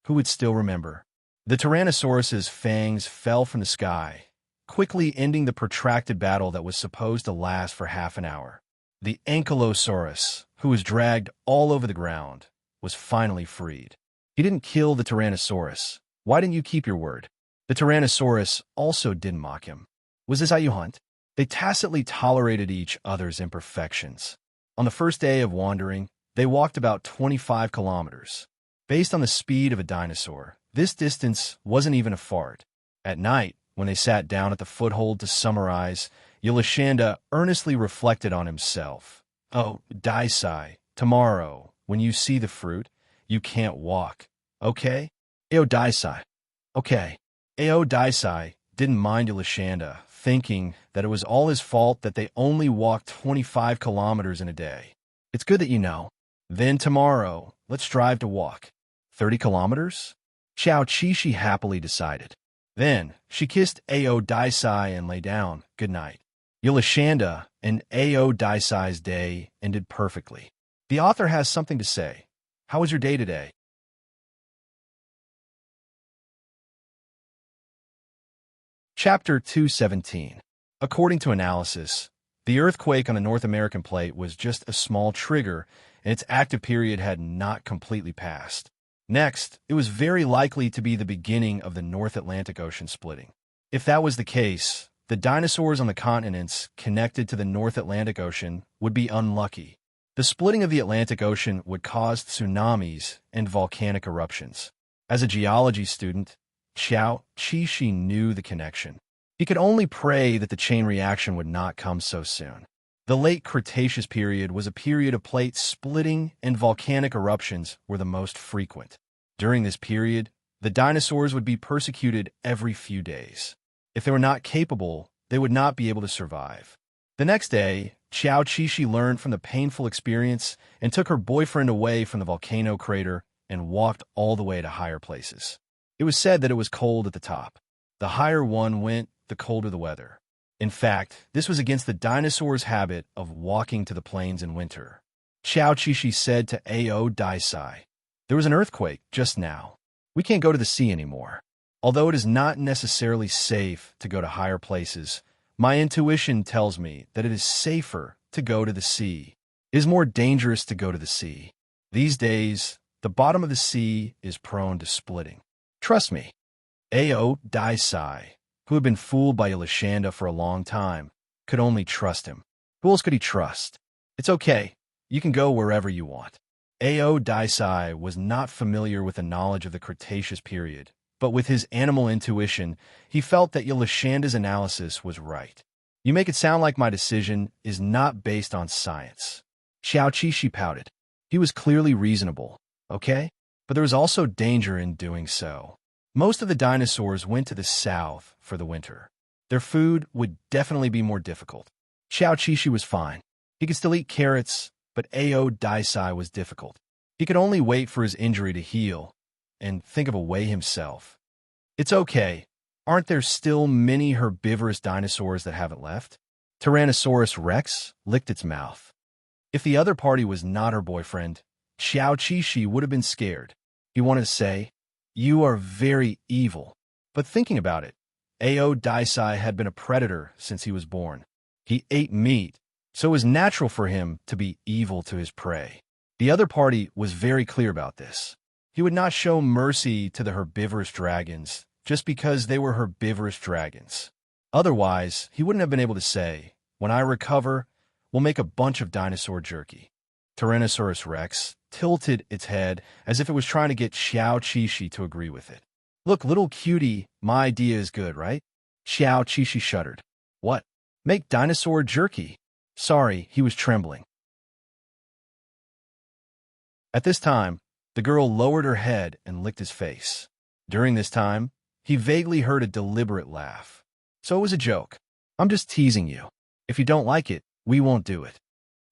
who would still remember? The Tyrannosaurus's fangs fell from the sky, quickly ending the protracted battle that was supposed to last for half an hour. The Ankylosaurus, who was dragged all over the ground, was finally freed. He didn't kill the Tyrannosaurus. Why didn't you keep your word? The Tyrannosaurus also didn't mock him. Was this how you hunt? They tacitly tolerated each other's imperfections. On the first day of wandering, they walked about 25 kilometers. Based on the speed of a dinosaur, this distance wasn't even a fart. At night, when they sat down at the foothold to summarize, Yolashanda earnestly reflected on himself. Oh, Daisai, tomorrow, when you see the fruit, you can't walk. Okay? Ao Daisai. Okay. Ao Daisai didn't mind Yolashanda, thinking that it was all his fault that they only walked 25 kilometers in a day. It's good that you know. Then tomorrow, let's drive to walk. 30 kilometers? Xiao Qixi happily decided. Then, she kissed Ao Daisai and lay down. Good night. Yolashanda and Ao Daisai's day ended perfectly. The author has something to say. How was your day today? Chapter 217. According to analysis, the earthquake on the North American plate was just a small trigger, and its active period had not completely passed. Next, it was very likely to be the beginning of the North Atlantic Ocean splitting. If that was the case, the dinosaurs on the continents connected to the North Atlantic Ocean would be unlucky. The splitting of the Atlantic Ocean would cause tsunamis and volcanic eruptions. As a geology student, Xiao Qixi knew the connection. He could only pray that the chain reaction would not come so soon. The late Cretaceous period was a period of plate splitting, and volcanic eruptions were the most frequent. During this period, the dinosaurs would be persecuted every few days. If they were not capable, they would not be able to survive. The next day, Xiao Qishi learned from the painful experience and took her boyfriend away from the volcano crater and walked all the way to higher places. It was said that it was cold at the top. The higher one went, the colder the weather. In fact, this was against the dinosaurs' habit of walking to the plains in winter. Xiao Qishi said to Ao Daisai, "There was an earthquake just now. We can't go to the sea anymore. Although it is not necessarily safe to go to higher places, my intuition tells me that it is safer to go to the sea. It is more dangerous to go to the sea. These days, the bottom of the sea is prone to splitting. Trust me." Ao Daisai, who had been fooled by Yolashanda for a long time, could only trust him. Who else could he trust? "It's okay. You can go wherever you want." Ao Daisai was not familiar with the knowledge of the Cretaceous period, but with his animal intuition, he felt that Yolashanda's analysis was right. "You make it sound like my decision is not based on science." Xiao Qishi pouted. He was clearly reasonable, okay? But there was also danger in doing so. Most of the dinosaurs went to the south for the winter. Their food would definitely be more difficult. Xiao Qishi was fine. He could still eat carrots, but Ao Daisai was difficult. He could only wait for his injury to heal and think of a way himself. "It's okay. Aren't there still many herbivorous dinosaurs that haven't left?" Tyrannosaurus Rex licked its mouth. If the other party was not her boyfriend, Xiao Qishi would have been scared. He wanted to say, "You are very evil." But thinking about it, Ao Daisai had been a predator since he was born. He ate meat, so it was natural for him to be evil to his prey. The other party was very clear about this. He would not show mercy to the herbivorous dragons just because they were herbivorous dragons. Otherwise, he wouldn't have been able to say, "When I recover, we'll make a bunch of dinosaur jerky." Tyrannosaurus Rex tilted its head as if it was trying to get Xiao Qishi to agree with it. "Look, little cutie, my idea is good, right?" Xiao Qishi shuddered. "What? Make dinosaur jerky?" Sorry, he was trembling. At this time, the girl lowered her head and licked his face. During this time, he vaguely heard a deliberate laugh. "So it was a joke. I'm just teasing you. If you don't like it, we won't do it."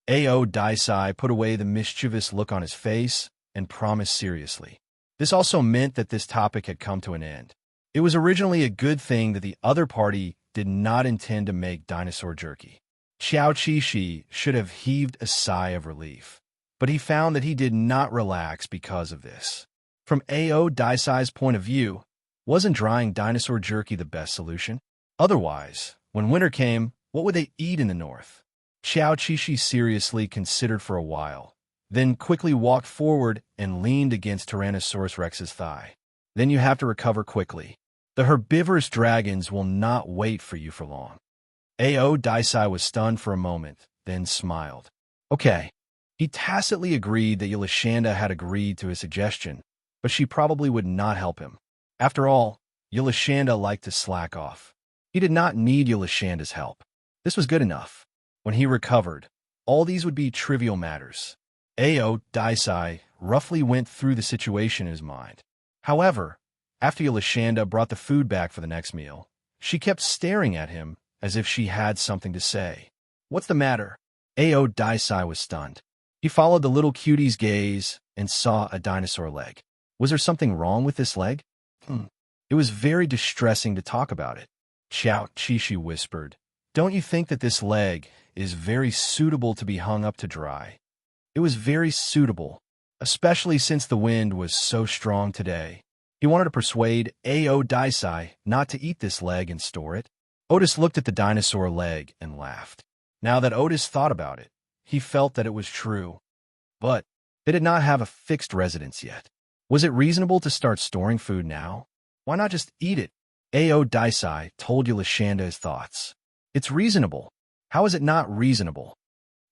Ao Daisai put away the mischievous look on his face and promised seriously. This also meant that this topic had come to an end. It was originally a good thing that the other party did not intend to make dinosaur jerky. Xiao Qishi should have heaved a sigh of relief, but he found that he did not relax because of this. From Ao Daisai's point of view, wasn't drying dinosaur jerky the best solution? Otherwise, when winter came, what would they eat in the north? Xiao Qishi seriously considered for a while, then quickly walked forward and leaned against Tyrannosaurus Rex's thigh. "Then you have to recover quickly. The herbivorous dragons will not wait for you for long." Ao Daisai was stunned for a moment, then smiled. Okay. He tacitly agreed that Yolashanda had agreed to his suggestion, but she probably would not help him. After all, Yolashanda liked to slack off. He did not need Yolashanda's help. This was good enough. When he recovered, all these would be trivial matters. Ao Daisai roughly went through the situation in his mind. However, after Yolashanda brought the food back for the next meal, she kept staring at him as if she had something to say. "What's the matter?" Ao Daisai was stunned. He followed the little cutie's gaze and saw a dinosaur leg. Was there something wrong with this leg? It was very distressing to talk about it. Xiao Qishi whispered, "Don't you think that this leg is very suitable to be hung up to dry?" It was very suitable, especially since the wind was so strong today. He wanted to persuade Ao Daisai not to eat this leg and store it. Otis looked at the dinosaur leg and laughed. Now that Otis thought about it, he felt that it was true. But they did not have a fixed residence yet. Was it reasonable to start storing food now? Why not just eat it? Ao Daisai told Yolashanda his thoughts. It's reasonable. How is it not reasonable?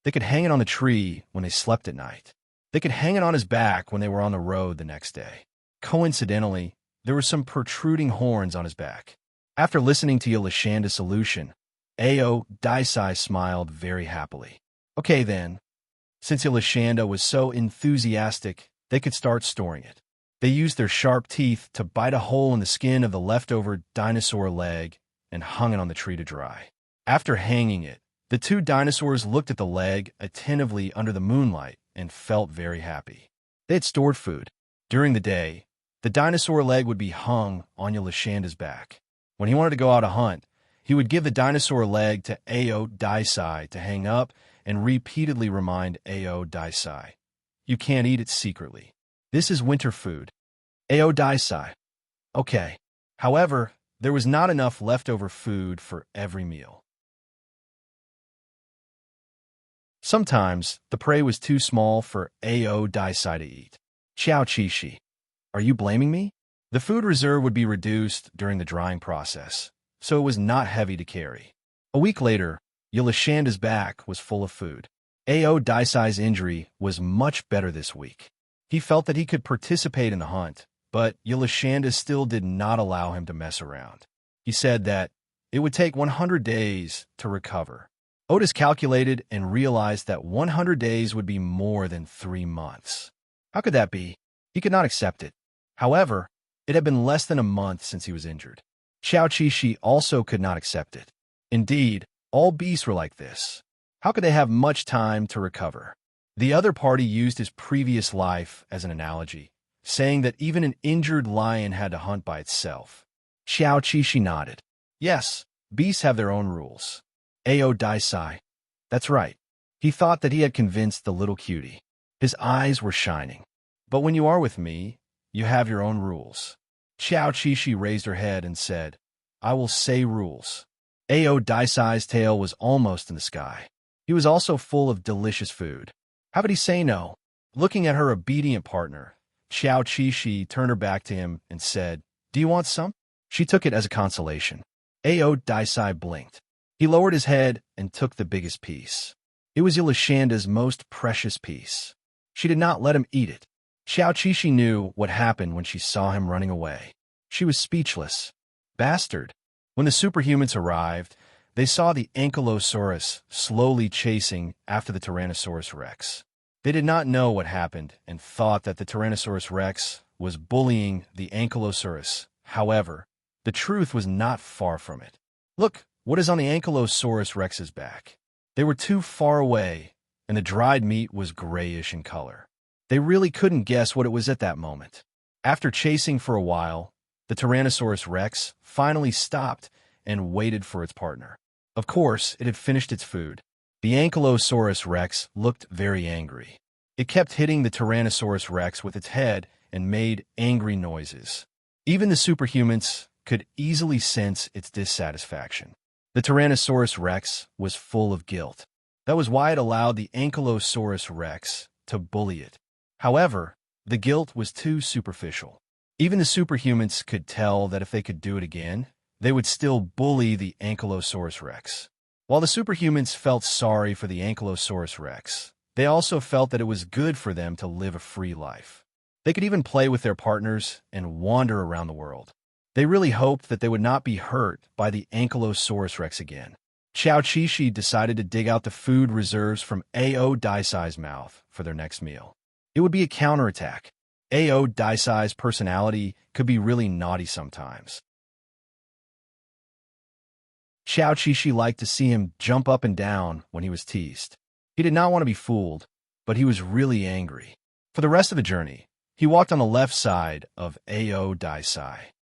They could hang it on the tree when they slept at night. They could hang it on his back when they were on the road the next day. Coincidentally, there were some protruding horns on his back. After listening to Yolashanda's solution, Ao Daisai smiled very happily. Okay then, since Yolashanda was so enthusiastic, they could start storing it. They used their sharp teeth to bite a hole in the skin of the leftover dinosaur leg and hung it on the tree to dry. After hanging it, the two dinosaurs looked at the leg attentively under the moonlight and felt very happy. They had stored food. During the day, the dinosaur leg would be hung on Yolashanda's back. When he wanted to go out to hunt, he would give the dinosaur leg to Ao Daisai to hang up and repeatedly remind Ao Daisai, "You can't eat it secretly. This is winter food." Ao Daisai. Okay. However, there was not enough leftover food for every meal. Sometimes, the prey was too small for Ao Daisai to eat. Xiao Qishi. Are you blaming me? The food reserve would be reduced during the drying process, so it was not heavy to carry. A week later, Yolashanda's back was full of food. Ao Daisai's injury was much better this week. He felt that he could participate in the hunt, but Yolashanda still did not allow him to mess around. He said that it would take 100 days to recover. Otis calculated and realized that 100 days would be more than 3 months. How could that be? He could not accept it. However, it had been less than a month since he was injured. Xiao Qishi also could not accept it. Indeed, all beasts were like this. How could they have much time to recover? The other party used his previous life as an analogy, saying that even an injured lion had to hunt by itself. Xiao Qishi nodded. Yes, beasts have their own rules. Ao Daisai. That's right. He thought that he had convinced the little cutie. His eyes were shining. But when you are with me, you have your own rules. Xiao Qishi raised her head and said, I will say rules. Ao Daisai's tail was almost in the sky. He was also full of delicious food. How could he say no? Looking at her obedient partner, Xiao Qishi turned her back to him and said, Do you want some? She took it as a consolation. Ao Daisai blinked. He lowered his head and took the biggest piece. It was Yolashanda's most precious piece. She did not let him eat it. Xiao Qishi knew what happened when she saw him running away. She was speechless. Bastard. When the superhumans arrived, they saw the Ankylosaurus slowly chasing after the Tyrannosaurus Rex. They did not know what happened and thought that the Tyrannosaurus Rex was bullying the Ankylosaurus. However, the truth was not far from it. Look, what is on the Ankylosaurus Rex's back? They were too far away, and the dried meat was grayish in color. They really couldn't guess what it was at that moment. After chasing for a while, the Tyrannosaurus Rex finally stopped and waited for its partner. Of course, it had finished its food. The Ankylosaurus Rex looked very angry. It kept hitting the Tyrannosaurus Rex with its head and made angry noises. Even the superhumans could easily sense its dissatisfaction. The Tyrannosaurus Rex was full of guilt. That was why it allowed the Ankylosaurus Rex to bully it. However, the guilt was too superficial. Even the superhumans could tell that if they could do it again, they would still bully the Ankylosaurus Rex. While the superhumans felt sorry for the Ankylosaurus Rex, they also felt that it was good for them to live a free life. They could even play with their partners and wander around the world. They really hoped that they would not be hurt by the Ankylosaurus Rex again. Xiao Qishi decided to dig out the food reserves from Ao Daisai's mouth for their next meal. It would be a counterattack. Ao Daisai's personality could be really naughty sometimes. Xiao Qishi liked to see him jump up and down when he was teased. He did not want to be fooled, but he was really angry. For the rest of the journey, he walked on the left side of Ao Daisai.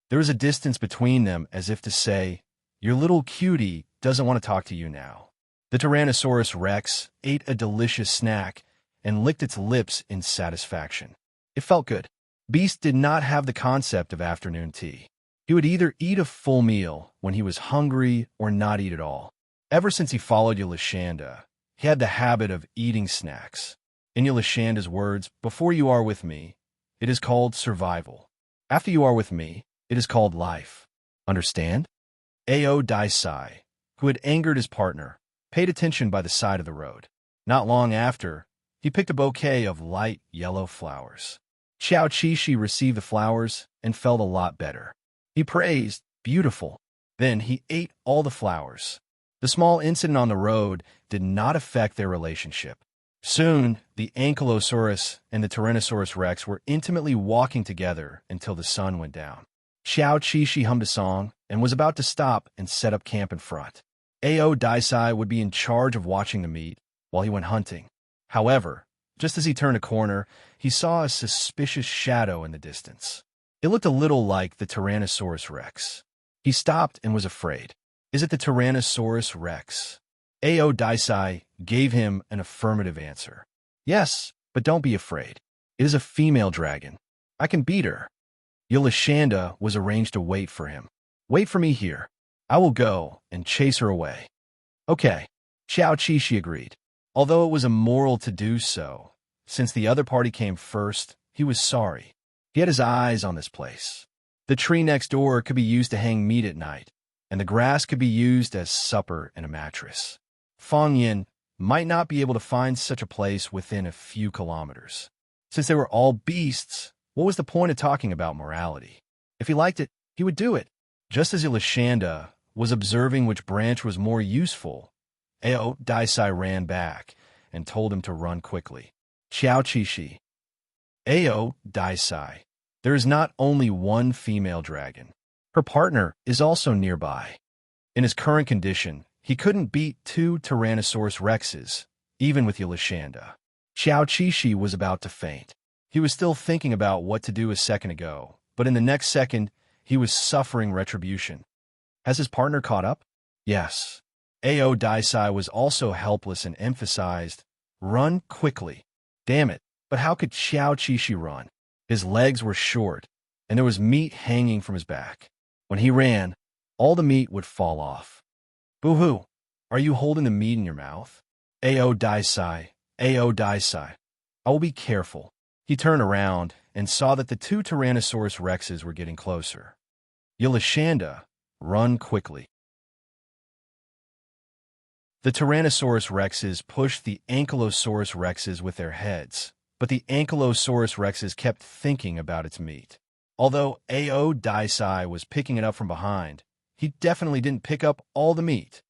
There was a distance between them as if to say, Your little cutie doesn't want to talk to you now. The Tyrannosaurus Rex ate a delicious snack and licked its lips in satisfaction. It felt good. Beast did not have the concept of afternoon tea. He would either eat a full meal when he was hungry or not eat at all. Ever since he followed Yolashanda, he had the habit of eating snacks. In Yolashanda's words, before you are with me, it is called survival. After you are with me, it is called life. Understand? Ao Daisai, who had angered his partner, paid attention by the side of the road. Not long after, he picked a bouquet of light yellow flowers. Xiao Qishi received the flowers and felt a lot better. He praised, Beautiful. Then he ate all the flowers. The small incident on the road did not affect their relationship. Soon, the Ankylosaurus and the Tyrannosaurus rex were intimately walking together until the sun went down. Xiao Qixi hummed a song and was about to stop and set up camp in front. Ao Daisai would be in charge of watching the meet while he went hunting. However, just as he turned a corner, he saw a suspicious shadow in the distance. It looked a little like the Tyrannosaurus rex. He stopped and was afraid. Is it the Tyrannosaurus rex? Ao Daisai gave him an affirmative answer. Yes, but don't be afraid. It is a female dragon. I can beat her. Yolashanda was arranged to wait for him. Wait for me here. I will go and chase her away. Okay, Xiao Qixi agreed. Although it was immoral to do so, since the other party came first, he was sorry. He had his eyes on this place. The tree next door could be used to hang meat at night, and the grass could be used as supper and a mattress. Feng Yin might not be able to find such a place within a few kilometers. Since they were all beasts, what was the point of talking about morality? If he liked it, he would do it. Just as Yolashanda was observing which branch was more useful, Ao Daisai ran back and told him to run quickly. Xiao Qixi. Ao Daisai. There is not only one female dragon. Her partner is also nearby. In his current condition, he couldn't beat 2 Tyrannosaurus rexes, even with Yolashanda. Xiao Qixi was about to faint. He was still thinking about what to do a second ago, but in the next second, he was suffering retribution. Has his partner caught up? Yes. Ao Daisai was also helpless and emphasized, run quickly. Damn it, but how could Xiao Qixi run? His legs were short, and there was meat hanging from his back. When he ran, all the meat would fall off. Boo-hoo, are you holding the meat in your mouth? Ao Daisai, Ao Daisai. I will be careful. He turned around and saw that the 2 Tyrannosaurus rexes were getting closer. Yolashanda, run quickly. The Tyrannosaurus rexes pushed the Ankylosaurus rexes with their heads, but the Ankylosaurus rexes kept thinking about its meat. Although Ao Daisai was picking it up from behind, he definitely didn't pick up all the meat.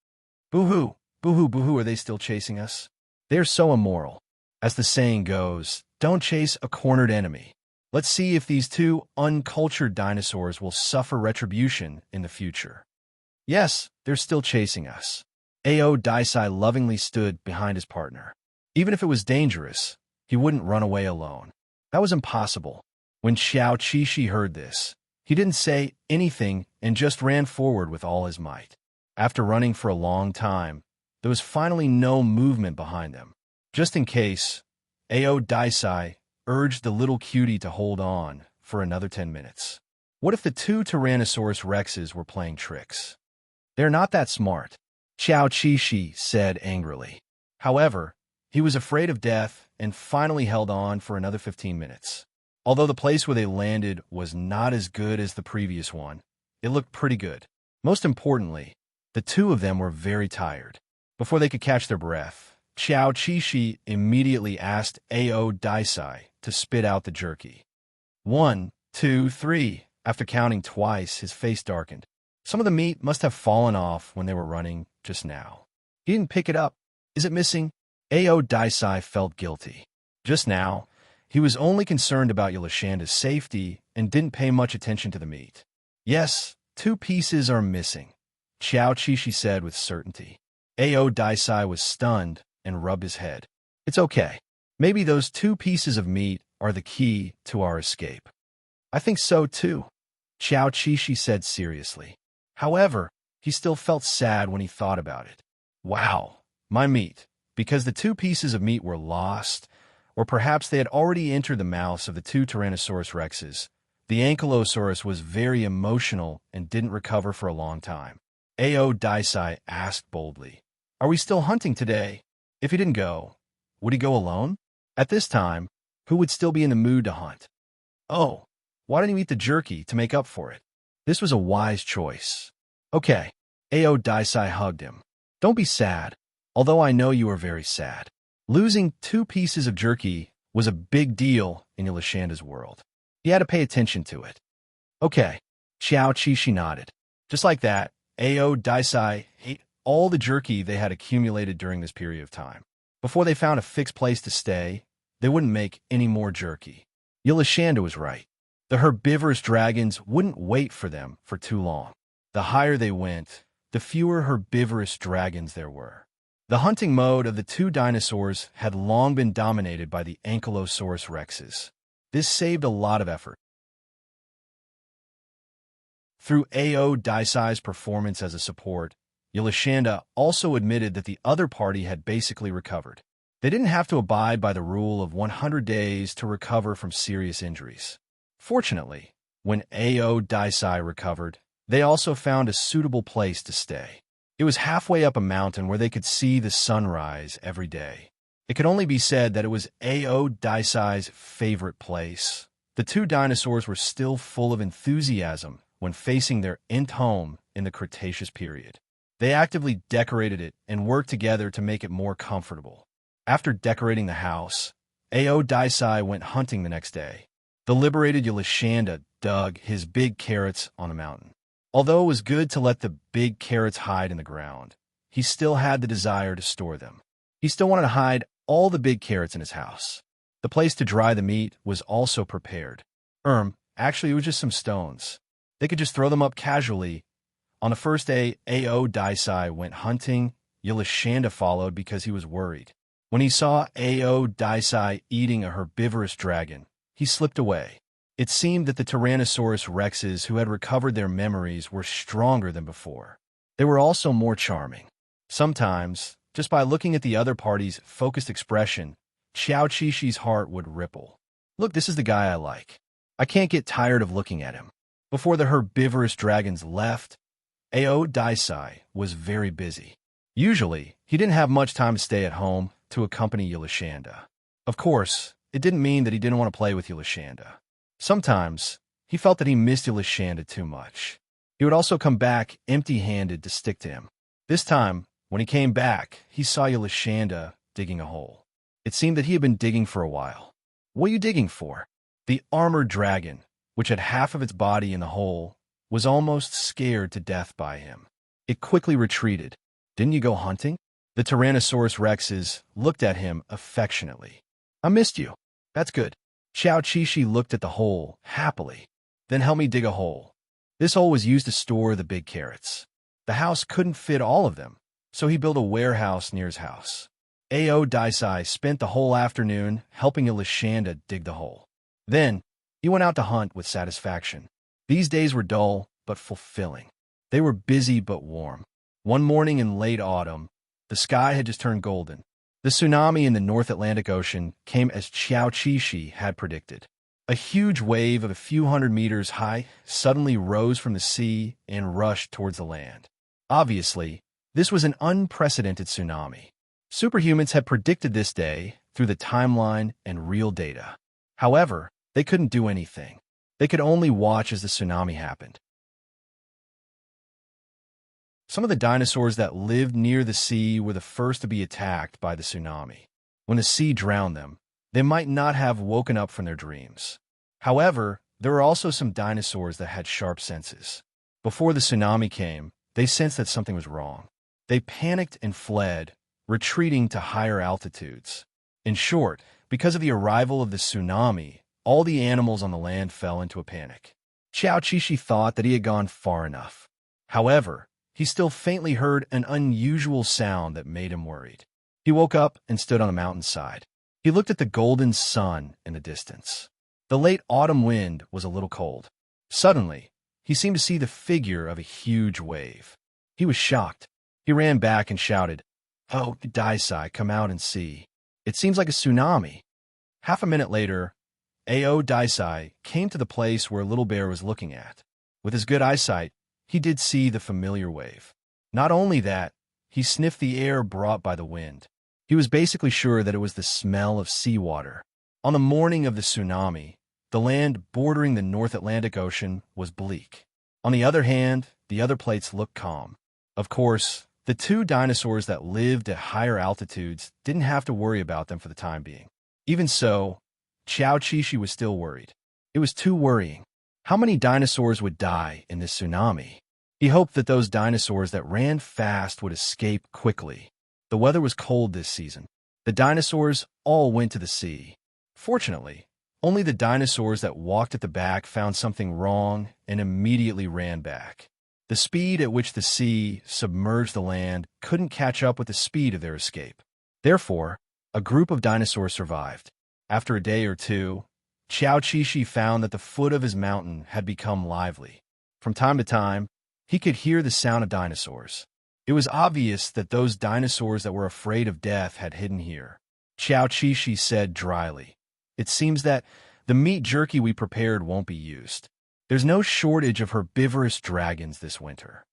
Boo-hoo, boo-hoo, boo-hoo, are they still chasing us? They're so immoral. As the saying goes, don't chase a cornered enemy. Let's see if these 2 uncultured dinosaurs will suffer retribution in the future. Yes, they're still chasing us. Ao Daisai lovingly stood behind his partner. Even if it was dangerous, he wouldn't run away alone. That was impossible. When Xiao Qixi heard this, he didn't say anything and just ran forward with all his might. After running for a long time, there was finally no movement behind them. Just in case, Ao Daisai urged the little cutie to hold on for another 10 minutes. What if the 2 Tyrannosaurus rexes were playing tricks? They're not that smart, Xiao Qixi said angrily. However, he was afraid of death and finally held on for another 15 minutes. Although the place where they landed was not as good as the previous one, it looked pretty good. Most importantly, the 2 of them were very tired. Before they could catch their breath, Xiao Qixi immediately asked Ao Daisai to spit out the jerky. 1, 2, 3. After counting twice, his face darkened. Some of the meat must have fallen off when they were running just now. He didn't pick it up. Is it missing? Ao Daisai felt guilty. Just now, he was only concerned about Yolashanda's safety and didn't pay much attention to the meat. Yes, 2 pieces are missing, Xiao Qixi said with certainty. Ao Daisai was stunned and rubbed his head. It's okay. Maybe those 2 pieces of meat are the key to our escape. I think so too, Xiao Qixi said seriously. However, he still felt sad when he thought about it. Wow, my meat. Because the 2 pieces of meat were lost, or perhaps they had already entered the mouths of the 2 Tyrannosaurus rexes, the Ankylosaurus was very emotional and didn't recover for a long time. Ao Daisai asked boldly, "Are we still hunting today?" If he didn't go, would he go alone? At this time, who would still be in the mood to hunt? Oh, why didn't you eat the jerky to make up for it? This was a wise choice. Okay, Ao Daisai hugged him. Don't be sad, although I know you are very sad. Losing 2 pieces of jerky was a big deal in Yolashanda's world. He had to pay attention to it. Okay, Xiao Qixi nodded. Just like that, Aodicei ate all the jerky they had accumulated during this period of time. Before they found a fixed place to stay, they wouldn't make any more jerky. Yolashanda was right. The herbivorous dragons wouldn't wait for them for too long. The higher they went, the fewer herbivorous dragons there were. The hunting mode of the two dinosaurs had long been dominated by the Ankylosaurus rexes. This saved a lot of effort. Through Aodicei's performance as a support, Yolashanda also admitted that the other party had basically recovered. They didn't have to abide by the rule of 100 days to recover from serious injuries. Fortunately, when Aodicei recovered, they also found a suitable place to stay. It was halfway up a mountain where they could see the sunrise every day. It could only be said that it was Aodicei's favorite place. The two dinosaurs were still full of enthusiasm when facing their nth home in the Cretaceous period. They actively decorated it and worked together to make it more comfortable. After decorating the house, Aodicei went hunting the next day. The liberated Yolashanda dug his big carrots on the mountain. Although it was good to let the big carrots hide in the ground, he still had the desire to store them. He still wanted to hide all the big carrots in his house. The place to dry the meat was also prepared. Actually, it was just some stones. They could just throw them up casually. On the first day Aodicei went hunting, Yolashanda followed because he was worried. When he saw Aodicei eating a herbivorous dragon, he slipped away. It seemed that the Tyrannosaurus rexes who had recovered their memories were stronger than before. They were also more charming. Sometimes, just by looking at the other party's focused expression, Qiao-Qixi heart would ripple. Look, this is the guy I like. I can't get tired of looking at him. Before the herbivorous dragons left, Aodicei was very busy. Usually, he didn't have much time to stay at home to accompany Yolashanda. Of course, it didn't mean that he didn't want to play with Yolashanda. Sometimes, he felt that he missed Yolashanda too much. He would also come back empty-handed to stick to him. This time, when he came back, he saw Yolashanda digging a hole. It seemed that he had been digging for a while. What are you digging for? The armored dragon, which had half of its body in the hole, was almost scared to death by him. It quickly retreated. Didn't you go hunting? The Tyrannosaurus rexes looked at him affectionately. I missed you. That's good. Qiao-Qixi looked at the hole happily. Then help me dig a hole. This hole was used to store the big carrots. The house couldn't fit all of them, so he built a warehouse near his house. Aodicei spent the whole afternoon helping Yolashanda dig the hole. Then, he went out to hunt with satisfaction. These days were dull, but fulfilling. They were busy but warm. One morning in late autumn, the sky had just turned golden. The tsunami in the North Atlantic Ocean came as Qiao-Qixi had predicted. A huge wave of a few hundred meters high suddenly rose from the sea and rushed towards the land. Obviously, this was an unprecedented tsunami. Superhumans had predicted this day through the timeline and real data. However, they couldn't do anything. They could only watch as the tsunami happened. Some of the dinosaurs that lived near the sea were the first to be attacked by the tsunami. When the sea drowned them, they might not have woken up from their dreams. However, there were also some dinosaurs that had sharp senses. Before the tsunami came, they sensed that something was wrong. They panicked and fled, retreating to higher altitudes. In short, because of the arrival of the tsunami, all the animals on the land fell into a panic. Qiao-Qixi thought that he had gone far enough. However, he still faintly heard an unusual sound that made him worried. He woke up and stood on a mountainside. He looked at the golden sun in the distance. The late autumn wind was a little cold. Suddenly, he seemed to see the figure of a huge wave. He was shocked. He ran back and shouted, "Oh, Aodicei, come out and see. It seems like a tsunami." Half a minute later, Aodicei came to the place where Little Bear was looking at. With his good eyesight, he did see the familiar wave. Not only that, he sniffed the air brought by the wind. He was basically sure that it was the smell of seawater. On the morning of the tsunami, the land bordering the North Atlantic Ocean was bleak. On the other hand, the other plates looked calm. Of course, the two dinosaurs that lived at higher altitudes didn't have to worry about them for the time being. Even so, Qiao-Qixi was still worried. It was too worrying. How many dinosaurs would die in this tsunami? He hoped that those dinosaurs that ran fast would escape quickly. The weather was cold this season. The dinosaurs all went to the sea. Fortunately, only the dinosaurs that walked at the back found something wrong and immediately ran back. The speed at which the sea submerged the land couldn't catch up with the speed of their escape. Therefore, a group of dinosaurs survived. After a day or two, Xiao Qishi found that the foot of his mountain had become lively. From time to time, he could hear the sound of dinosaurs. It was obvious that those dinosaurs that were afraid of death had hidden here. Xiao Qishi said dryly, "It seems that the meat jerky we prepared won't be used. There's no shortage of herbivorous dragons this winter."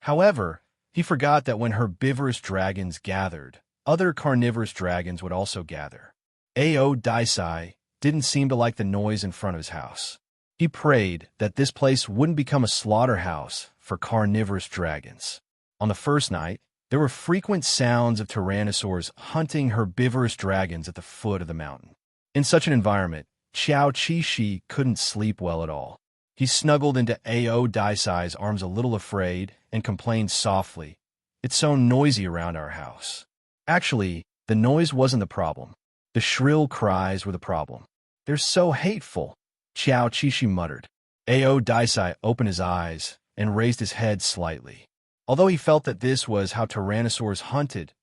However, he forgot that when herbivorous dragons gathered, other carnivorous dragons would also gather. Ao Daisai didn't seem to like the noise in front of his house. He prayed that this place wouldn't become a slaughterhouse for carnivorous dragons. On the first night, there were frequent sounds of tyrannosaurs hunting herbivorous dragons at the foot of the mountain. In such an environment, Xiao Qishi couldn't sleep well at all. He snuggled into Ao Daisai's arms a little afraid and complained softly, "It's so noisy around our house." Actually, the noise wasn't the problem. The shrill cries were the problem. "They're so hateful," Xiao Qishi muttered. Ao Daisai opened his eyes and raised his head slightly. Although he felt that this was how tyrannosaurs hunted,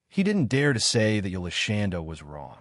he didn't dare to say that Yolashanda was wrong.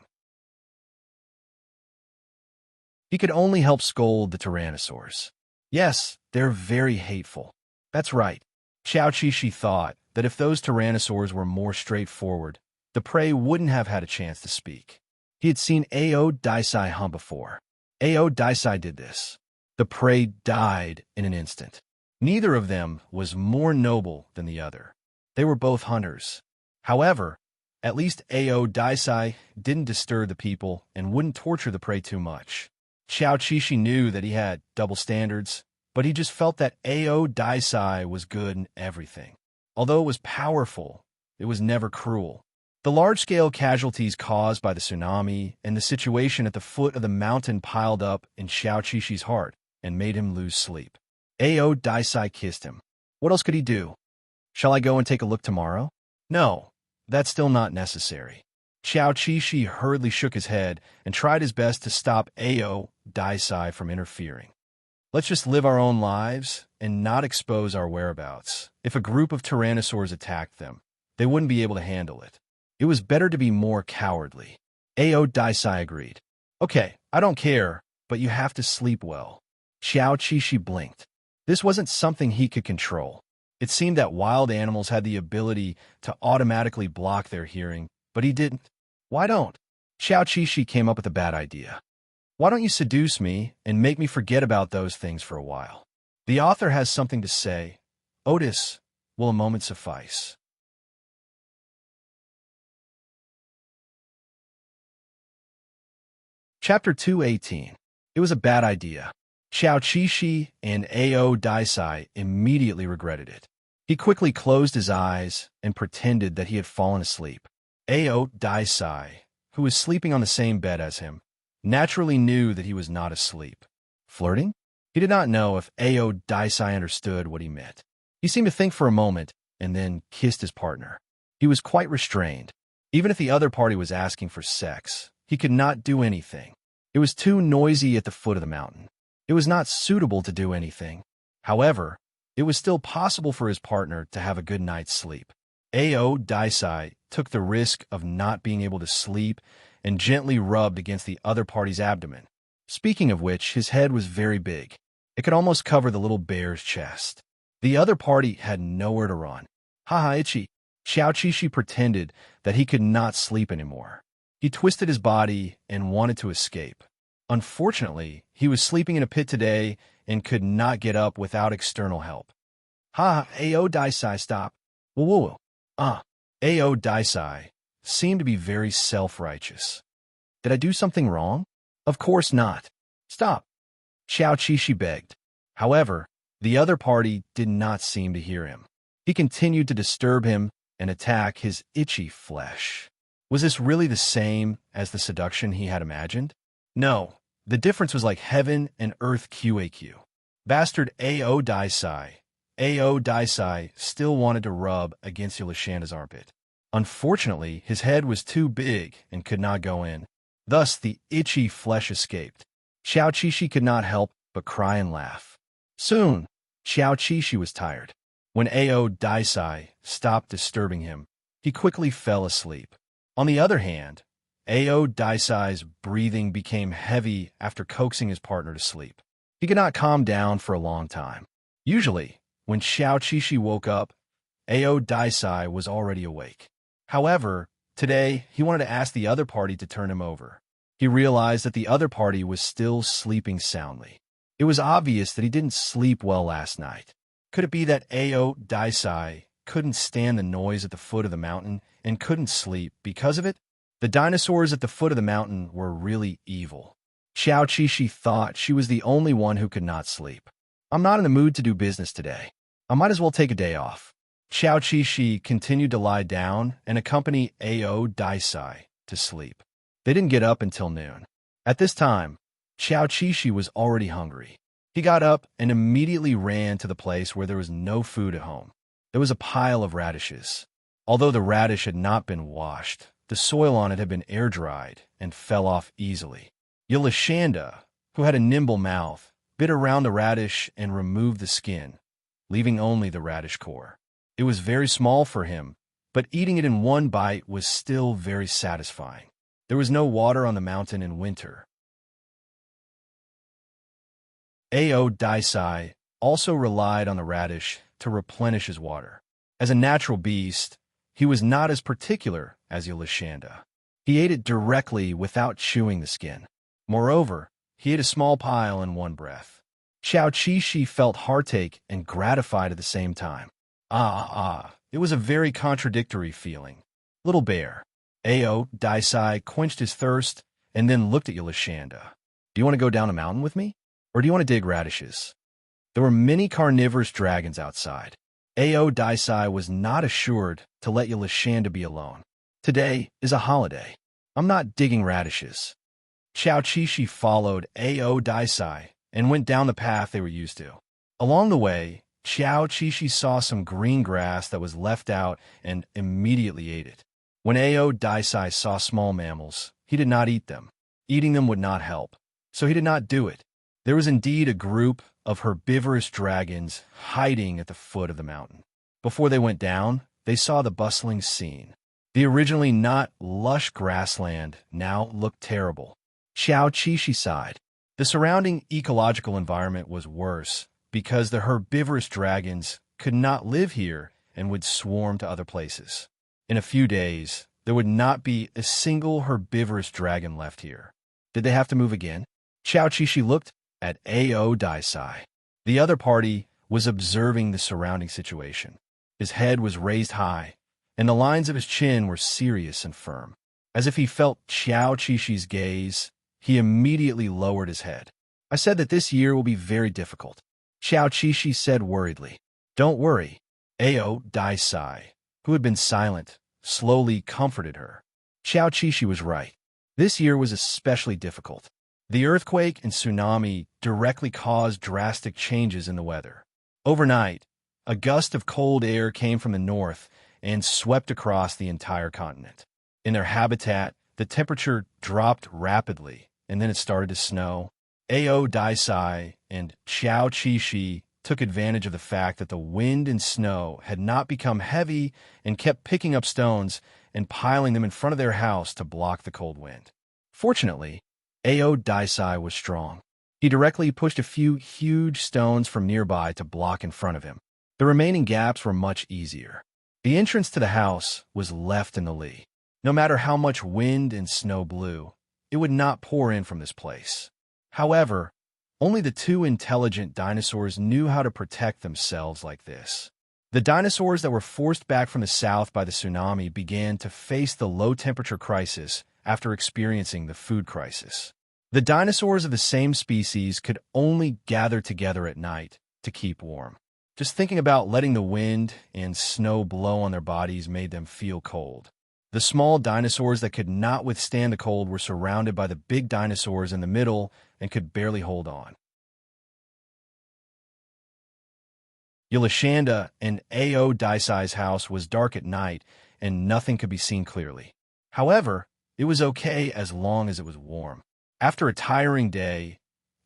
He could only help scold the tyrannosaurs. Yes, they're very hateful. That's right. Xiao Qishi thought that if those tyrannosaurs were more straightforward, the prey wouldn't have had a chance to speak. He had seen Ao Daisai hunt before. Ao Daisai did this. The prey died in an instant. Neither of them was more noble than the other. They were both hunters. However, at least Ao Daisai didn't disturb the people and wouldn't torture the prey too much. Xiao Qishi knew that he had double standards, but he just felt that Ao Daisai was good in everything. Although it was powerful, it was never cruel. The large-scale casualties caused by the tsunami and the situation at the foot of the mountain piled up in Xiao Qishi's heart and made him lose sleep. Ao Daisai kissed him. What else could he do? Shall I go and take a look tomorrow? No, that's still not necessary. Xiao Qishi hurriedly shook his head and tried his best to stop Ao Daisai from interfering. Let's just live our own lives and not expose our whereabouts. If a group of tyrannosaurs attacked them, they wouldn't be able to handle it. It was better to be more cowardly. Ao Daisai agreed. Okay, I don't care, but you have to sleep well. Xiao Qishi blinked. This wasn't something he could control. It seemed that wild animals had the ability to automatically block their hearing, but he didn't. Why don't? Xiao Qishi came up with a bad idea. Why don't you seduce me and make me forget about those things for a while? The author has something to say. Otis, will a moment suffice? Chapter 218. It was a bad idea. Xiao Qishi and Ao Daisai immediately regretted it. He quickly closed his eyes and pretended that he had fallen asleep. Ao Daisai, who was sleeping on the same bed as him, naturally knew that he was not asleep. Flirting? He did not know if Ao Daisai understood what he meant. He seemed to think for a moment and then kissed his partner. He was quite restrained. Even if the other party was asking for sex, he could not do anything. It was too noisy at the foot of the mountain. It was not suitable to do anything. However, it was still possible for his partner to have a good night's sleep. Ao Daisai took the risk of not being able to sleep and gently rubbed against the other party's abdomen. Speaking of which, his head was very big. It could almost cover the little bear's chest. The other party had nowhere to run. Haha, itchy. Xiao Qishi pretended that he could not sleep anymore. He twisted his body and wanted to escape. Unfortunately, he was sleeping in a pit today and could not get up without external help. Ha, Ao Daisai, stop. Whoa, whoa, whoa. Ao Daisai seemed to be very self-righteous. Did I do something wrong? Of course not. Stop. Xiao Qishi begged. However, the other party did not seem to hear him. He continued to disturb him and attack his itchy flesh. Was this really the same as the seduction he had imagined? No, the difference was like heaven and earth QAQ. Bastard Ao Daisai. A.O. Daisai still wanted to rub against Yulashanda's armpit. Unfortunately, his head was too big and could not go in. Thus, the itchy flesh escaped. Xiao Qishi could not help but cry and laugh. Soon, Xiao Qishi was tired. When A.O. Daisai stopped disturbing him, he quickly fell asleep. On the other hand, A.O. Daisai's breathing became heavy after coaxing his partner to sleep. He could not calm down for a long time. Usually, when Xiao Qishi woke up, A.O. Daisai was already awake. However, today he wanted to ask the other party to turn him over. He realized that the other party was still sleeping soundly. It was obvious that he didn't sleep well last night. Could it be that A.O. Daisai couldn't stand the noise at the foot of the mountain and couldn't sleep because of it? The dinosaurs at the foot of the mountain were really evil. Xiao Qishi thought she was the only one who could not sleep. I'm not in the mood to do business today. I might as well take a day off. Xiao Qishi continued to lie down and accompany A.O. Daisai to sleep. They didn't get up until noon. At this time, Xiao Qishi was already hungry. He got up and immediately ran to the place where there was no food at home. There was a pile of radishes. Although the radish had not been washed, the soil on it had been air-dried and fell off easily. Yulashanda, who had a nimble mouth, bit around the radish and removed the skin, leaving only the radish core. It was very small for him, but eating it in one bite was still very satisfying. There was no water on the mountain in winter. A.O. Daisai also relied on the radish to replenish his water. As a natural beast, he was not as particular as Yulashanda. He ate it directly without chewing the skin. Moreover, he ate a small pile in one breath. Xiao Qishi felt heartache and gratified at the same time. It was a very contradictory feeling. Little bear. A.O. Daisai quenched his thirst and then looked at Yulashanda. Do you want to go down a mountain with me? Or do you want to dig radishes? There were many carnivorous dragons outside. A.O. Daisai was not assured to let Yulashanda be alone. Today is a holiday. I'm not digging radishes. Xiao Qishi followed A.O. Daisai and went down the path they were used to. Along the way, Xiao Qishi saw some green grass that was left out and immediately ate it. When A.O. Daisai saw small mammals, he did not eat them. Eating them would not help, so he did not do it. There was indeed a group of herbivorous dragons hiding at the foot of the mountain. Before they went down, they saw the bustling scene. The originally not lush grassland now looked terrible. Xiao Qishi sighed. The surrounding ecological environment was worse because the herbivorous dragons could not live here and would swarm to other places. In a few days, there would not be a single herbivorous dragon left here. Did they have to move again? Xiao Qishi looked at A.O. Daisai. The other party was observing the surrounding situation. His head was raised high, and the lines of his chin were serious and firm. As if he felt Xiao Qishi's gaze, he immediately lowered his head. I said that this year will be very difficult. Xiao Qishi said worriedly. Don't worry. A.O. Daisai, who had been silent, slowly comforted her. Xiao Qishi was right. This year was especially difficult. The earthquake and tsunami directly caused drastic changes in the weather. Overnight, a gust of cold air came from the north and swept across the entire continent. In their habitat, the temperature dropped rapidly, and then it started to snow. A.O. Daisai and Xiao Qishi took advantage of the fact that the wind and snow had not become heavy and kept picking up stones and piling them in front of their house to block the cold wind. Fortunately, A.O. Daisai was strong. He directly pushed a few huge stones from nearby to block in front of him. The remaining gaps were much easier. The entrance to the house was left in the lee. No matter how much wind and snow blew, it would not pour in from this place. However, only the two intelligent dinosaurs knew how to protect themselves like this. The dinosaurs that were forced back from the south by the tsunami began to face the low-temperature crisis after experiencing the food crisis. The dinosaurs of the same species could only gather together at night to keep warm. Just thinking about letting the wind and snow blow on their bodies made them feel cold. The small dinosaurs that could not withstand the cold were surrounded by the big dinosaurs in the middle and could barely hold on. Yulashanda and Ao Daisai's house was dark at night, and nothing could be seen clearly. However, it was okay as long as it was warm. After a tiring day,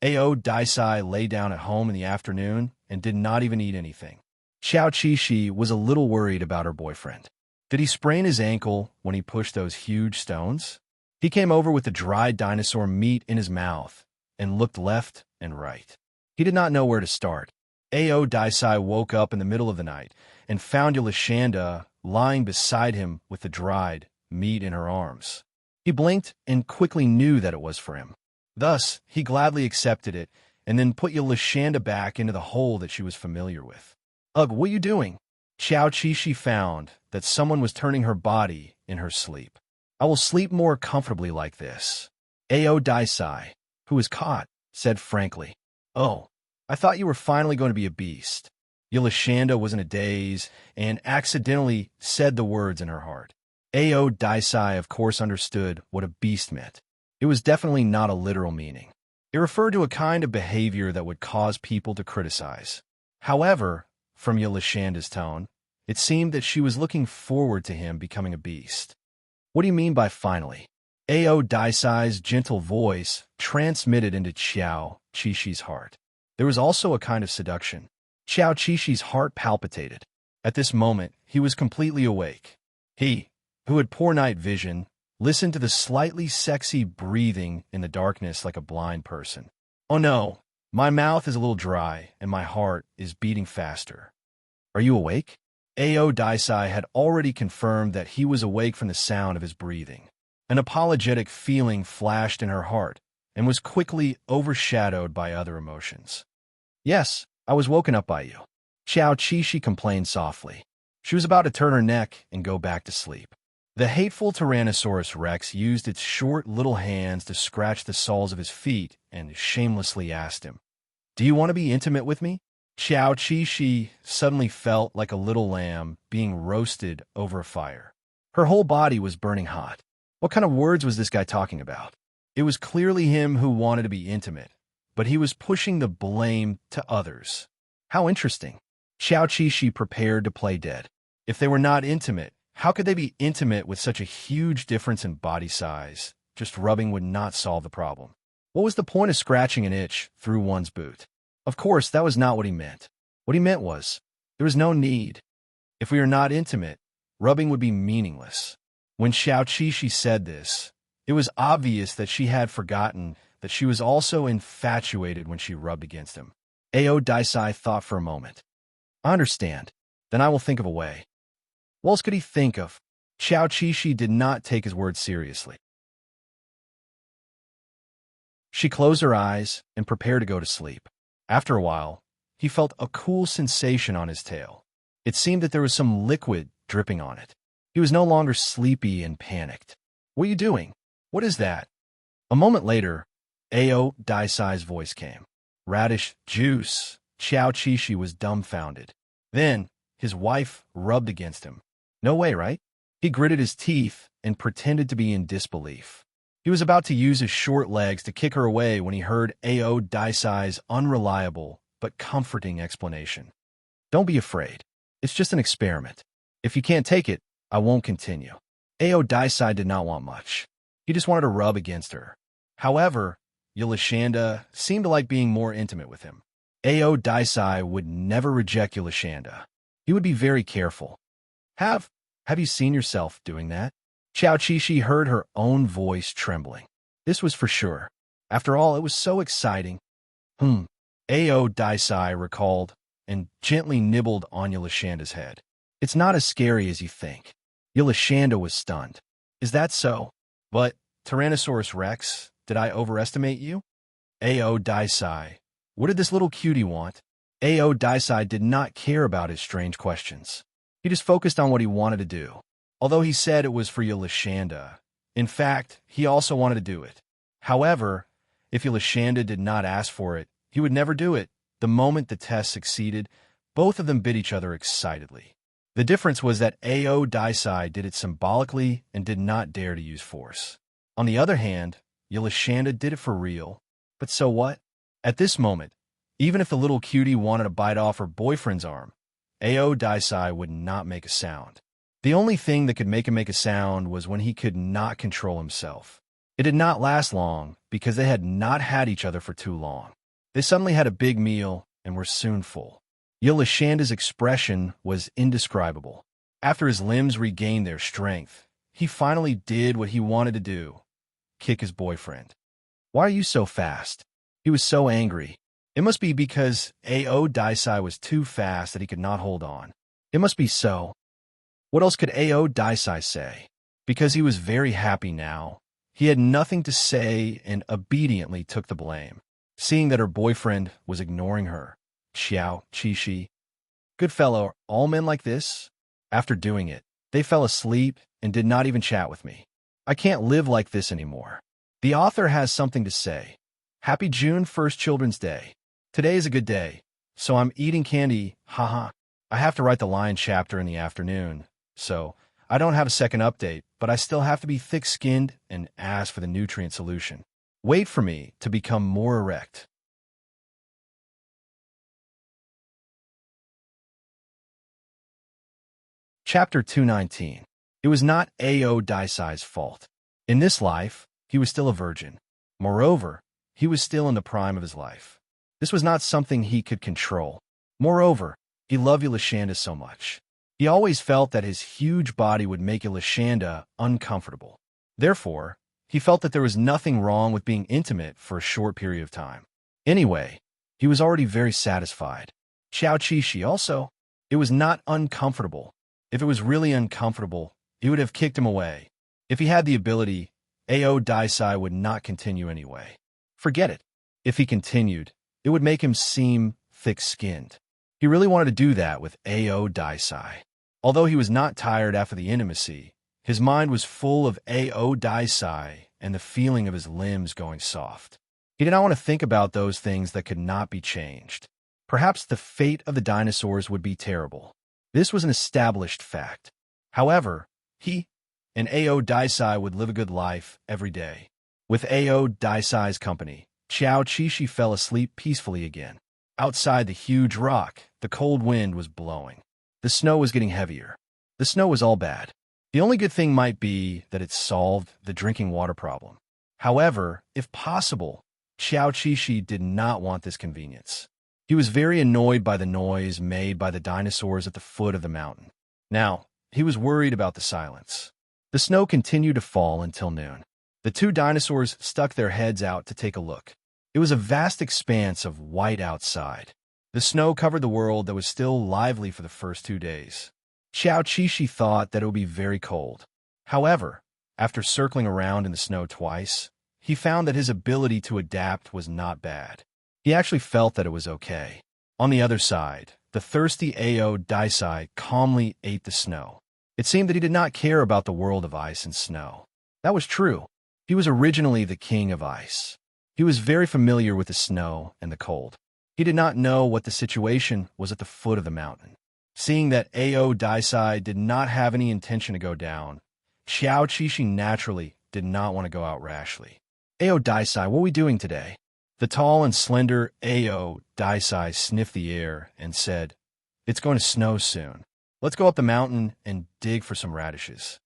Ao Daisai lay down at home in the afternoon and did not even eat anything. Xiao Qishi was a little worried about her boyfriend. Did he sprain his ankle when he pushed those huge stones? He came over with the dried dinosaur meat in his mouth and looked left and right. He did not know where to start. Ao Daisai woke up in the middle of the night and found Yulashanda lying beside him with the dried meat in her arms. He blinked and quickly knew that it was for him. Thus, he gladly accepted it and then put Yulashanda back into the hole that she was familiar with. Ugh, what are you doing? Xiao Qishi found that someone was turning her body in her sleep. I will sleep more comfortably like this. Ao Daisai, who was caught, said frankly, "Oh, I thought you were finally going to be a beast." Yulashanda was in a daze and accidentally said the words in her heart. Ao Daisai, of course, understood what a beast meant. It was definitely not a literal meaning. It referred to a kind of behavior that would cause people to criticize. However, from Yulashanda's tone, it seemed that she was looking forward to him becoming a beast. What do you mean by finally? Ao Daisai's gentle voice transmitted into Xiao Qishi's heart. There was also a kind of seduction. Xiao Qishi's heart palpitated. At this moment, he was completely awake. He, who had poor night vision, listened to the slightly sexy breathing in the darkness like a blind person. Oh no, my mouth is a little dry and my heart is beating faster. Are you awake? Ao Daisai had already confirmed that he was awake from the sound of his breathing. An apologetic feeling flashed in her heart and was quickly overshadowed by other emotions. Yes, I was woken up by you. Xiao Qishi complained softly. She was about to turn her neck and go back to sleep. The hateful Tyrannosaurus Rex used its short little hands to scratch the soles of his feet and shamelessly asked him, "Do you want to be intimate with me?" Xiao Qishi suddenly felt like a little lamb being roasted over a fire. Her whole body was burning hot. What kind of words was this guy talking about? It was clearly him who wanted to be intimate, but he was pushing the blame to others. How interesting. Xiao Qishi prepared to play dead. If they were not intimate, how could they be intimate with such a huge difference in body size? Just rubbing would not solve the problem. What was the point of scratching an itch through one's boot? Of course, that was not what he meant. What he meant was, there was no need. If we are not intimate, rubbing would be meaningless. When Xiao Qishi said this, it was obvious that she had forgotten that she was also infatuated when she rubbed against him. Ao Daisai thought for a moment. I understand. Then I will think of a way. What else could he think of? Xiao Qishi did not take his words seriously. She closed her eyes and prepared to go to sleep. After a while, he felt a cool sensation on his tail. It seemed that there was some liquid dripping on it. He was no longer sleepy and panicked. What are you doing? What is that? A moment later, Ao Daisai's voice came. Radish juice. Xiao Qishi was dumbfounded. Then, his wife rubbed against him. No way, right? He gritted his teeth and pretended to be in disbelief. He was about to use his short legs to kick her away when he heard Ao Daisai's unreliable but comforting explanation. Don't be afraid. It's just an experiment. If you can't take it, I won't continue. Ao Daisai did not want much. He just wanted to rub against her. However, Yulashanda seemed to like being more intimate with him. Ao Daisai would never reject Yulashanda. He would be very careful. Have you seen yourself doing that? Xiao Qishi heard her own voice trembling. This was for sure. After all, it was so exciting. Ao Daisai recalled and gently nibbled on Yulashanda's head. It's not as scary as you think. Yulashanda was stunned. Is that so? But, Tyrannosaurus Rex, did I overestimate you? Ao Daisai, what did this little cutie want? Ao Daisai did not care about his strange questions. He just focused on what he wanted to do. Although he said it was for Yulashanda, in fact, he also wanted to do it. However, if Yulashanda did not ask for it, he would never do it. The moment the test succeeded, both of them bit each other excitedly. The difference was that Ao Daisai did it symbolically and did not dare to use force. On the other hand, Yulashanda did it for real. But so what? At this moment, even if the little cutie wanted to bite off her boyfriend's arm, Ao Daisai would not make a sound. The only thing that could make him make a sound was when he could not control himself. It did not last long because they had not had each other for too long. They suddenly had a big meal and were soon full. Yolashanda's expression was indescribable. After his limbs regained their strength, he finally did what he wanted to do: kick his boyfriend. "Why are you so fast?" He was so angry. It must be because Ao Daisai was too fast that he could not hold on. It must be so. What else could Ao Daisai say? Because he was very happy now, he had nothing to say and obediently took the blame, seeing that her boyfriend was ignoring her. Xiao Qishi. Good fellow, are all men like this? After doing it, they fell asleep and did not even chat with me. I can't live like this anymore. The author has something to say. Happy June 1st Children's Day. Today is a good day, so I'm eating candy, haha. I have to write the Lion chapter in the afternoon, so I don't have a second update, but I still have to be thick-skinned and ask for the nutrient solution. Wait for me to become more erect. Chapter 219. It was not Ao Daisai's fault. In this life, he was still a virgin. Moreover, he was still in the prime of his life. This was not something he could control. Moreover, he loved Yolashanda so much. He always felt that his huge body would make Yolashanda uncomfortable. Therefore, he felt that there was nothing wrong with being intimate for a short period of time. Anyway, he was already very satisfied. Xiao Qishi also. It was not uncomfortable. If it was really uncomfortable, he would have kicked him away. If he had the ability, Ao Daisai would not continue anyway. Forget it. If he continued, it would make him seem thick-skinned. He really wanted to do that with Ao Daisai. Although he was not tired after the intimacy, his mind was full of Ao Daisai and the feeling of his limbs going soft. He did not want to think about those things that could not be changed. Perhaps the fate of the dinosaurs would be terrible. This was an established fact. However, he and Ao Daisai would live a good life every day. With Ao Daisai's company, Xiao Qishi fell asleep peacefully again. Outside the huge rock, the cold wind was blowing. The snow was getting heavier. The snow was all bad. The only good thing might be that it solved the drinking water problem. However, if possible, Xiao Qishi did not want this convenience. He was very annoyed by the noise made by the dinosaurs at the foot of the mountain. Now, he was worried about the silence. The snow continued to fall until noon. The two dinosaurs stuck their heads out to take a look. It was a vast expanse of white outside. The snow covered the world that was still lively for the first 2 days. Xiao Qishi thought that it would be very cold. However, after circling around in the snow twice, he found that his ability to adapt was not bad. He actually felt that it was okay. On the other side, the thirsty Ao Daisai calmly ate the snow. It seemed that he did not care about the world of ice and snow. That was true. He was originally the king of ice. He was very familiar with the snow and the cold. He did not know what the situation was at the foot of the mountain. Seeing that Ao Daisai did not have any intention to go down, Xiao Qishi naturally did not want to go out rashly. Ao Daisai, what are we doing today? The tall and slender Ao Daisai sniffed the air and said, "It's going to snow soon. Let's go up the mountain and dig for some radishes."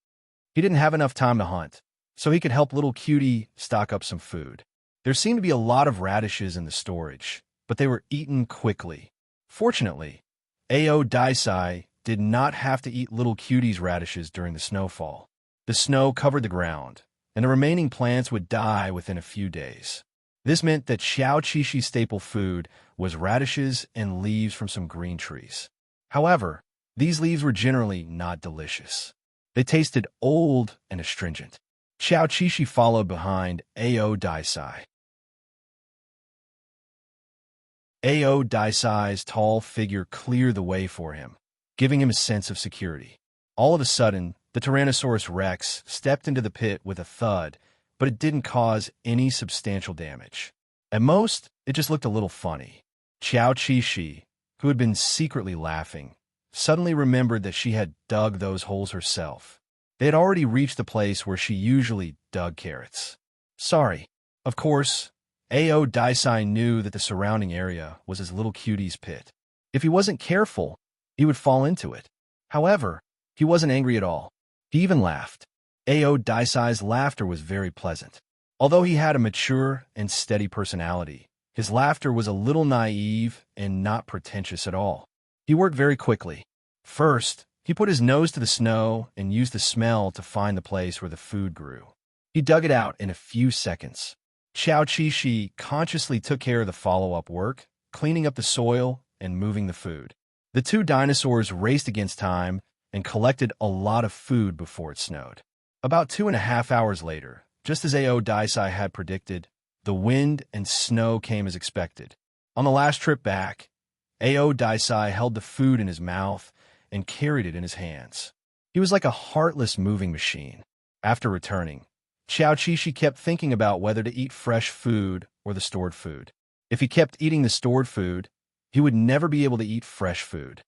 He didn't have enough time to hunt, so he could help little Cutie stock up some food. There seemed to be a lot of radishes in the storage, but they were eaten quickly. Fortunately, Ao Daisai did not have to eat little Cutie's radishes during the snowfall. The snow covered the ground, and the remaining plants would die within a few days. This meant that Xiao Qishi's staple food was radishes and leaves from some green trees. However, these leaves were generally not delicious. They tasted old and astringent. Xiao Qishi followed behind Ao Daisai. Ao Daisai's tall figure cleared the way for him, giving him a sense of security. All of a sudden, the Tyrannosaurus Rex stepped into the pit with a thud, but it didn't cause any substantial damage. At most, it just looked a little funny. Xiao Qishi, who had been secretly laughing, suddenly remembered that she had dug those holes herself. They had already reached the place where she usually dug carrots. Sorry. Of course, Ao Daisai knew that the surrounding area was his little Cutie's pit. If he wasn't careful, he would fall into it. However, he wasn't angry at all. He even laughed. Ao Daisai's laughter was very pleasant. Although he had a mature and steady personality, his laughter was a little naive and not pretentious at all. He worked very quickly. First, he put his nose to the snow and used the smell to find the place where the food grew. He dug it out in a few seconds. Xiao Qixi consciously took care of the follow-up work, cleaning up the soil and moving the food. The two dinosaurs raced against time and collected a lot of food before it snowed. About 2.5 hours later, just as Ao Daisai had predicted, the wind and snow came as expected. On the last trip back, Ao Daisai held the food in his mouth and carried it in his hands. He was like a heartless moving machine. After returning, Xiao Qixi kept thinking about whether to eat fresh food or the stored food. If he kept eating the stored food, he would never be able to eat fresh food.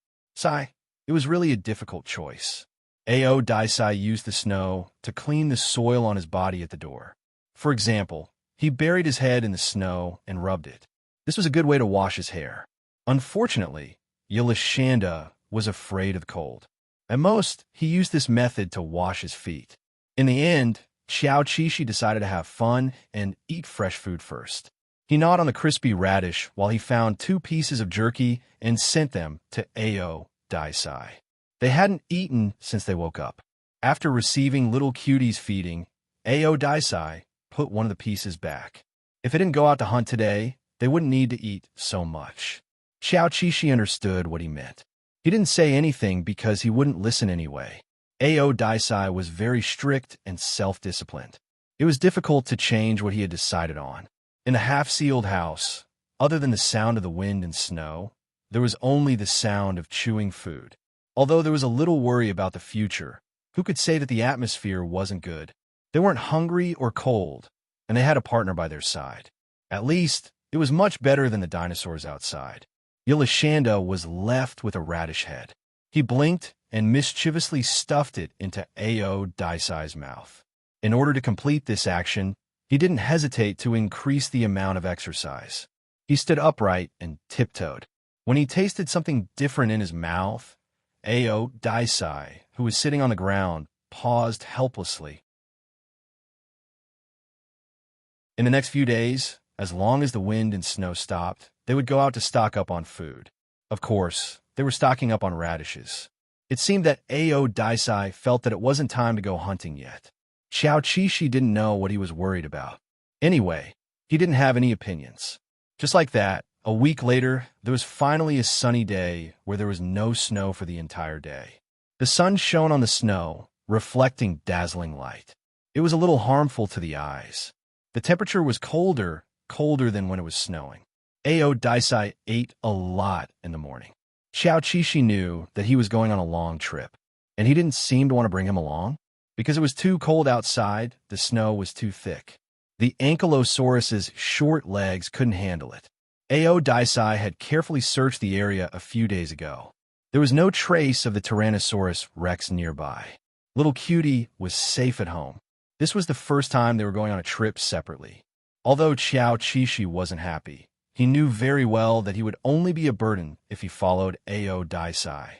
It was really a difficult choice. Ao Daisai used the snow to clean the soil on his body at the door. For example, he buried his head in the snow and rubbed it. This was a good way to wash his hair. Unfortunately, Yilishanda was afraid of the cold. At most, he used this method to wash his feet. In the end, Xiao Qixi decided to have fun and eat fresh food first. He gnawed on the crispy radish while he found 2 pieces of jerky and sent them to Ao Daisai. They hadn't eaten since they woke up. After receiving little cutie's feeding, Ao Daisai put one of the pieces back. If they didn't go out to hunt today, they wouldn't need to eat so much. Xiao Qixi understood what he meant. He didn't say anything because he wouldn't listen anyway. Ao Daisai was very strict and self-disciplined. It was difficult to change what he had decided on. In the half-sealed house, other than the sound of the wind and snow, there was only the sound of chewing food. Although there was a little worry about the future, who could say that the atmosphere wasn't good? They weren't hungry or cold, and they had a partner by their side. At least, it was much better than the dinosaurs outside. Yilishanda was left with a radish head. He blinked and mischievously stuffed it into Ao Daisai's mouth. In order to complete this action, he didn't hesitate to increase the amount of exercise. He stood upright and tiptoed. When he tasted something different in his mouth, Ao Daisai, who was sitting on the ground, paused helplessly. In the next few days, as long as the wind and snow stopped, they would go out to stock up on food. Of course, they were stocking up on radishes. It seemed that Ao Daisai felt that it wasn't time to go hunting yet. Xiao Qixi didn't know what he was worried about. Anyway, he didn't have any opinions. Just like that, a week later, there was finally a sunny day where there was no snow for the entire day. The sun shone on the snow, reflecting dazzling light. It was a little harmful to the eyes. The temperature was colder than when it was snowing. Ao Daisai ate a lot in the morning. Xiao Qixi knew that he was going on a long trip, and he didn't seem to want to bring him along. Because it was too cold outside, the snow was too thick. The Ankylosaurus's short legs couldn't handle it. Ao Daisai had carefully searched the area a few days ago. There was no trace of the Tyrannosaurus Rex nearby. Little Cutie was safe at home. This was the first time they were going on a trip separately. Although Xiao Qixi wasn't happy, he knew very well that he would only be a burden if he followed Ao Daisai.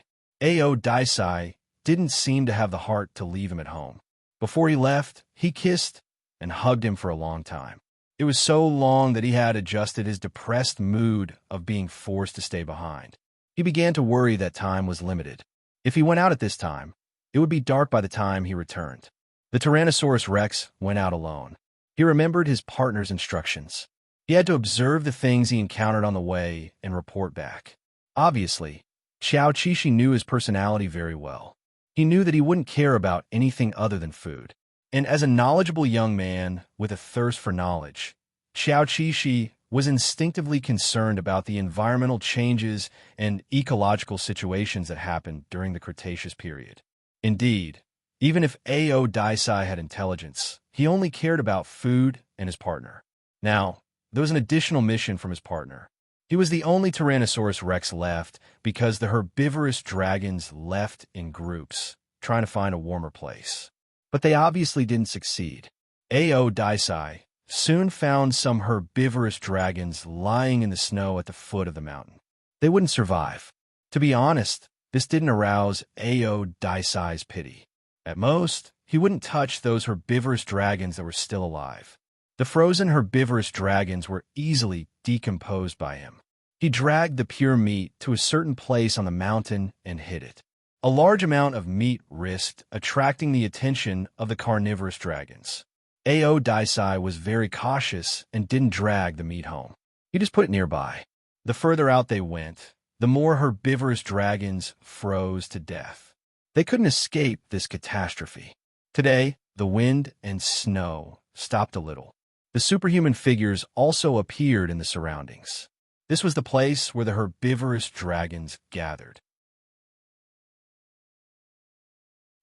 Ao Daisai didn't seem to have the heart to leave him at home. Before he left, he kissed and hugged him for a long time. It was so long that he had adjusted his depressed mood of being forced to stay behind. He began to worry that time was limited. If he went out at this time, it would be dark by the time he returned. The Tyrannosaurus Rex went out alone. He remembered his partner's instructions. He had to observe the things he encountered on the way and report back. Obviously, Xiao Qixi knew his personality very well. He knew that he wouldn't care about anything other than food. And as a knowledgeable young man with a thirst for knowledge, Xiao Qixi was instinctively concerned about the environmental changes and ecological situations that happened during the Cretaceous period. Indeed, even if Ao Daisai had intelligence, he only cared about food and his partner. Now, there was an additional mission from his partner. He was the only Tyrannosaurus Rex left because the herbivorous dragons left in groups, trying to find a warmer place. But they obviously didn't succeed. Ao Daisai soon found some herbivorous dragons lying in the snow at the foot of the mountain. They wouldn't survive. To be honest, This didn't arouse Aodai's pity. At most, he wouldn't touch those herbivorous dragons that were still alive. The frozen herbivorous dragons were easily decomposed by him. He dragged the pure meat to a certain place on the mountain and hid it. A large amount of meat risked attracting the attention of the carnivorous dragons. Aodai was very cautious and didn't drag the meat home. He just put it nearby. The further out they went, the more herbivorous dragons froze to death. They couldn't escape this catastrophe. Today, the wind and snow stopped a little. The superhuman figures also appeared in the surroundings. This was the place where the herbivorous dragons gathered.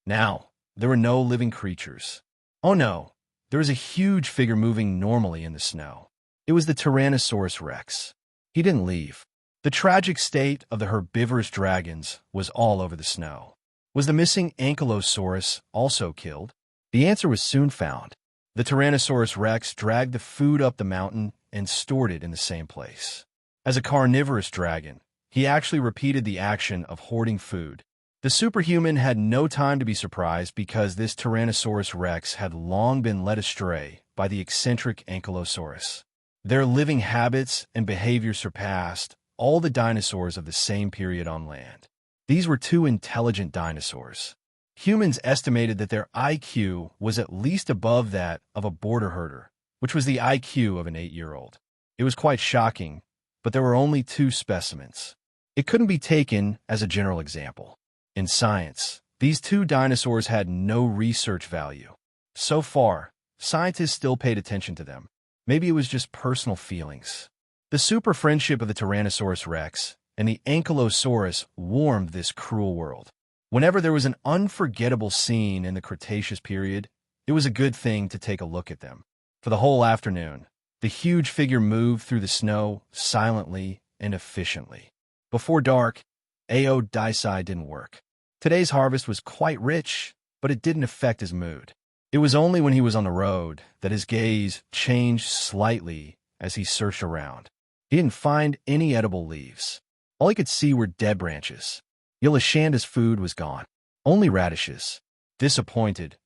Now, there were no living creatures. Oh no, there was a huge figure moving normally in the snow. It was the Tyrannosaurus Rex. He didn't leave. The tragic state of the herbivorous dragons was all over the snow. Was the missing Ankylosaurus also killed? The answer was soon found. The Tyrannosaurus Rex dragged the food up the mountain and stored it in the same place. As a carnivorous dragon, he actually repeated the action of hoarding food. The superhuman had no time to be surprised because this Tyrannosaurus Rex had long been led astray by the eccentric Ankylosaurus. Their living habits and behavior surpassed all the dinosaurs of the same period on land. These were two intelligent dinosaurs. Humans estimated that their IQ was at least above that of a border herder, which was the IQ of an 8-year-old. It was quite shocking, but there were only 2 specimens. It couldn't be taken as a general example. In science, these 2 dinosaurs had no research value. So far, scientists still paid attention to them. Maybe it was just personal feelings. The super friendship of the Tyrannosaurus Rex and the Ankylosaurus warmed this cruel world. Whenever there was an unforgettable scene in the Cretaceous period, it was a good thing to take a look at them. For the whole afternoon, the huge figure moved through the snow silently and efficiently. Before dark, Aodai didn't work. Today's harvest was quite rich, but it didn't affect his mood. It was only when he was on the road that his gaze changed slightly as he searched around. He didn't find any edible leaves. All he could see were dead branches. Yulashanda's food was gone. Only radishes. Disappointed,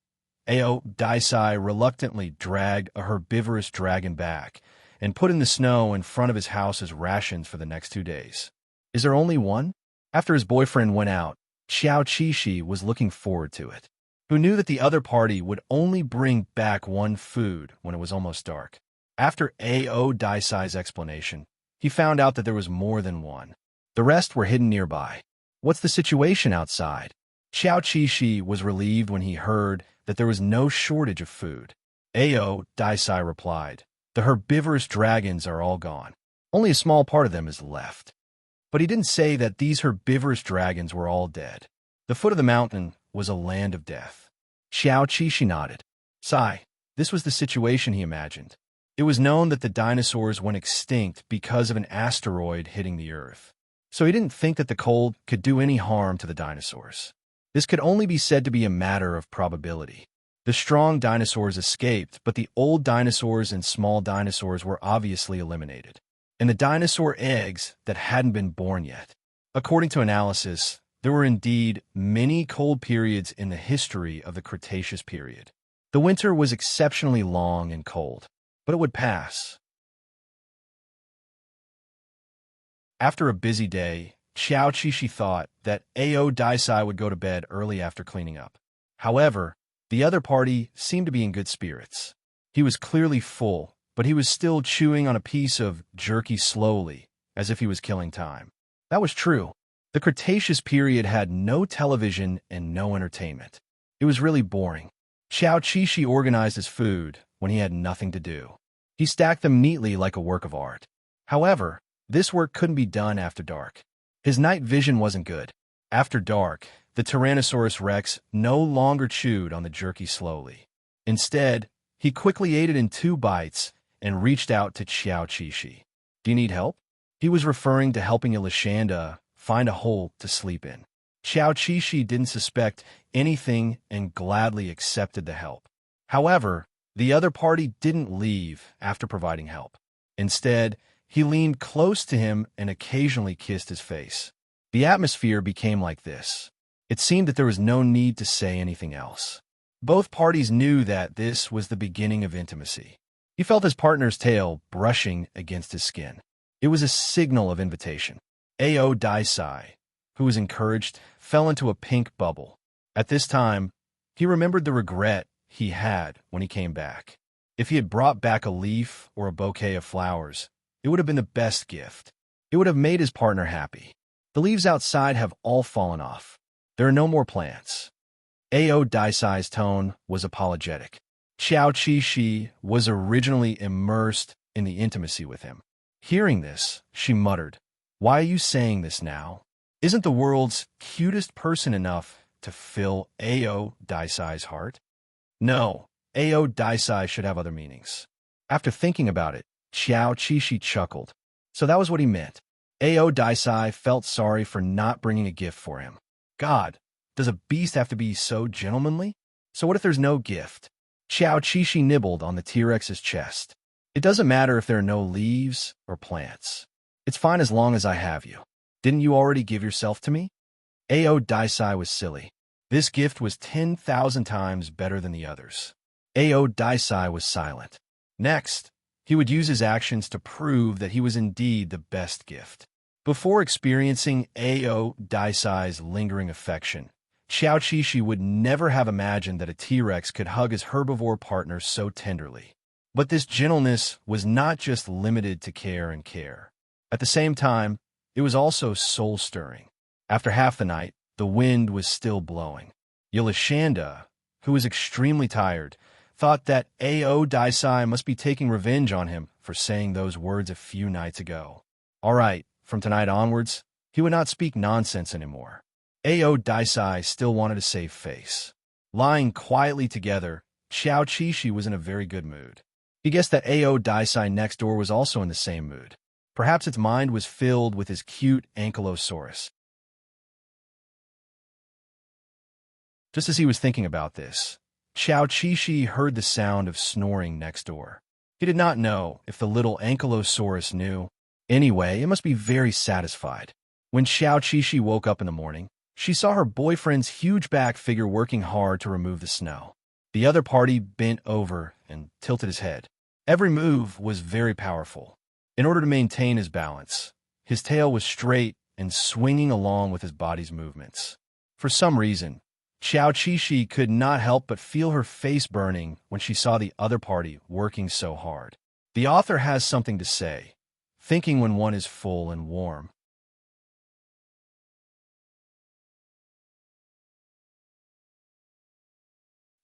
Aodai reluctantly dragged a herbivorous dragon back and put in the snow in front of his house as rations for the next 2 days. Is there only one? After his boyfriend went out, Xiao was looking forward to it. Who knew that the other party would only bring back one food when it was almost dark. After Aodai's explanation, he found out that there was more than one. The rest were hidden nearby. What's the situation outside? Xiao was relieved when he heard that there was no shortage of food. Aodai replied, "The herbivorous dragons are all gone. Only a small part of them is left." But he didn't say that these herbivorous dragons were all dead. The foot of the mountain was a land of death. Xiao nodded. This was the situation he imagined. It was known that the dinosaurs went extinct because of an asteroid hitting the Earth. So he didn't think that the cold could do any harm to the dinosaurs. This could only be said to be a matter of probability. The strong dinosaurs escaped, but the old dinosaurs and small dinosaurs were obviously eliminated. And the dinosaur eggs that hadn't been born yet. According to analysis, there were indeed many cold periods in the history of the Cretaceous period. The winter was exceptionally long and cold, but it would pass. After a busy day, Xiao thought that Aodai would go to bed early after cleaning up. However, the other party seemed to be in good spirits. He was clearly full, but he was still chewing on a piece of jerky slowly, as if he was killing time. That was true. The Cretaceous period had no television and no entertainment. It was really boring. Xiao organized his food when he had nothing to do. He stacked them neatly like a work of art. However, this work couldn't be done after dark. His night vision wasn't good. After dark, the Tyrannosaurus Rex no longer chewed on the jerky slowly. Instead, he quickly ate it in 2 bites and reached out to Xiao. "Do you need help?" He was referring to helping Yulashanda find a hole to sleep in. Xiao didn't suspect anything and gladly accepted the help. However, the other party didn't leave after providing help. Instead, he leaned close to him and occasionally kissed his face. The atmosphere became like this. It seemed that there was no need to say anything else. Both parties knew that this was the beginning of intimacy. He felt his partner's tail brushing against his skin. It was a signal of invitation. Ao Daisai, who was encouraged, fell into a pink bubble. At this time, he remembered the regret he had when he came back. If he had brought back a leaf or a bouquet of flowers, it would have been the best gift. It would have made his partner happy. The leaves outside have all fallen off. There are no more plants. Ao Daisai's tone was apologetic. Xiao Qi was originally immersed in the intimacy with him. Hearing this, she muttered, "Why are you saying this now? Isn't the world's cutest person enough to fill Ao Daisai's heart?" No, Ao Daisai should have other meanings. After thinking about it, Xiao Qi chuckled. So that was what he meant. Ao Daisai felt sorry for not bringing a gift for him. God, does a beast have to be so gentlemanly? So what if there's no gift? Xiao Qi nibbled on the T-Rex's chest. It doesn't matter if there are no leaves or plants. It's fine as long as I have you. Didn't you already give yourself to me? Ao Daisai was silly. This gift was 10,000 times better than the others. Ao Daisai was silent. Next, he would use his actions to prove that he was indeed the best gift. Before experiencing Ao Daisai's lingering affection, Xiao Qi would never have imagined that a T-Rex could hug his herbivore partner so tenderly. But this gentleness was not just limited to care and care. At the same time, it was also soul-stirring. After half the night, the wind was still blowing. Yelishanda, who was extremely tired, thought that Ao Daisai must be taking revenge on him for saying those words a few nights ago. All right, from tonight onwards, he would not speak nonsense anymore. Ao Daisai still wanted to save face. Lying quietly together, Xiao Qi was in a very good mood. He guessed that Ao Daisai next door was also in the same mood. Perhaps its mind was filled with his cute ankylosaurus. Just as he was thinking about this, Xiao Qi heard the sound of snoring next door. He did not know if the little ankylosaurus knew. Anyway, it must be very satisfied. When Xiao Qi woke up in the morning, she saw her boyfriend's huge back figure working hard to remove the snow. The other party bent over and tilted his head. Every move was very powerful. In order to maintain his balance, his tail was straight and swinging along with his body's movements. For some reason, Xiao Qi could not help but feel her face burning when she saw the other party working so hard. The author has something to say, thinking when one is full and warm.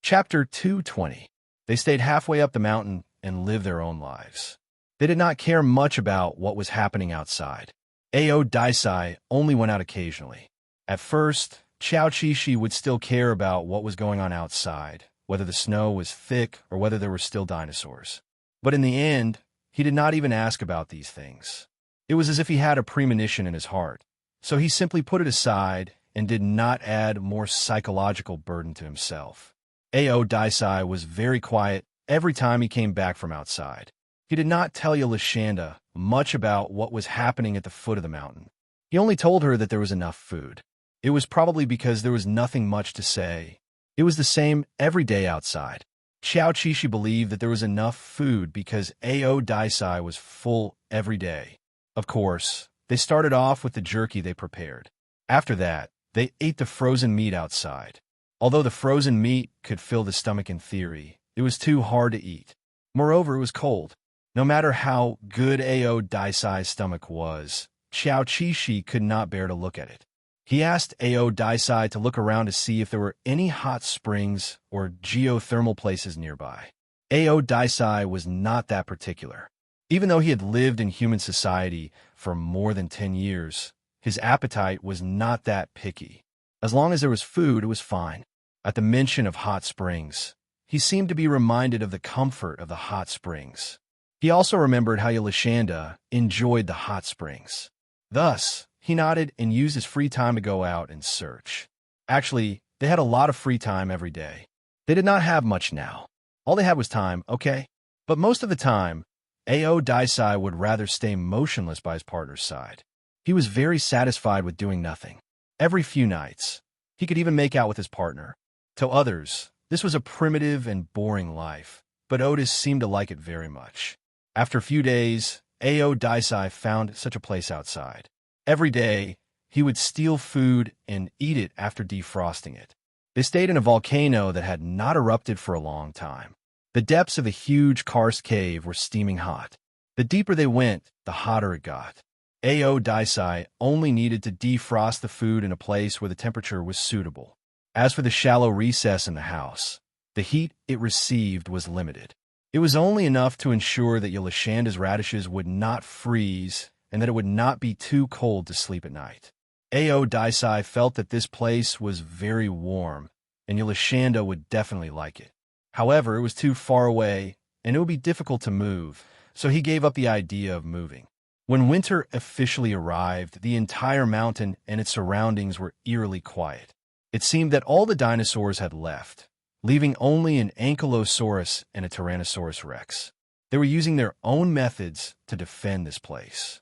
Chapter 220. They stayed halfway up the mountain and lived their own lives. They did not care much about what was happening outside. Ao Daisai only went out occasionally. At first, Xiao Qi would still care about what was going on outside, whether the snow was thick or whether there were still dinosaurs. But in the end, he did not even ask about these things. It was as if he had a premonition in his heart, so he simply put it aside and did not add more psychological burden to himself. Ao Daisai was very quiet every time he came back from outside. He did not tell Yelishanda much about what was happening at the foot of the mountain. He only told her that there was enough food. It was probably because there was nothing much to say. It was the same every day outside. Xiao Qi believed that there was enough food because Ao Daisai was full every day. Of course, they started off with the jerky they prepared. After that, they ate the frozen meat outside. Although the frozen meat could fill the stomach in theory, it was too hard to eat. Moreover, it was cold. No matter how good Ao Daisai's stomach was, Xiao Qi could not bear to look at it. He asked Ao Daisai to look around to see if there were any hot springs or geothermal places nearby. Ao Daisai was not that particular. Even though he had lived in human society for more than 10 years, his appetite was not that picky. As long as there was food, it was fine. At the mention of hot springs, he seemed to be reminded of the comfort of the hot springs. He also remembered how Yelishanda enjoyed the hot springs. Thus, he nodded and used his free time to go out and search. Actually, they had a lot of free time every day. They did not have much now. All they had was time, okay? But most of the time, Ao Daisai would rather stay motionless by his partner's side. He was very satisfied with doing nothing. Every few nights, he could even make out with his partner. To others, this was a primitive and boring life, but Otis seemed to like it very much. After a few days, Ao Daisai found such a place outside. Every day, he would steal food and eat it after defrosting it. They stayed in a volcano that had not erupted for a long time. The depths of a huge karst cave were steaming hot. The deeper they went, the hotter it got. Ao Daisai only needed to defrost the food in a place where the temperature was suitable. As for the shallow recess in the house, the heat it received was limited. It was only enough to ensure that Yolashanda's radishes would not freeze and that it would not be too cold to sleep at night. Ao Daisai felt that this place was very warm, and Yolashanda would definitely like it. However, it was too far away, and it would be difficult to move, so he gave up the idea of moving. When winter officially arrived, the entire mountain and its surroundings were eerily quiet. It seemed that all the dinosaurs had left, leaving only an Ankylosaurus and a Tyrannosaurus rex. They were using their own methods to defend this place.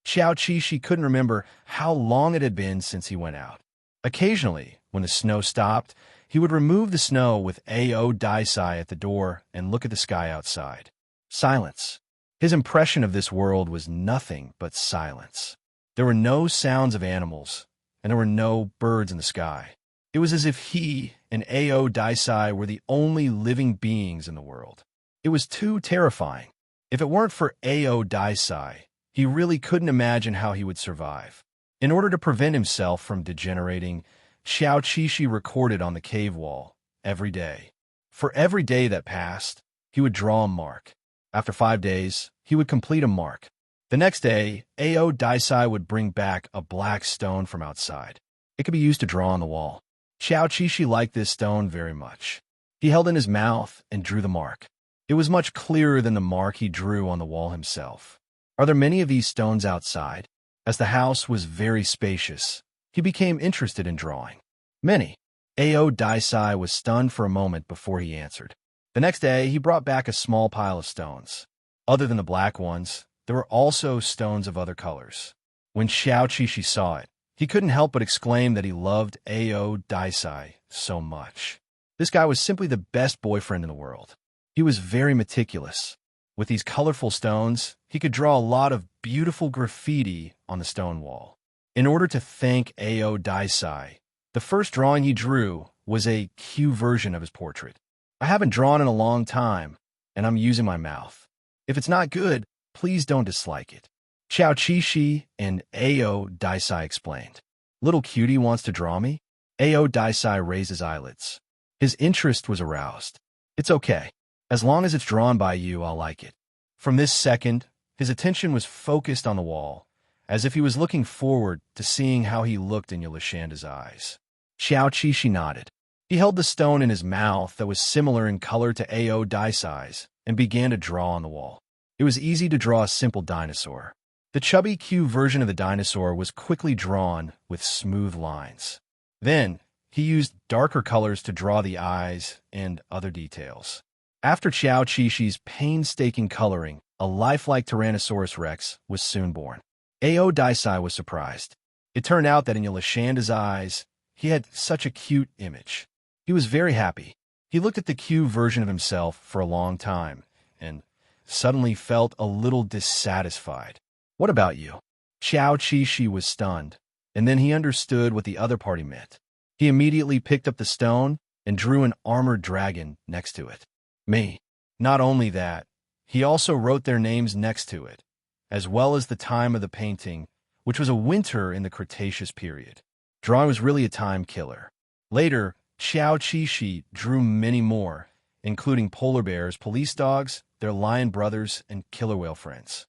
Xiao Qixi couldn't remember how long it had been since he went out. Occasionally, when the snow stopped, he would remove the snow with Ao Daisai at the door and look at the sky outside. Silence. His impression of this world was nothing but silence. There were no sounds of animals, and there were no birds in the sky. It was as if he and Ao Daisai were the only living beings in the world. It was too terrifying. If it weren't for Ao Daisai, he really couldn't imagine how he would survive. In order to prevent himself from degenerating, Xiao Qixi recorded on the cave wall every day. For every day that passed, he would draw a mark. After 5 days, he would complete a mark. The next day, Ao Daisai would bring back a black stone from outside. It could be used to draw on the wall. Xiao Qixi liked this stone very much. He held it in his mouth and drew the mark. It was much clearer than the mark he drew on the wall himself. Are there many of these stones outside? As the house was very spacious, he became interested in drawing. Many. Ao Daisai was stunned for a moment before he answered. The next day, he brought back a small pile of stones. Other than the black ones, there were also stones of other colors. When Xiao Qixi saw it, he couldn't help but exclaim that he loved Ao Daisai so much. This guy was simply the best boyfriend in the world. He was very meticulous. With these colorful stones, he could draw a lot of beautiful graffiti on the stone wall. In order to thank Ao Daisai, the first drawing he drew was a Q version of his portrait. I haven't drawn in a long time, and I'm using my mouth. If it's not good, please don't dislike it. Xiao Qixi and Ao Daisai explained. Little cutie wants to draw me? Ao Daisai raised his eyelids. His interest was aroused. It's okay. As long as it's drawn by you, I'll like it. From this second, his attention was focused on the wall, as if he was looking forward to seeing how he looked in Yolashanda's eyes. Xiao Qixi nodded. He held the stone in his mouth that was similar in color to Ao Daisai's and began to draw on the wall. It was easy to draw a simple dinosaur. The chubby Q version of the dinosaur was quickly drawn with smooth lines. Then, he used darker colors to draw the eyes and other details. After Xiao Qixi's painstaking coloring, a lifelike Tyrannosaurus rex was soon born. Ao Daisai was surprised. It turned out that in Yolashanda's eyes, he had such a cute image. He was very happy. He looked at the Q version of himself for a long time, and suddenly felt a little dissatisfied. What about you? Xiao Qixi was stunned, and then he understood what the other party meant. He immediately picked up the stone and drew an armored dragon next to it. Me. Not only that, he also wrote their names next to it, as well as the time of the painting, which was a winter in the Cretaceous period. Drawing was really a time killer. Later, Xiao Qixi drew many more, including polar bears, police dogs, their lion brothers, and killer whale friends.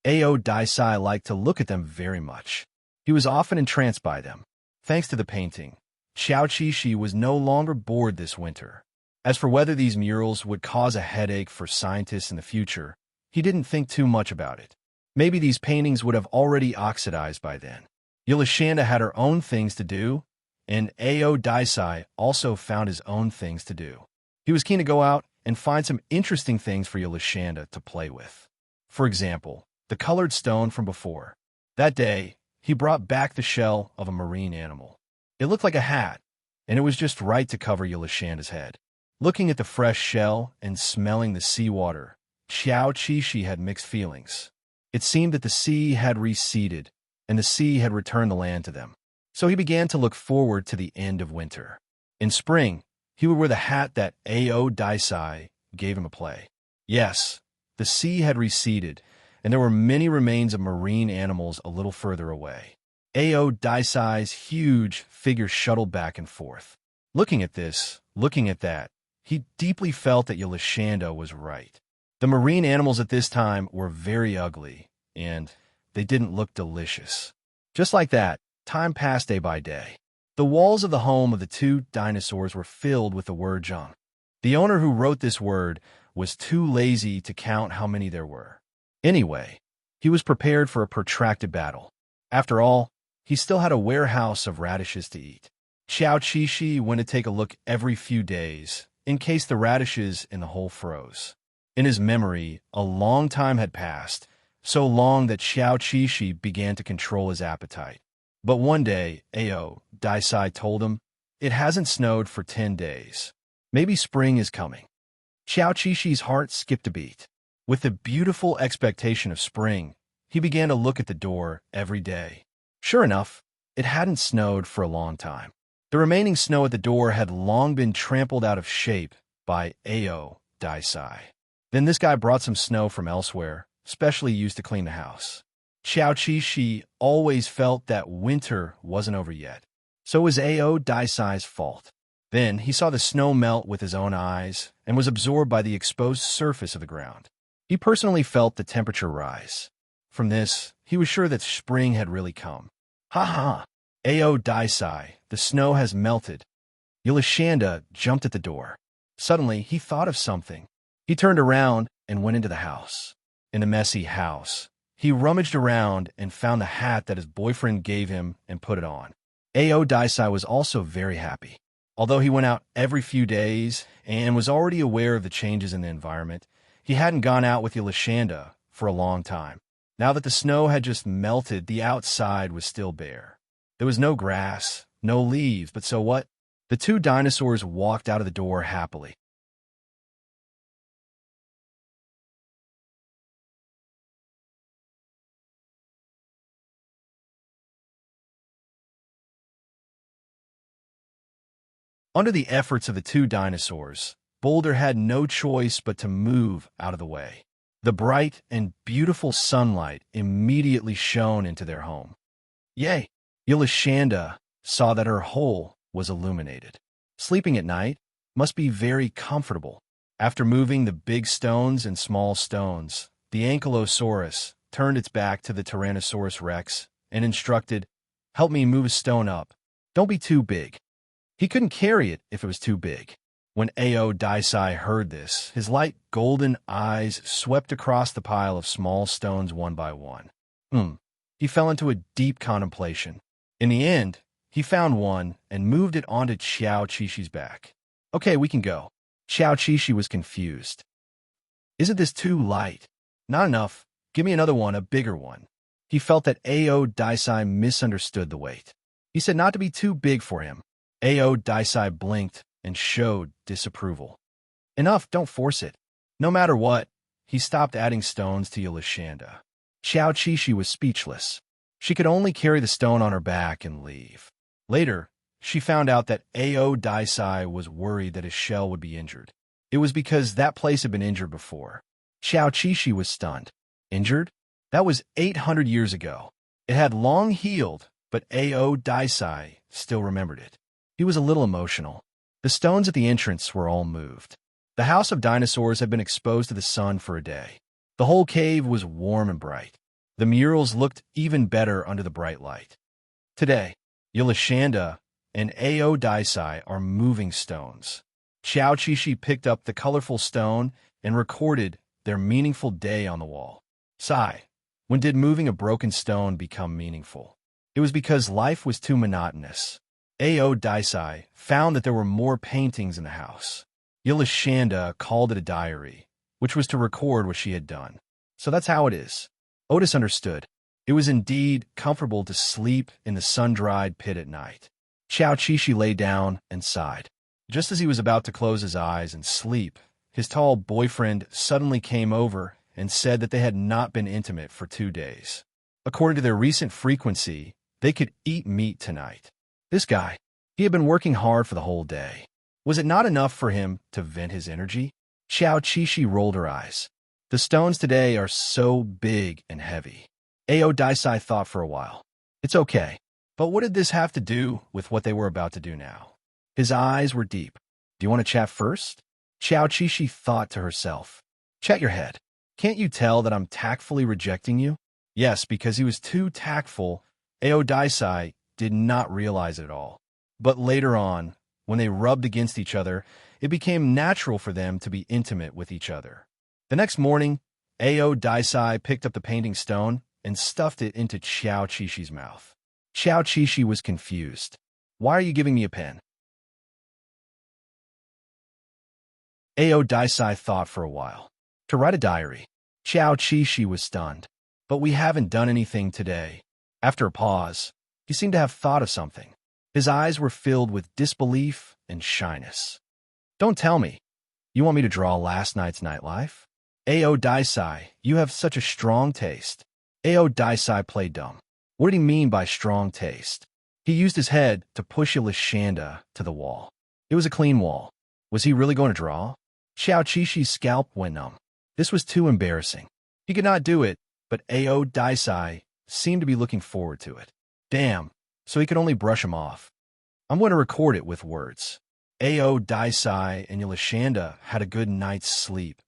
Ao Daisai liked to look at them very much. He was often entranced by them. Thanks to the painting, Xiao Qixi was no longer bored this winter. As for whether these murals would cause a headache for scientists in the future, he didn't think too much about it. Maybe these paintings would have already oxidized by then. Yolashanda had her own things to do, and Ao Daisai also found his own things to do. He was keen to go out and find some interesting things for Yolashanda to play with. For example, the colored stone from before. That day, he brought back the shell of a marine animal. It looked like a hat, and it was just right to cover Yolashanda's head. Looking at the fresh shell and smelling the seawater, Xiao Qishi had mixed feelings. It seemed that the sea had receded, and the sea had returned the land to them. So he began to look forward to the end of winter. In spring, he would wear the hat that Ao Daisai gave him a play. Yes, the sea had receded, and there were many remains of marine animals a little further away. Ao Daisai's huge figure shuttled back and forth. Looking at this, looking at that, he deeply felt that Yolashanda was right. The marine animals at this time were very ugly, and they didn't look delicious. Just like that, time passed day by day. The walls of the home of the two dinosaurs were filled with the word Zhang. The owner who wrote this word was too lazy to count how many there were. Anyway, he was prepared for a protracted battle. After all, he still had a warehouse of radishes to eat. Xiao Qishi went to take a look every few days, in case the radishes in the hole froze. In his memory, a long time had passed, so long that Xiao Qishi began to control his appetite. But one day, Ao Daisai told him, "It hasn't snowed for 10 days. Maybe spring is coming." Xiao Qishi's heart skipped a beat. With the beautiful expectation of spring, he began to look at the door every day. Sure enough, it hadn't snowed for a long time. The remaining snow at the door had long been trampled out of shape by Ao Daisai. Then this guy brought some snow from elsewhere, specially used to clean the house. Xiao Qishi always felt that winter wasn't over yet. So it was Ao Daisai's fault. Then he saw the snow melt with his own eyes and was absorbed by the exposed surface of the ground. He personally felt the temperature rise. From this, he was sure that spring had really come. Ha ha! Ao Daisai, the snow has melted. Yolashanda jumped at the door. Suddenly, he thought of something. He turned around and went into the house. In the messy house, he rummaged around and found the hat that his boyfriend gave him and put it on. Ao Daisai was also very happy. Although he went out every few days and was already aware of the changes in the environment, he hadn't gone out with Yolashanda for a long time. Now that the snow had just melted, the outside was still bare. There was no grass, no leaves, but so what? The two dinosaurs walked out of the door happily. Under the efforts of the two dinosaurs, Boulder had no choice but to move out of the way. The bright and beautiful sunlight immediately shone into their home. Yay! Yolashanda saw that her hole was illuminated. Sleeping at night must be very comfortable. After moving the big stones and small stones, the Ankylosaurus turned its back to the Tyrannosaurus Rex and instructed, "Help me move a stone up. Don't be too big." He couldn't carry it if it was too big. When Ao Daisai heard this, his light golden eyes swept across the pile of small stones one by one. He fell into a deep contemplation. In the end, he found one and moved it onto Xiao Qishi's back. "Okay, we can go." Xiao Qishi was confused. "Isn't this too light?" "Not enough. Give me another one, a bigger one." He felt that Ao Daisai misunderstood the weight. He said not to be too big for him. Ao Daisai blinked and showed disapproval. "Enough, don't force it." No matter what, he stopped adding stones to Yolashanda. Xiao Qishi was speechless. She could only carry the stone on her back and leave. Later, she found out that Ao Daisai was worried that his shell would be injured. It was because that place had been injured before. Xiao Qishi was stunned. Injured? That was 800 years ago. It had long healed, but Ao Daisai still remembered it. He was a little emotional. The stones at the entrance were all moved. The house of dinosaurs had been exposed to the sun for a day. The whole cave was warm and bright. The murals looked even better under the bright light. Today, Yolashanda and Ao Daisai are moving stones. Xiao Qishi picked up the colorful stone and recorded their meaningful day on the wall. Sigh, when did moving a broken stone become meaningful? It was because life was too monotonous. Ao Daisai found that there were more paintings in the house. Yolashanda called it a diary, which was to record what she had done. So that's how it is. Otis understood. It was indeed comfortable to sleep in the sun-dried pit at night. Xiao Qishi lay down and sighed. Just as he was about to close his eyes and sleep, his tall boyfriend suddenly came over and said that they had not been intimate for 2 days. According to their recent frequency, they could eat meat tonight. This guy, he had been working hard for the whole day. Was it not enough for him to vent his energy? Xiao Qishi rolled her eyes. The stones today are so big and heavy. Ao Daisai thought for a while. It's okay, but what did this have to do with what they were about to do now? His eyes were deep. Do you want to chat first? Xiao Qishi thought to herself. Chat your head. Can't you tell that I'm tactfully rejecting you? Yes, because he was too tactful. Ao Daisai did not realize it at all. But later on, when they rubbed against each other, it became natural for them to be intimate with each other. The next morning, Ao Daisai picked up the painting stone and stuffed it into Xiao Qishi's mouth. Xiao Qishi was confused. Why are you giving me a pen? Ao Daisai thought for a while. To write a diary. Xiao Qishi was stunned. But we haven't done anything today. After a pause, he seemed to have thought of something. His eyes were filled with disbelief and shyness. Don't tell me. You want me to draw last night's nightlife? Ao Daisai, you have such a strong taste. Ao Daisai played dumb. What did he mean by strong taste? He used his head to push Yolashanda to the wall. It was a clean wall. Was he really going to draw? Xiao Qishi's scalp went numb. This was too embarrassing. He could not do it, but Ao Daisai seemed to be looking forward to it. Damn, so he could only brush him off. I'm going to record it with words. Ao Daisai and Yolashanda had a good night's sleep.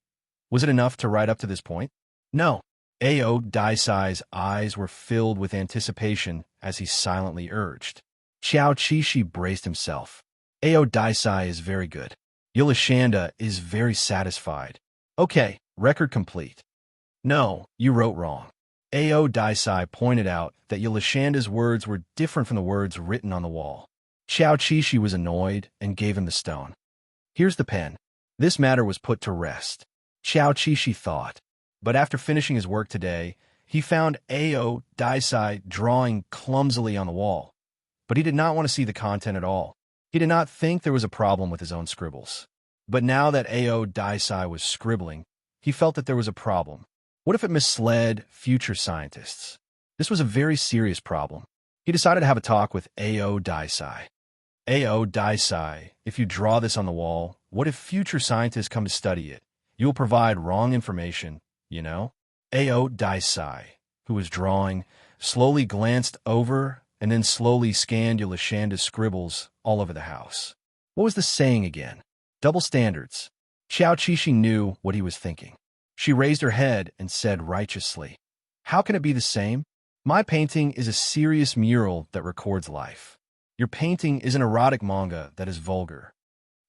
Was it enough to write up to this point? No. Ao Daisai's eyes were filled with anticipation as he silently urged. Xiao Qishi braced himself. Ao Daisai is very good. Yolashanda is very satisfied. Okay, record complete. No, you wrote wrong. Ao Daisai pointed out that Yolashanda's words were different from the words written on the wall. Xiao Qishi was annoyed and gave him the stone. Here's the pen. This matter was put to rest. Xiao Qishi thought. But after finishing his work today, he found Ao Daisai drawing clumsily on the wall. But he did not want to see the content at all. He did not think there was a problem with his own scribbles. But now that Ao Daisai was scribbling, he felt that there was a problem. What if it misled future scientists? This was a very serious problem. He decided to have a talk with Ao Daisai. Ao Daisai, if you draw this on the wall, what if future scientists come to study it? You will provide wrong information, you know? Ao Daisai, who was drawing, slowly glanced over and then slowly scanned Yolashanda's scribbles all over the house. What was the saying again? Double standards. Xiao Qishi knew what he was thinking. She raised her head and said righteously, How can it be the same? My painting is a serious mural that records life. Your painting is an erotic manga that is vulgar.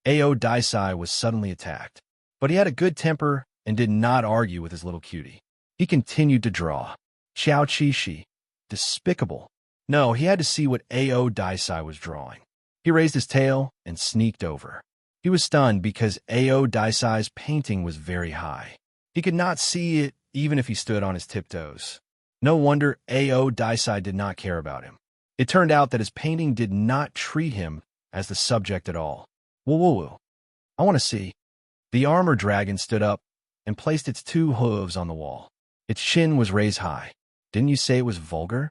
Ao Daisai was suddenly attacked, but he had a good temper and did not argue with his little cutie. He continued to draw. Xiao Qishi, despicable. No, he had to see what Ao Daisai was drawing. He raised his tail and sneaked over. He was stunned because Ao Daisai's painting was very high. He could not see it even if he stood on his tiptoes. No wonder Ao Daisai did not care about him. It turned out that his painting did not treat him as the subject at all. Woo-woo-woo. I want to see. The armor dragon stood up and placed its 2 hooves on the wall. Its chin was raised high. Didn't you say it was vulgar?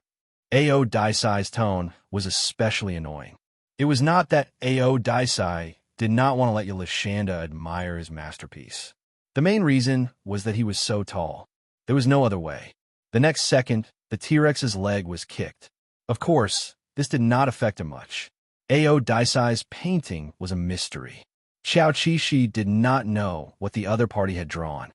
Ao Daisai's tone was especially annoying. It was not that Ao Daisai did not want to let Yolashanda admire his masterpiece. The main reason was that he was so tall. There was no other way. The next second, the T-Rex's leg was kicked. Of course, this did not affect him much. Ao Daisai's painting was a mystery. Xiao Qishi did not know what the other party had drawn.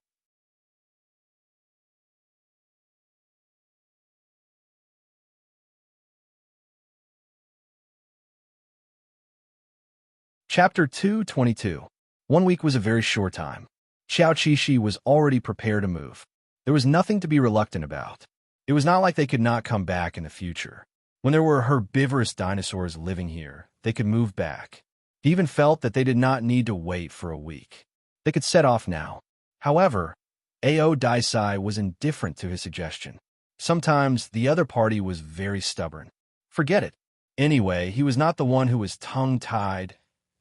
Chapter 222. 1 week was a very short time. Xiao Qishi was already prepared to move. There was nothing to be reluctant about. It was not like they could not come back in the future. When there were herbivorous dinosaurs living here, they could move back. He even felt that they did not need to wait for a week. They could set off now. However, Ao Daisai was indifferent to his suggestion. Sometimes the other party was very stubborn. Forget it. Anyway, he was not the one who was tongue-tied.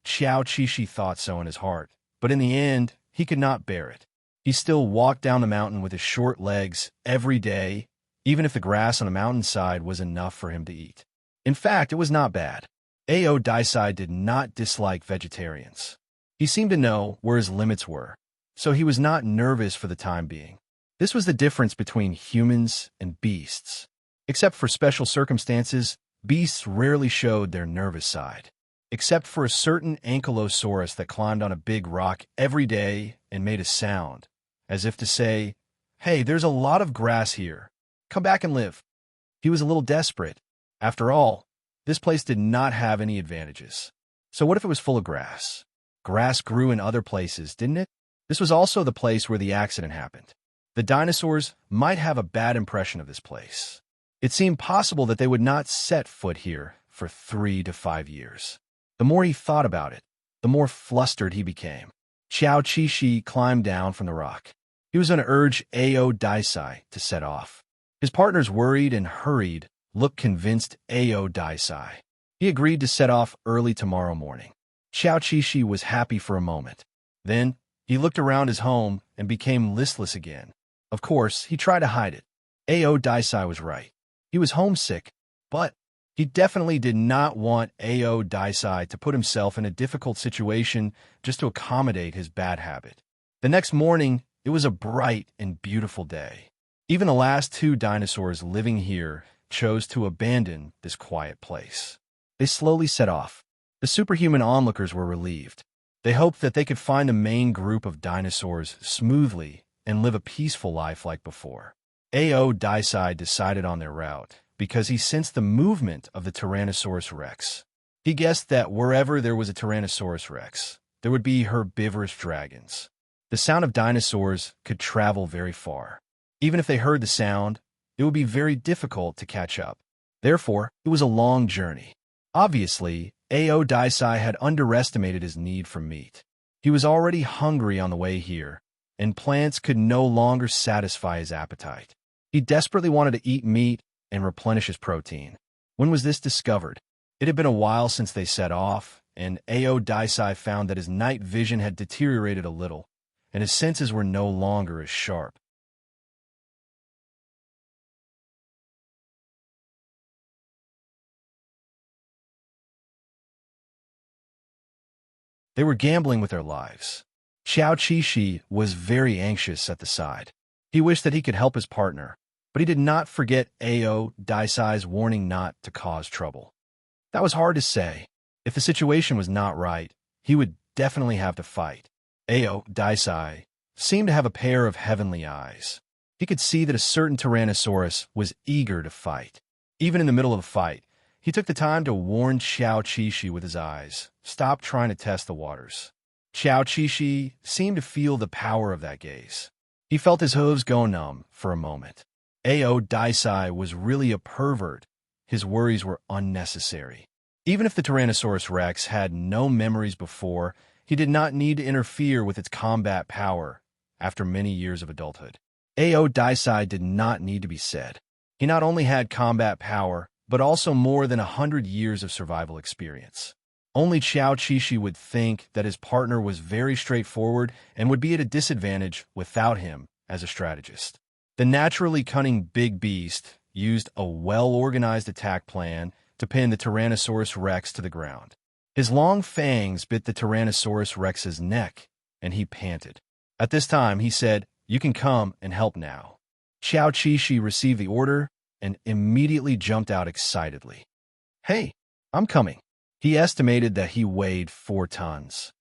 Xiao Qishi thought so in his heart, but in the end, he could not bear it. He still walked down the mountain with his short legs every day, even if the grass on the mountainside was enough for him to eat. In fact, it was not bad. Ao Daisai did not dislike vegetarians. He seemed to know where his limits were, so he was not nervous for the time being. This was the difference between humans and beasts. Except for special circumstances, beasts rarely showed their nervous side. Except for a certain ankylosaurus that climbed on a big rock every day and made a sound, as if to say, "Hey, there's a lot of grass here. Come back and live." He was a little desperate. After all, this place did not have any advantages. So what if it was full of grass? Grass grew in other places, didn't it? This was also the place where the accident happened. The dinosaurs might have a bad impression of this place. It seemed possible that they would not set foot here for 3 to 5 years. The more he thought about it, the more flustered he became. Xiao Qishi climbed down from the rock. He was going to urge Ao Daisai to set off. His partners, worried and hurried, looked convinced Ao Daisai. He agreed to set off early tomorrow morning. Xiao Qishi was happy for a moment. Then, he looked around his home and became listless again. Of course, he tried to hide it. Ao Daisai was right. He was homesick, but he definitely did not want Ao Daisai to put himself in a difficult situation just to accommodate his bad habit. The next morning, it was a bright and beautiful day. Even the last 2 dinosaurs living here chose to abandon this quiet place. They slowly set off. The superhuman onlookers were relieved. They hoped that they could find the main group of dinosaurs smoothly and live a peaceful life like before. Ao Daisai decided on their route because he sensed the movement of the Tyrannosaurus rex. He guessed that wherever there was a Tyrannosaurus rex, there would be herbivorous dragons. The sound of dinosaurs could travel very far. Even if they heard the sound, it would be very difficult to catch up. Therefore, it was a long journey. Obviously, Ao Daisai had underestimated his need for meat. He was already hungry on the way here, and plants could no longer satisfy his appetite. He desperately wanted to eat meat and replenish his protein. When was this discovered? It had been a while since they set off, and Ao Daisai found that his night vision had deteriorated a little, and his senses were no longer as sharp. They were gambling with their lives. Xiao Qishi was very anxious at the side. He wished that he could help his partner, but he did not forget Ao Daisai's warning not to cause trouble. That was hard to say. If the situation was not right, he would definitely have to fight. Ao Daisai seemed to have a pair of heavenly eyes. He could see that a certain Tyrannosaurus was eager to fight. Even in the middle of a fight, he took the time to warn Xiao Qishi with his eyes, "Stop trying to test the waters." Xiao Qishi seemed to feel the power of that gaze. He felt his hooves go numb for a moment. Ao Daisai was really a pervert. His worries were unnecessary. Even if the Tyrannosaurus rex had no memories before, he did not need to interfere with its combat power after many years of adulthood. Ao Daisai did not need to be said. He not only had combat power, but also more than 100 years of survival experience. Only Xiao Qishi would think that his partner was very straightforward and would be at a disadvantage without him as a strategist. The naturally cunning big beast used a well-organized attack plan to pin the Tyrannosaurus rex to the ground. His long fangs bit the Tyrannosaurus rex's neck, and he panted. At this time, he said, "You can come and help now." Xiao Qishi received the order and immediately jumped out excitedly. "Hey, I'm coming." He estimated that he weighed 4 tons.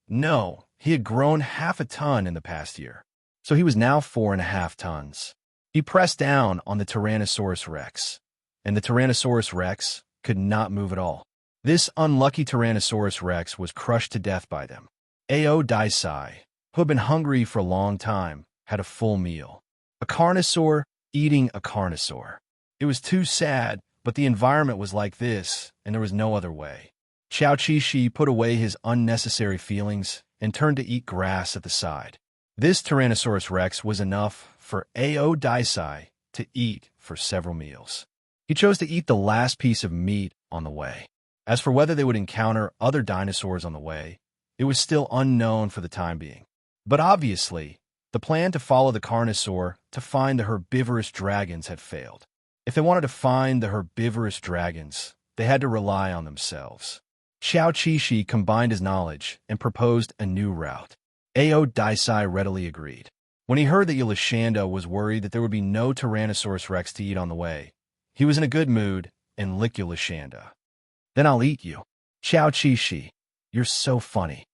No, he had grown half a ton in the past year, so he was now 4.5 tons. He pressed down on the Tyrannosaurus rex, and the Tyrannosaurus rex could not move at all. This unlucky Tyrannosaurus rex was crushed to death by them. Ao Daisai, who had been hungry for a long time, had a full meal. A carnosaur eating a carnosaur. It was too sad, but the environment was like this, and there was no other way. Xiao Qixi put away his unnecessary feelings and turned to eat grass at the side. This Tyrannosaurus Rex was enough for Ao Daisai to eat for several meals. He chose to eat the last piece of meat on the way. As for whether they would encounter other dinosaurs on the way, it was still unknown for the time being. But obviously, the plan to follow the Carnosaur to find the herbivorous dragons had failed. If they wanted to find the herbivorous dragons, they had to rely on themselves. Xiao Qixi combined his knowledge and proposed a new route. Ao Daisai readily agreed. When he heard that Yulashanda was worried that there would be no Tyrannosaurus Rex to eat on the way, he was in a good mood and licked Yulashanda. Then I'll eat you. Xiao Qixi, you're so funny.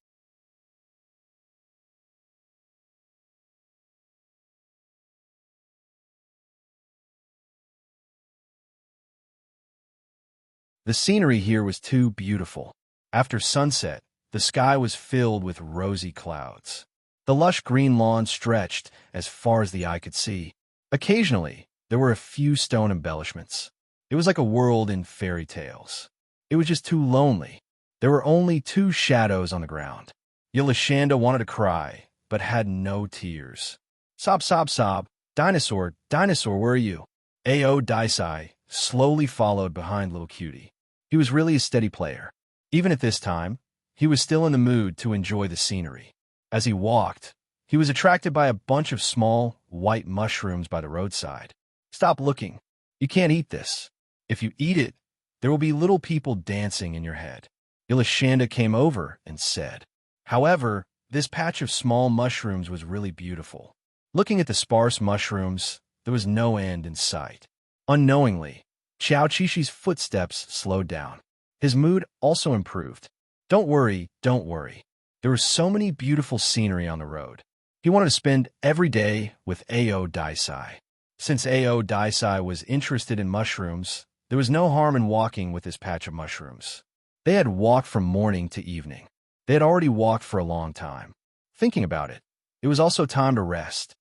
The scenery here was too beautiful. After sunset, the sky was filled with rosy clouds. The lush green lawn stretched as far as the eye could see. Occasionally, there were a few stone embellishments. It was like a world in fairy tales. It was just too lonely. There were only two shadows on the ground. Yulashanda wanted to cry, but had no tears. Sob, sob, sob. Dinosaur, dinosaur, where are you? Ao Daisai slowly followed behind little cutie. He was really a steady player. Even at this time, he was still in the mood to enjoy the scenery. As he walked, he was attracted by a bunch of small, white mushrooms by the roadside. Stop looking. You can't eat this. If you eat it, there will be little people dancing in your head. Yulashanda came over and said. However, this patch of small mushrooms was really beautiful. Looking at the sparse mushrooms, there was no end in sight. Unknowingly, Xiao Qixi's footsteps slowed down. His mood also improved. Don't worry, don't worry. There was so many beautiful scenery on the road. He wanted to spend every day with Ao Daisai. Since Ao Daisai was interested in mushrooms, there was no harm in walking with this patch of mushrooms. They had walked from morning to evening. They had already walked for a long time. Thinking about it, it was also time to rest.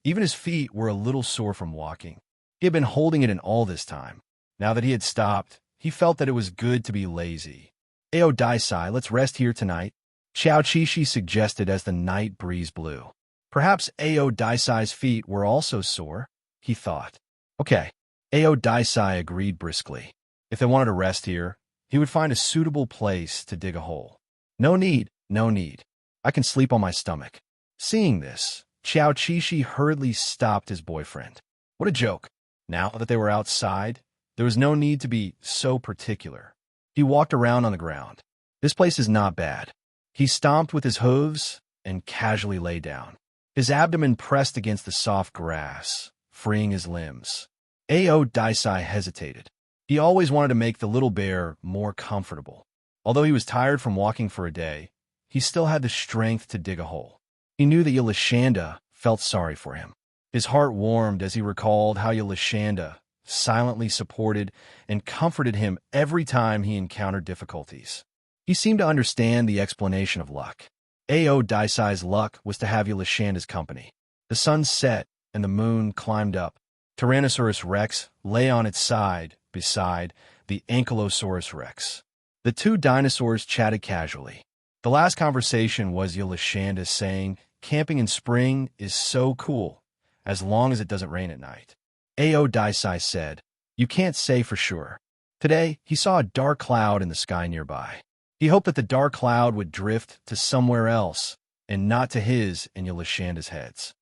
Even his feet were a little sore from walking. He had been holding it in all this time. Now that he had stopped, he felt that it was good to be lazy. Ao Daisai, let's rest here tonight, Xiao Qixi suggested as the night breeze blew. Perhaps Ao Daisai's feet were also sore, he thought. Okay, Ao Daisai agreed briskly. If they wanted to rest here, he would find a suitable place to dig a hole. No need, no need. I can sleep on my stomach. Seeing this, Xiao Qixi hurriedly stopped his boyfriend. What a joke. Now that they were outside, there was no need to be so particular. He walked around on the ground. This place is not bad. He stomped with his hooves and casually lay down. His abdomen pressed against the soft grass, freeing his limbs. Ao Daisai hesitated. He always wanted to make the little bear more comfortable. Although he was tired from walking for a day, he still had the strength to dig a hole. He knew that Yulashanda felt sorry for him. His heart warmed as he recalled how Yulashanda silently supported and comforted him every time he encountered difficulties. He seemed to understand the explanation of luck. Ao Daisai's luck was to have Yulashanda's company. The sun set and the moon climbed up. Tyrannosaurus Rex lay on its side beside the Ankylosaurus Rex. The two dinosaurs chatted casually. The last conversation was Yulashanda saying, camping in spring is so cool, as long as it doesn't rain at night. Ao Daisai said, you can't say for sure. Today, he saw a dark cloud in the sky nearby. He hoped that the dark cloud would drift to somewhere else, and not to his and Yulashanda's heads.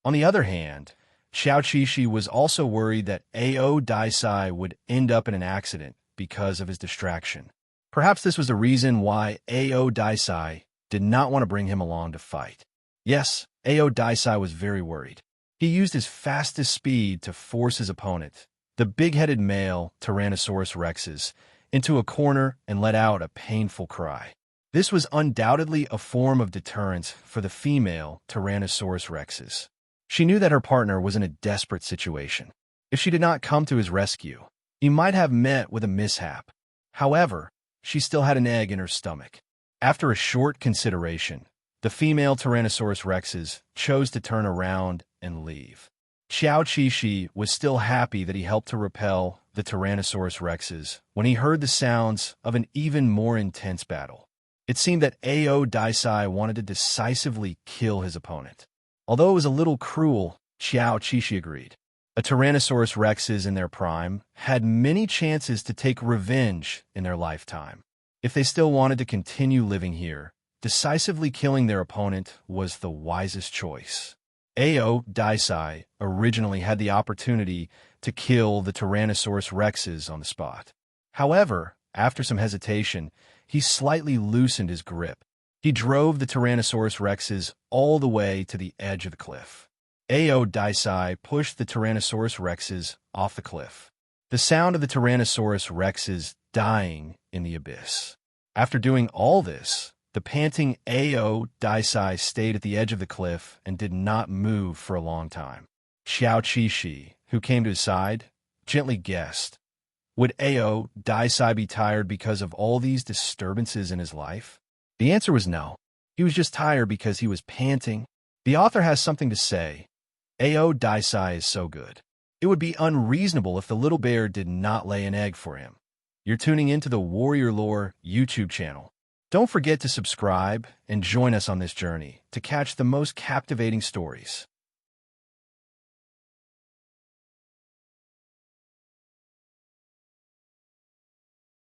On the other hand, Xiao Qixi was also worried that Ao Daisai would end up in an accident because of his distraction. Perhaps this was the reason why Ao Daisai did not want to bring him along to fight. Yes, Ao Daisai was very worried. He used his fastest speed to force his opponent, the big-headed male Tyrannosaurus Rexes, into a corner and let out a painful cry. This was undoubtedly a form of deterrence for the female Tyrannosaurus rexes. She knew that her partner was in a desperate situation. If she did not come to his rescue, he might have met with a mishap. However, she still had an egg in her stomach. After a short consideration, the female Tyrannosaurus rexes chose to turn around and leave. Xiao Qixi was still happy that he helped to repel the Tyrannosaurus rexes when he heard the sounds of an even more intense battle. It seemed that Ao Daisai wanted to decisively kill his opponent. Although it was a little cruel, Xiao Qixi agreed. A Tyrannosaurus rexes in their prime had many chances to take revenge in their lifetime. If they still wanted to continue living here, decisively killing their opponent was the wisest choice. Ao Daisai originally had the opportunity to kill the Tyrannosaurus rexes on the spot. However, after some hesitation, he slightly loosened his grip. He drove the Tyrannosaurus rexes all the way to the edge of the cliff. Ao Daisai pushed the Tyrannosaurus rexes off the cliff. The sound of the Tyrannosaurus rexes dying in the abyss. After doing all this, the panting Ao Daisai stayed at the edge of the cliff and did not move for a long time. Xiao Qixi, who came to his side, gently guessed. Would Ao Daisai be tired because of all these disturbances in his life? The answer was no. He was just tired because he was panting. The author has something to say. Ao Daisai is so good. It would be unreasonable if the little bear did not lay an egg for him. You're tuning into the Warrior Lore YouTube channel. Don't forget to subscribe and join us on this journey to catch the most captivating stories.